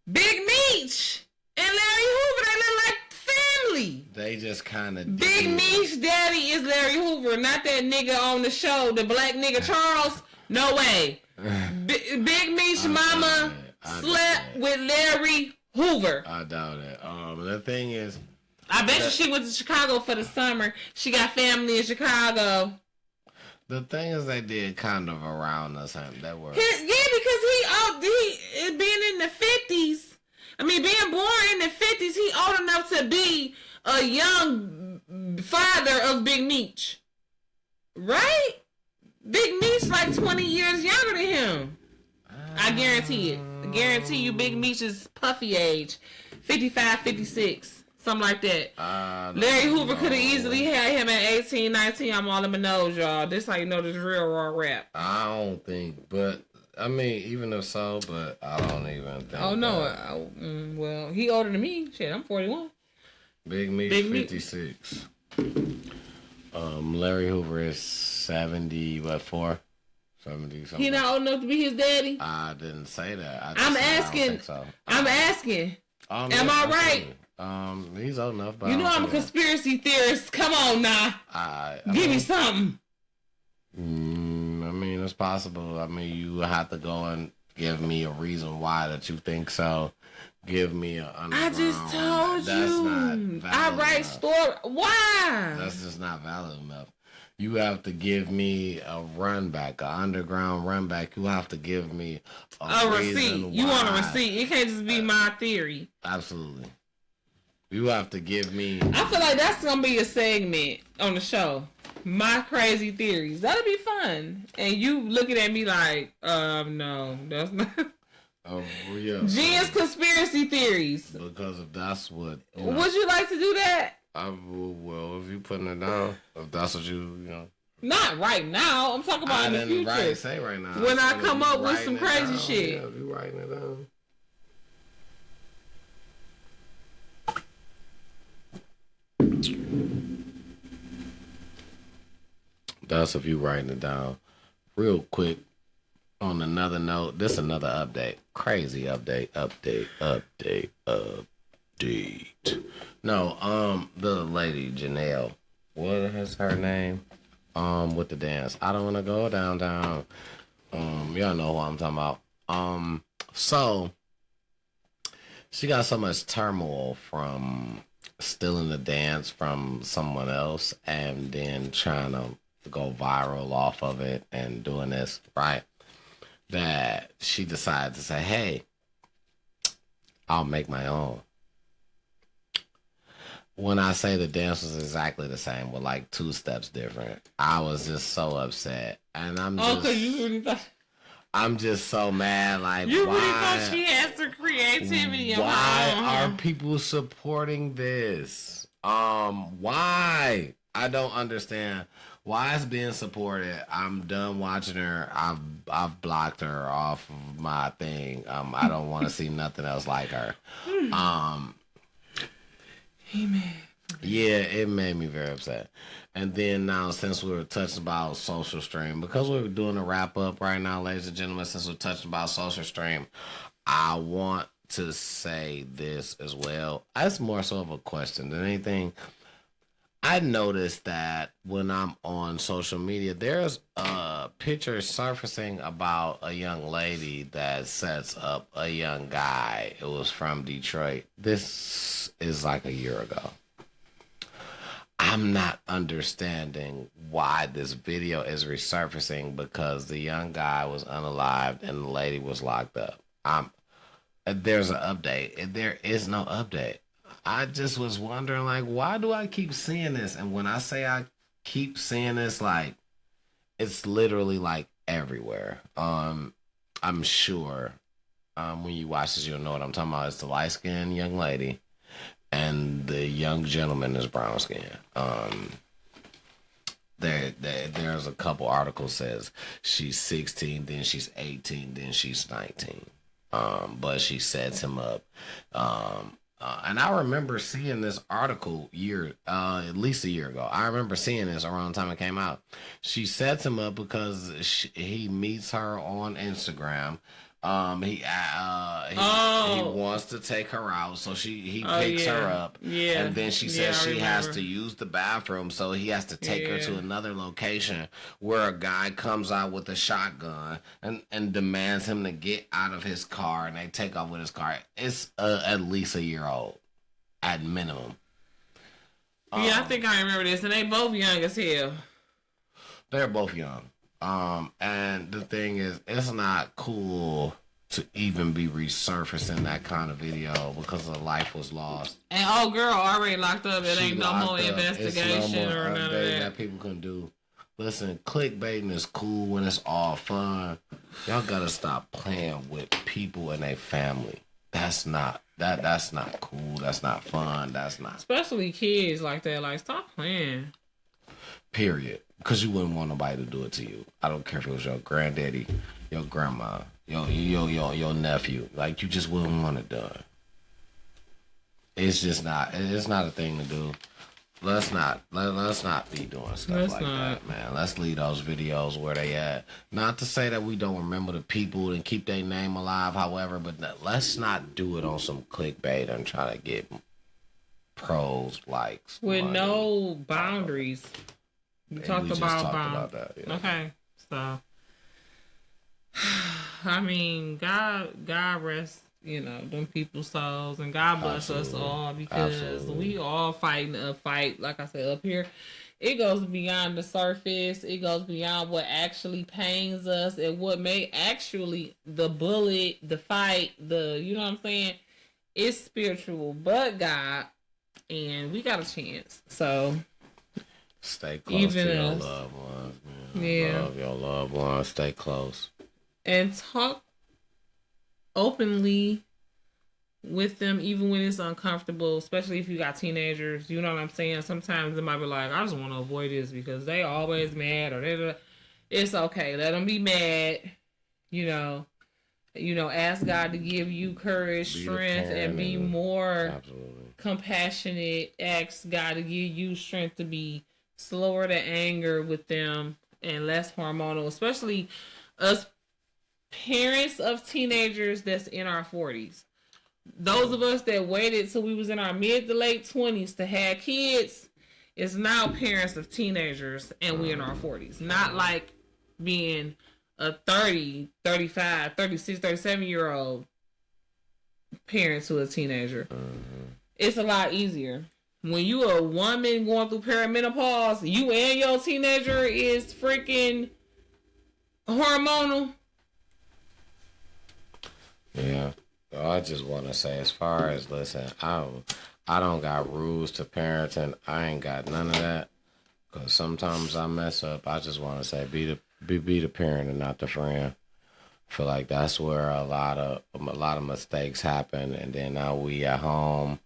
Big Meech and Larry Hoover. They look like family. They just kind of. Big Meech daddy is Larry Hoover, not that nigga on the show, the black nigga Charles. No way. Big Meech mama slept with Larry Hoover. I doubt it. The thing is, I bet you she went to Chicago for the summer. She got family in Chicago. the thing is, they did kind of around the same. That were. Because he being in the 50s. I mean, being born in the 50s, he old enough to be a young father of Big Meech. Right? Big Meech like 20 years younger than him. I guarantee it. I guarantee you Big Meech is puffy age. 55, 56. Something like that. Larry Hoover could have easily had him at 18, 19. I'm all in my nose, y'all. This how you know this real raw rap. I don't think, but I mean, even if so, but I don't even think. Oh, no. Well, he older than me. Shit, I'm 41. Big Meech 56. Larry Hoover is 4? 70 something. He not old enough to be his daddy? I didn't say that. I'm asking. I don't think so. I'm asking. Am I right? He's old enough. But you know I'm a conspiracy theorist. Come on now. Give me something. I mean, it's possible. I mean, you have to go and give me a reason why that you think so. Give me a underground. I just told you. Not valid I write enough. story. Why? That's just not valid enough. You have to give me a run back, an underground run back. You have to give me a receipt. You want a receipt. It can't just be my theory. Absolutely. You have to give me. I feel like that's going to be a segment on the show. My crazy theories. That'll be fun. And you looking at me like, no, that's not. Oh, yeah. Jen's conspiracy theories. Because if that's what. Would you like to do that? Well, if you putting it down, if that's what you. Not right now. I'm talking about in the future. I didn't say right now. When I come up with some crazy shit. Yeah, if you writing it down. That's if you writing it down. Real quick, on another note, this is another update. Crazy update. No, the lady, Janelle. What is her name? With the dance. I don't want to go downtown. Y'all know who I'm talking about. So, she got so much turmoil from stealing the dance from someone else and then trying to go viral off of it and doing this, right? That she decided to say, hey, I'll make my own. When I say the dance was exactly the same, with like 2 steps different, I was just so upset. And I'm just so mad. Like, you why, really thought she has the creativity? Why are people supporting this? Why? I don't understand Why is being supported? I'm done watching her. I've blocked her off of my thing. I don't want to see nothing else like her. Yeah, it made me very upset. And then now, since we were touching about Social Stream, because we're doing a wrap up right now, ladies and gentlemen, since we're touching about Social Stream, I want to say this as well. That's more so of a question than anything. I noticed that when I'm on social media, there's a picture surfacing about a young lady that sets up a young guy. It was from Detroit. This is like a year ago. I'm not understanding why this video is resurfacing because the young guy was unalived and the lady was locked up. There's an update, and there is no update. I just was wondering, like, why do I keep seeing this? And when I say I keep seeing this, like, it's literally like everywhere. I'm sure when you watch this, you'll know what I'm talking about. It's the light skinned young lady, and the young gentleman is brown skin. There's a couple articles says she's 16, then she's 18, then she's 19. But she sets him up. And I remember seeing this article at least a year ago. I remember seeing this around the time it came out. She sets him up because he meets her on Instagram. He wants to take her out, so he picks her up, and then she says she has to use the bathroom, so he has to take her to another location where a guy comes out with a shotgun and demands him to get out of his car, and they take off with his car. It's at least a year old, at minimum. I think I remember this, and they both young as hell. They're both young. And the thing is, it's not cool to even be resurfacing that kind of video because the life was lost. And old girl already locked up. It ain't no more investigation or none of that people can do. Listen, clickbaiting is cool when it's all fun. Y'all gotta stop playing with people and their family. That's not cool. That's not fun. That's not. Especially kids like that. Like, stop playing. Period. Because you wouldn't want nobody to do it to you. I don't care if it was your granddaddy, your grandma, your nephew. Like, you just wouldn't want it done. It's just not. It's not a thing to do. Let's not be doing stuff that, man. Let's leave those videos where they at. Not to say that we don't remember the people and keep their name alive, however, but let's not do it on some clickbait and try to get pros, likes. With money. No boundaries. We talked about that. Yeah. Okay, so I mean, God rest, them people's souls, and God bless us all because we all fighting a fight. Like I said, up here, it goes beyond the surface. It goes beyond what actually pains us and what may actually the bullet, the fight, you know what I'm saying? It's spiritual, but God, and we got a chance. So. Stay close to your loved ones, man. Yeah. Love your loved ones. Stay close. And talk openly with them, even when it's uncomfortable, especially if you got teenagers. You know what I'm saying? Sometimes it might be like, I just want to avoid this because they always mad or it's okay. Let them be mad. Ask God to give you courage, strength, and be more compassionate. Ask God to give you strength to be slower to anger with them and less hormonal, especially us parents of teenagers that's in our 40s. Those of us that waited till we was in our mid to late 20s to have kids is now parents of teenagers and we in our 40s. Not like being a 30, 35, 36, 37-year-old parent to a teenager. It's a lot easier. When you a woman going through perimenopause, you and your teenager is freaking hormonal. Yeah. I just want to say, as far as, listen, I don't got rules to parenting. I ain't got none of that. Because sometimes I mess up. I just want to say, be the parent and not the friend. I feel like that's where a lot of mistakes happen, and then now we at home,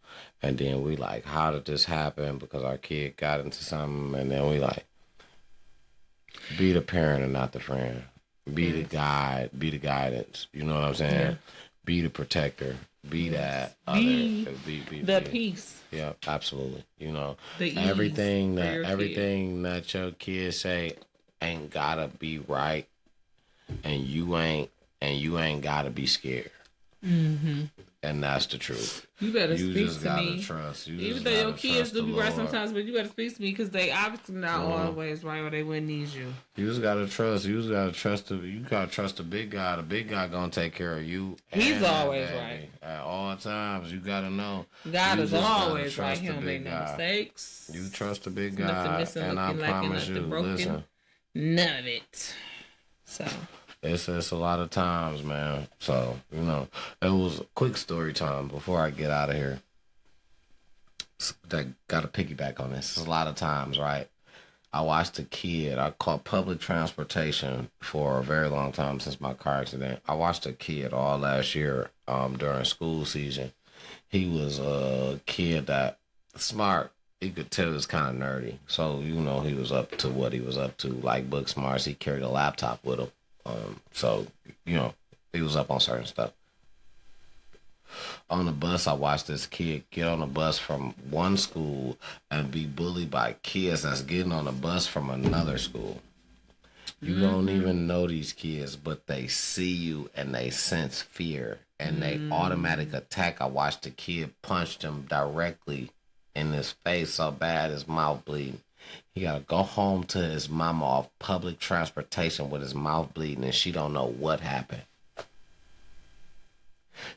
and then we like, how did this happen? Because our kid got into something, and then we like, Be the parent and not the friend. Be the guide. Be the guidance. You know what I'm saying? Yeah. Be the protector. Be that Be other. the peace. Yeah, absolutely. You know, The ease everything for that your everything that your kids say ain't gotta be right, and you ain't gotta be scared. And that's the truth. You better You speak just to gotta me. trust. You Even just though your gotta kids trust do the be right Lord. sometimes, but you better speak to me because they obviously not always right, or they wouldn't need you. You just gotta trust. You just gotta trust the. You gotta trust the big guy. The big guy gonna take care of you. He's and that always baby. right. At all times. You gotta know. God You is just gotta always right. trust He the don't make big no guy. mistakes. You trust the big Nothing guy, missing, and I looking like it, promise nothing you. broken. Listen, None of it. So it's a lot of times, man. So you know, it was a quick story time before I get out of here. That got to piggyback on this. It's a lot of times, right? I watched a kid. I caught public transportation for a very long time since my car accident. I watched a kid all last year during school season. He was a kid that smart. You could tell he was kind of nerdy. So, you know, he was up to what he was up to, like book smarts. He carried a laptop with him. So, you know, he was up on certain stuff. On the bus, I watched this kid get on the bus from one school and be bullied by kids that's getting on the bus from another school. You don't even know these kids, but they see you and they sense fear and they automatic attack. I watched the kid punch him directly in his face so bad his mouth bleeding. He gotta go home to his mama off public transportation with his mouth bleeding and she don't know what happened.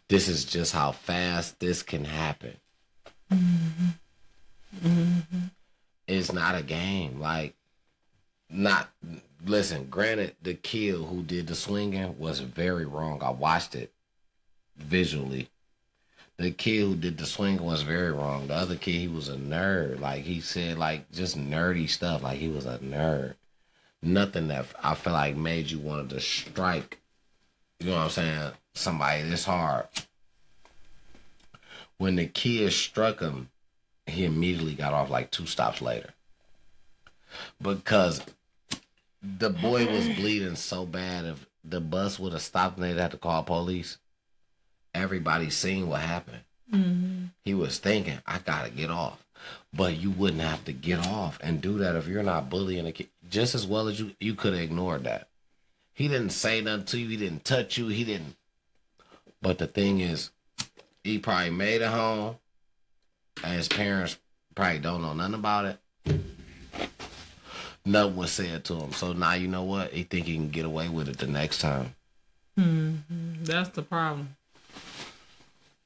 This is just how fast this can happen. It's not a game. Like, listen, granted, the kid who did the swinging was very wrong. I watched it visually. The kid who did the swinging was very wrong. The other kid, he was a nerd. Like, he said, like, just nerdy stuff. Like, he was a nerd. Nothing that I feel like made you want to strike, you know what I'm saying, somebody this hard. When the kid struck him, he immediately got off like 2 stops later. Because the boy was bleeding so bad, if the bus would have stopped and they'd have to call police, everybody seen what happened. He was thinking, I gotta get off. But you wouldn't have to get off and do that if you're not bullying a kid. Just as well as you could have ignored that. He didn't say nothing to you. He didn't touch you. He didn't. But the thing is, he probably made it home, and his parents probably don't know nothing about it. Nothing was said to him. So now you know what? He think he can get away with it the next time. that's the problem.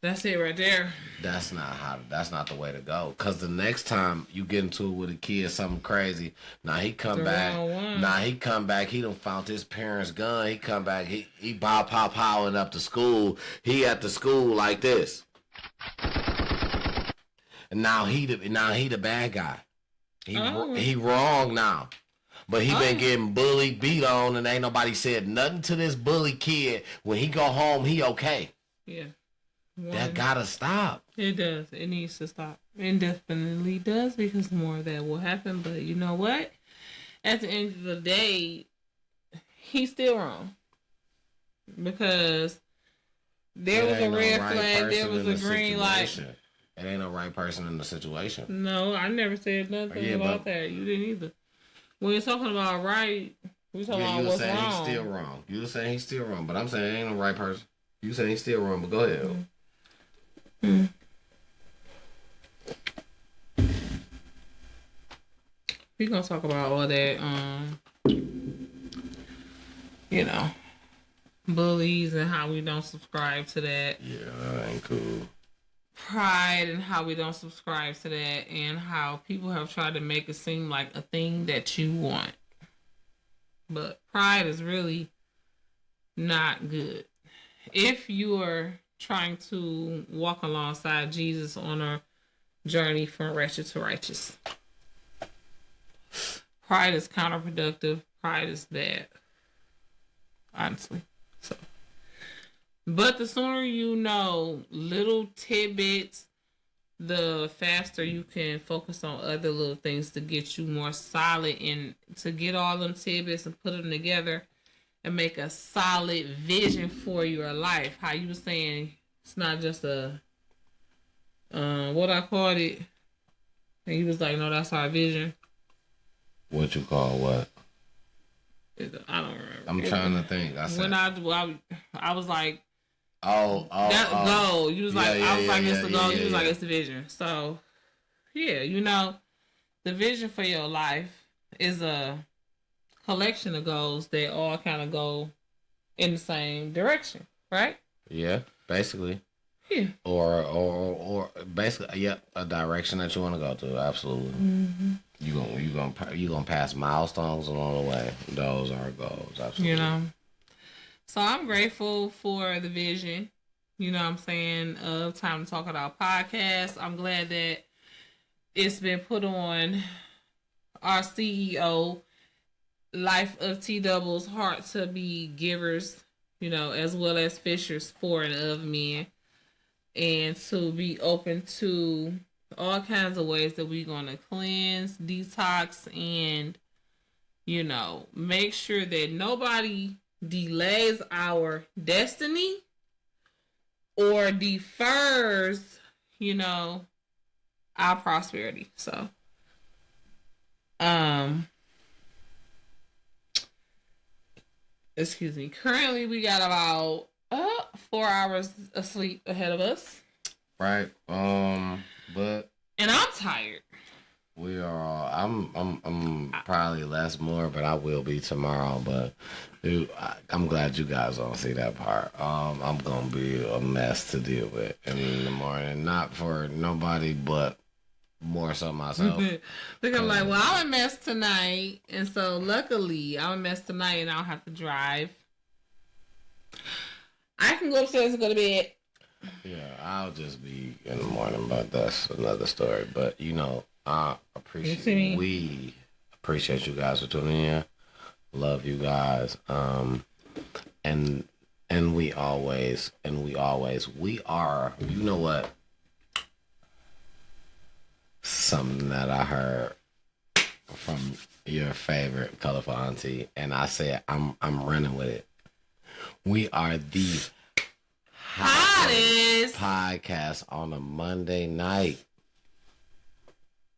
That's it right there. That's not the way to go. Cause the next time you get into it with a kid, something crazy. Now he come back. He done found his parents' gun. He come back. He powing up to school. He at the school like this. And now he the bad guy. He wrong now. But he been getting bullied, beat on, and ain't nobody said nothing to this bully kid. When he go home, he okay. Yeah. That gotta stop. It does. It needs to stop. It definitely does, because more of that will happen. But you know what? At the end of the day, he's still wrong. Because there was a red flag, there was a green light. It ain't no right person in the situation. No, I never said nothing about that. You didn't either. When you're talking about right, we're talking about what's wrong. He's still wrong. You were saying he's still wrong, but I'm saying it ain't no right person. You saying he's still wrong, but go ahead. We're gonna talk about all that, you know, bullies and how we don't subscribe to that. Yeah, that ain't cool. Pride and how we don't subscribe to that, and how people have tried to make it seem like a thing that you want. But pride is really not good. If you are trying to walk alongside Jesus on a journey from wretched to righteous, pride is counterproductive. Pride is bad, honestly. So, but the sooner you know little tidbits the faster you can focus on other little things to get you more solid and to get all them tidbits and put them together and make a solid vision for your life. How you were saying it's not just a what I called it, and he was like, "No, that's our vision." What you call what? I don't remember. I'm trying to think. I said, when I was like, that goal. You was like, I was like, it's the goal. You was like, yeah. it's the vision. So, yeah, you know, the vision for your life is a collection of goals that all kind of go in the same direction, right? Yeah, basically. Yeah. Or basically, yeah, a direction that you want to go to. Absolutely. Mm-hmm. You gonna pass milestones along the way. Those are goals. Absolutely. You know. So I'm grateful for the vision. You know what I'm saying? Of Time to Talk About podcast. I'm glad that it's been put on our CEO, Life of T Double's Heart to Be Givers, you know, as well as fishers for and of men. And to be open to all kinds of ways that we're going to cleanse, detox, and, you know, make sure that nobody delays our destiny or defers, you know, our prosperity. So, excuse me. Currently, we got about 4 hours of sleep ahead of us. Right. But and I'm tired. We are all. I'm probably less more, but I will be tomorrow. But dude, I'm glad you guys don't see that part. I'm gonna be a mess to deal with in the morning. Not for nobody, but more so myself. Look, I'm like, well, I'm a mess tonight, and so luckily I'm a mess tonight, and I don't have to drive. I can go upstairs and go to bed. Yeah, I'll just be in the morning, but that's another story. But you know, we appreciate you guys for tuning in. Love you guys. And we always, we are, you know what? Something that I heard from your favorite colorful auntie, and I said I'm running with it. We are the hottest podcast on a Monday night.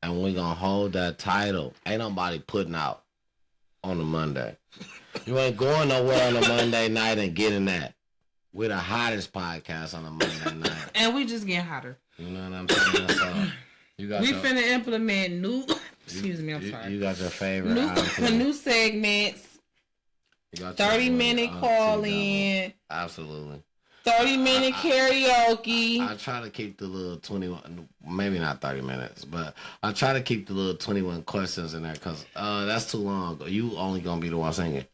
And we're going to hold that title. Ain't nobody putting out on a Monday. You ain't going nowhere on a Monday night and getting that. We're the hottest podcast on a Monday night. And we just getting hotter. You know what I'm saying? So we finna implement new... Excuse me, I'm sorry. You got your favorite... New segments. 30-minute call-in. Absolutely. 30-minute karaoke. I try to keep the little 21, maybe not 30 minutes, but I try to keep the little 21 questions in there because that's too long. You only going to be the one singing.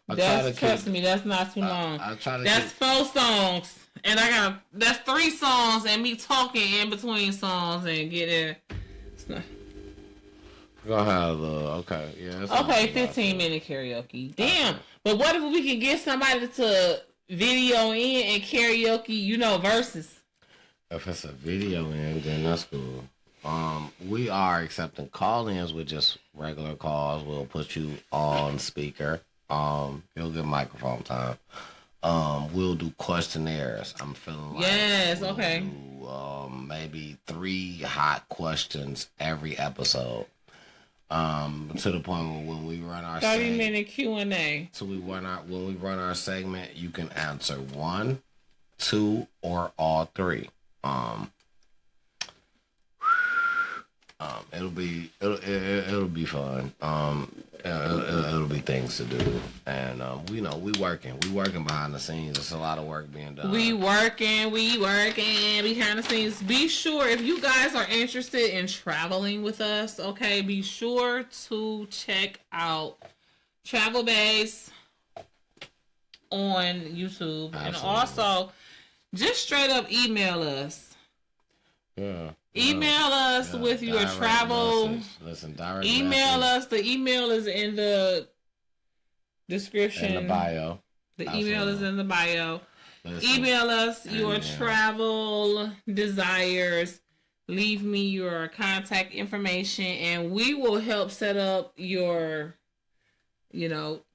Trust me, that's not too long. That's 4 songs. And that's 3 songs and me talking in between songs and getting... Go ahead, okay. Yeah. Okay, 15-minute karaoke. Damn. But what if we can get somebody to video in and karaoke, you know, verses? If it's a video in, then that's cool. We are accepting call-ins with just regular calls. We'll put you on speaker. You'll get microphone time. We'll do questionnaires. I'm feeling like we'll do, maybe 3 hot questions every episode. To the point where when we run our 30-minute Q&A. So when we run our segment, you can answer 1, 2, or all 3. It'll be fun. It'll be things to do, and we working behind the scenes. There's a lot of work being done. We working behind the scenes. Be sure if you guys are interested in traveling with us, okay, be sure to check out Travel Base on YouTube. Absolutely. And also just straight up email us. Yeah. Email us with your travel. Message. Listen, direct email message. us. The email is in the description. In the bio. The email is in the bio. Listen, email us your travel desires. leave me your contact information, and we will help set up your,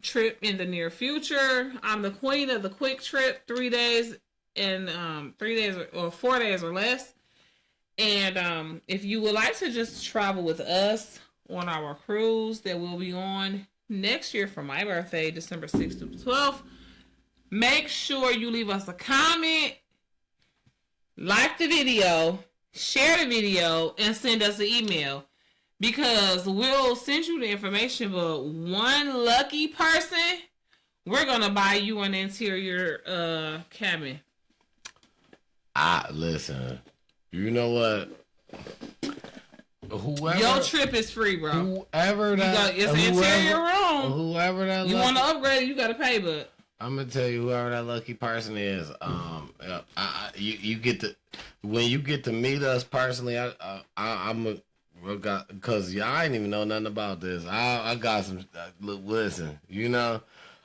trip in the near future. I'm the queen of the quick trip, 3 days and 3 days or 4 days or less. And if you would like to just travel with us on our cruise that we'll be on next year for my birthday, December 6th to 12th, make sure you leave us a comment, like the video, share the video, and send us an email. Because we'll send you the information, but one lucky person, we're going to buy you an interior cabin. Listen, you know what? Whoever your trip is free, bro. Whoever that, it's an interior room. Whoever that, you want to upgrade, you got to pay. But I'm gonna tell you, whoever that lucky person is, you get to, when you get to meet us personally. I'm because y'all ain't even know nothing about this. I got some. Listen, I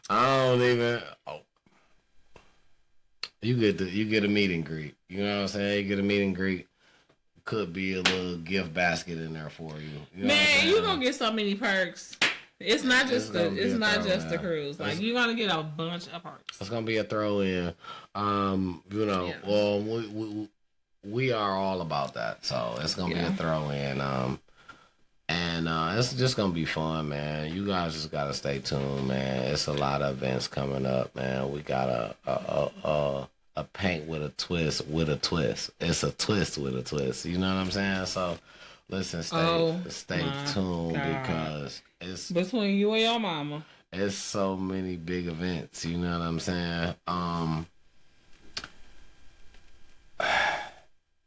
don't even. You get a meet and greet. You know what I'm saying? You get a meet and greet. Could be a little gift basket in there for you. Man, you gonna get so many perks. It's not just the cruise. Like, you're gonna get a bunch of perks. It's gonna be a throw in. Well, we are all about that, so it's gonna be a throw in. And it's just gonna be fun, man. You guys just gotta stay tuned, man. It's a lot of events coming up, man. We got a paint with a twist. It's a twist with a twist. You know what I'm saying? So listen, stay tuned, because it's between you and your mama. It's so many big events. You know what I'm saying?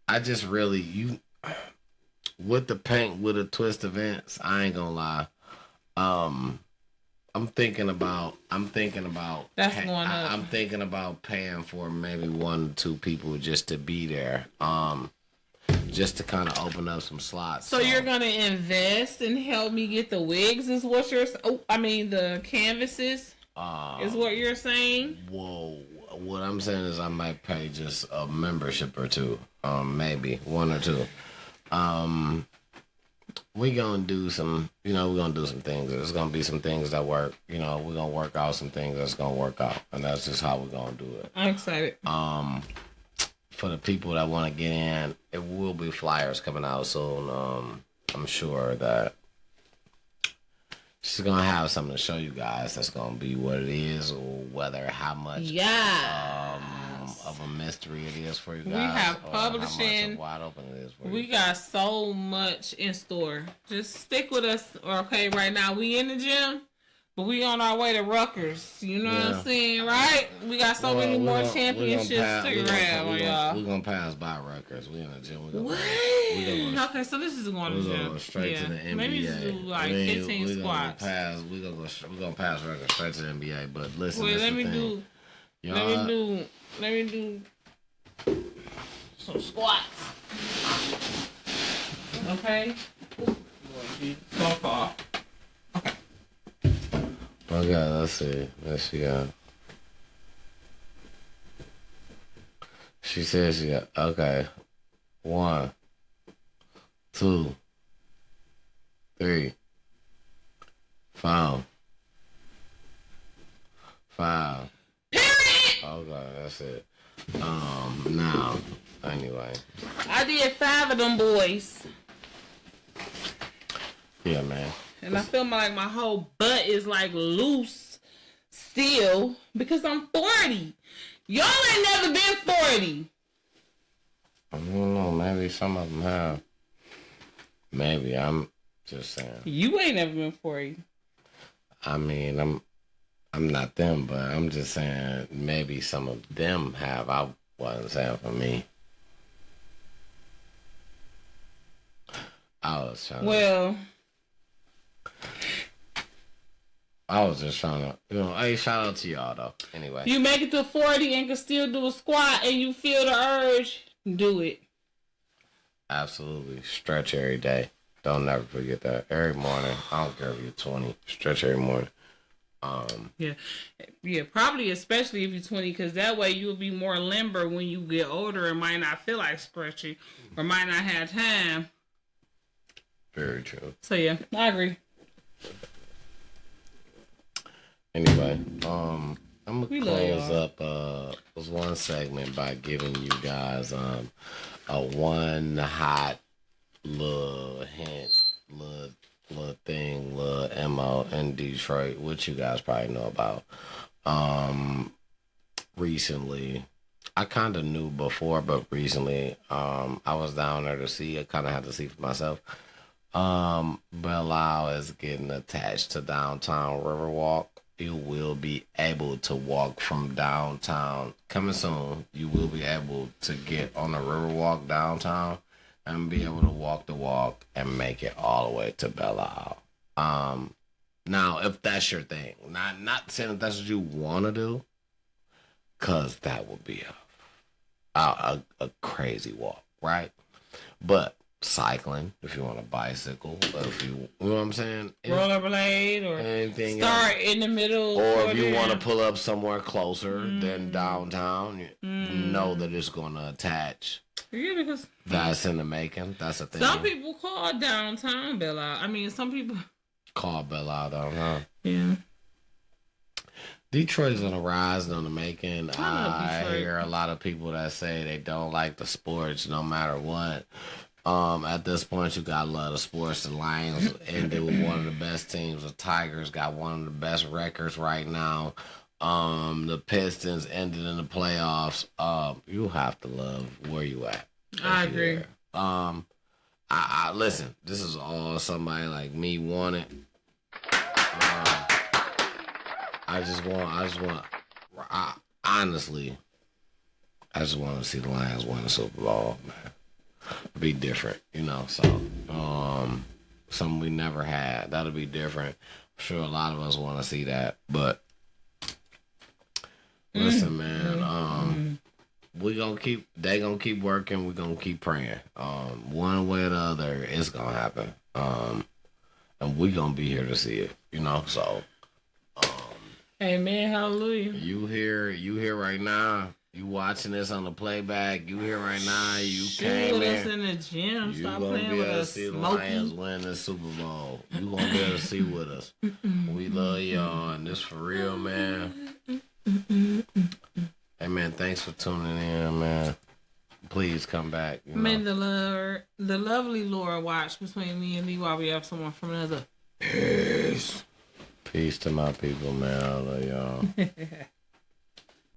I just really with the paint with a twist events. I ain't gonna lie. I'm thinking about that's going up. I'm thinking about paying for maybe 1 or 2 people just to be there. Just to kind of open up some slots. So you're gonna invest and help me get the wigs? Is what you're? The canvases. Is what you're saying? Whoa. What I'm saying is I might pay just a membership or 2. Maybe 1 or 2. We're gonna do some things. There's gonna be some things that work. We're gonna work out some things that's gonna work out, and that's just how we're gonna do it. I'm excited. For the people that want to get in, it will be flyers coming out soon. I'm sure that she's gonna have something to show you guys. That's gonna be what it is, or how much of a mystery it is for you guys. We have publishing. Wide open it is for you. We got so much in store. Just stick with us. Okay, right now we in the gym, but we on our way to Rutgers. You know what I'm saying, right? We got so many more championships to grab on y'all. We're gonna pass by Rutgers. We in the gym. Okay, so this is going to the gym. Go straight to the NBA. Maybe just do like 15 squats. We're gonna pass Rutgers straight to the NBA. But listen, let me do some squats. Okay. So far. Okay, let's see. Let's see. She says she got, okay. 1, 2, 3, 4, 5. Okay, that's it. Now, anyway. I did 5 of them boys. Yeah, man. And I feel like my whole butt is like loose still because I'm 40. Y'all ain't never been 40. I don't know. Maybe some of them have. Maybe. I'm just saying. You ain't never been 40. I mean, I'm not them, but I'm just saying maybe some of them have. I wasn't saying for me. I was trying I was just trying to, hey, shout out to y'all, though. Anyway. You make it to 40 and can still do a squat and you feel the urge, do it. Absolutely. Stretch every day. Don't never forget that. Every morning. I don't care if you're 20. Stretch every morning. Yeah, probably especially if you're 20, because that way you'll be more limber when you get older and might not feel like stretching or might not have time. Very true. So yeah, I agree. Anyway, I'm gonna close up this one segment by giving you guys a one hot little hint, little thing, little MO in Detroit, which you guys probably know about. Recently, I kind of knew before, but recently, I was down there to see. I kind of had to see for myself. Belle Isle is getting attached to downtown Riverwalk. You will be able to walk from downtown. Coming soon, you will be able to get on the Riverwalk downtown and be able to walk the walk and make it all the way to Belle Isle. Now, if that's your thing, not saying that that's what you want to do, cause that would be a crazy walk, right? But cycling, if you want a bicycle, if you know what I'm saying, rollerblade or anything start else. in the middle, or if you want to pull up somewhere closer than downtown, you know that it's going to attach. Yeah, because that's in the making. That's a thing. Some people call downtown Belle Isle. I mean, some people call Belle Isle downtown. Yeah. Detroit's on the rise and on the making. I hear a lot of people that say they don't like the sports no matter what. At this point, you got a lot of sports. The Lions ended with one of the best teams. The Tigers got one of the best records right now. The Pistons ended in the playoffs. You have to love where you at. I agree. I listen. This is all somebody like me wanted. Honestly, I just want to see the Lions win the Super Bowl, man. Be different, you know. So, something we never had. That'll be different. I'm sure a lot of us want to see that, but listen, man. They gonna keep working. We're gonna keep praying. One way or the other, it's gonna happen. And we gonna be here to see it, you know. So, amen, hallelujah. You here right now. You watching this on the playback. You here right now. You came in. In the gym. You Stop gonna playing be with able to us. see the Lions win the Super Bowl. You gonna be able to see with us. We love y'all, and this for real, man. Hey, man, thanks for tuning in, man. Please come back. May the lovely Lord watch between me and thee while we have someone from another. Peace to my people, man. I love y'all.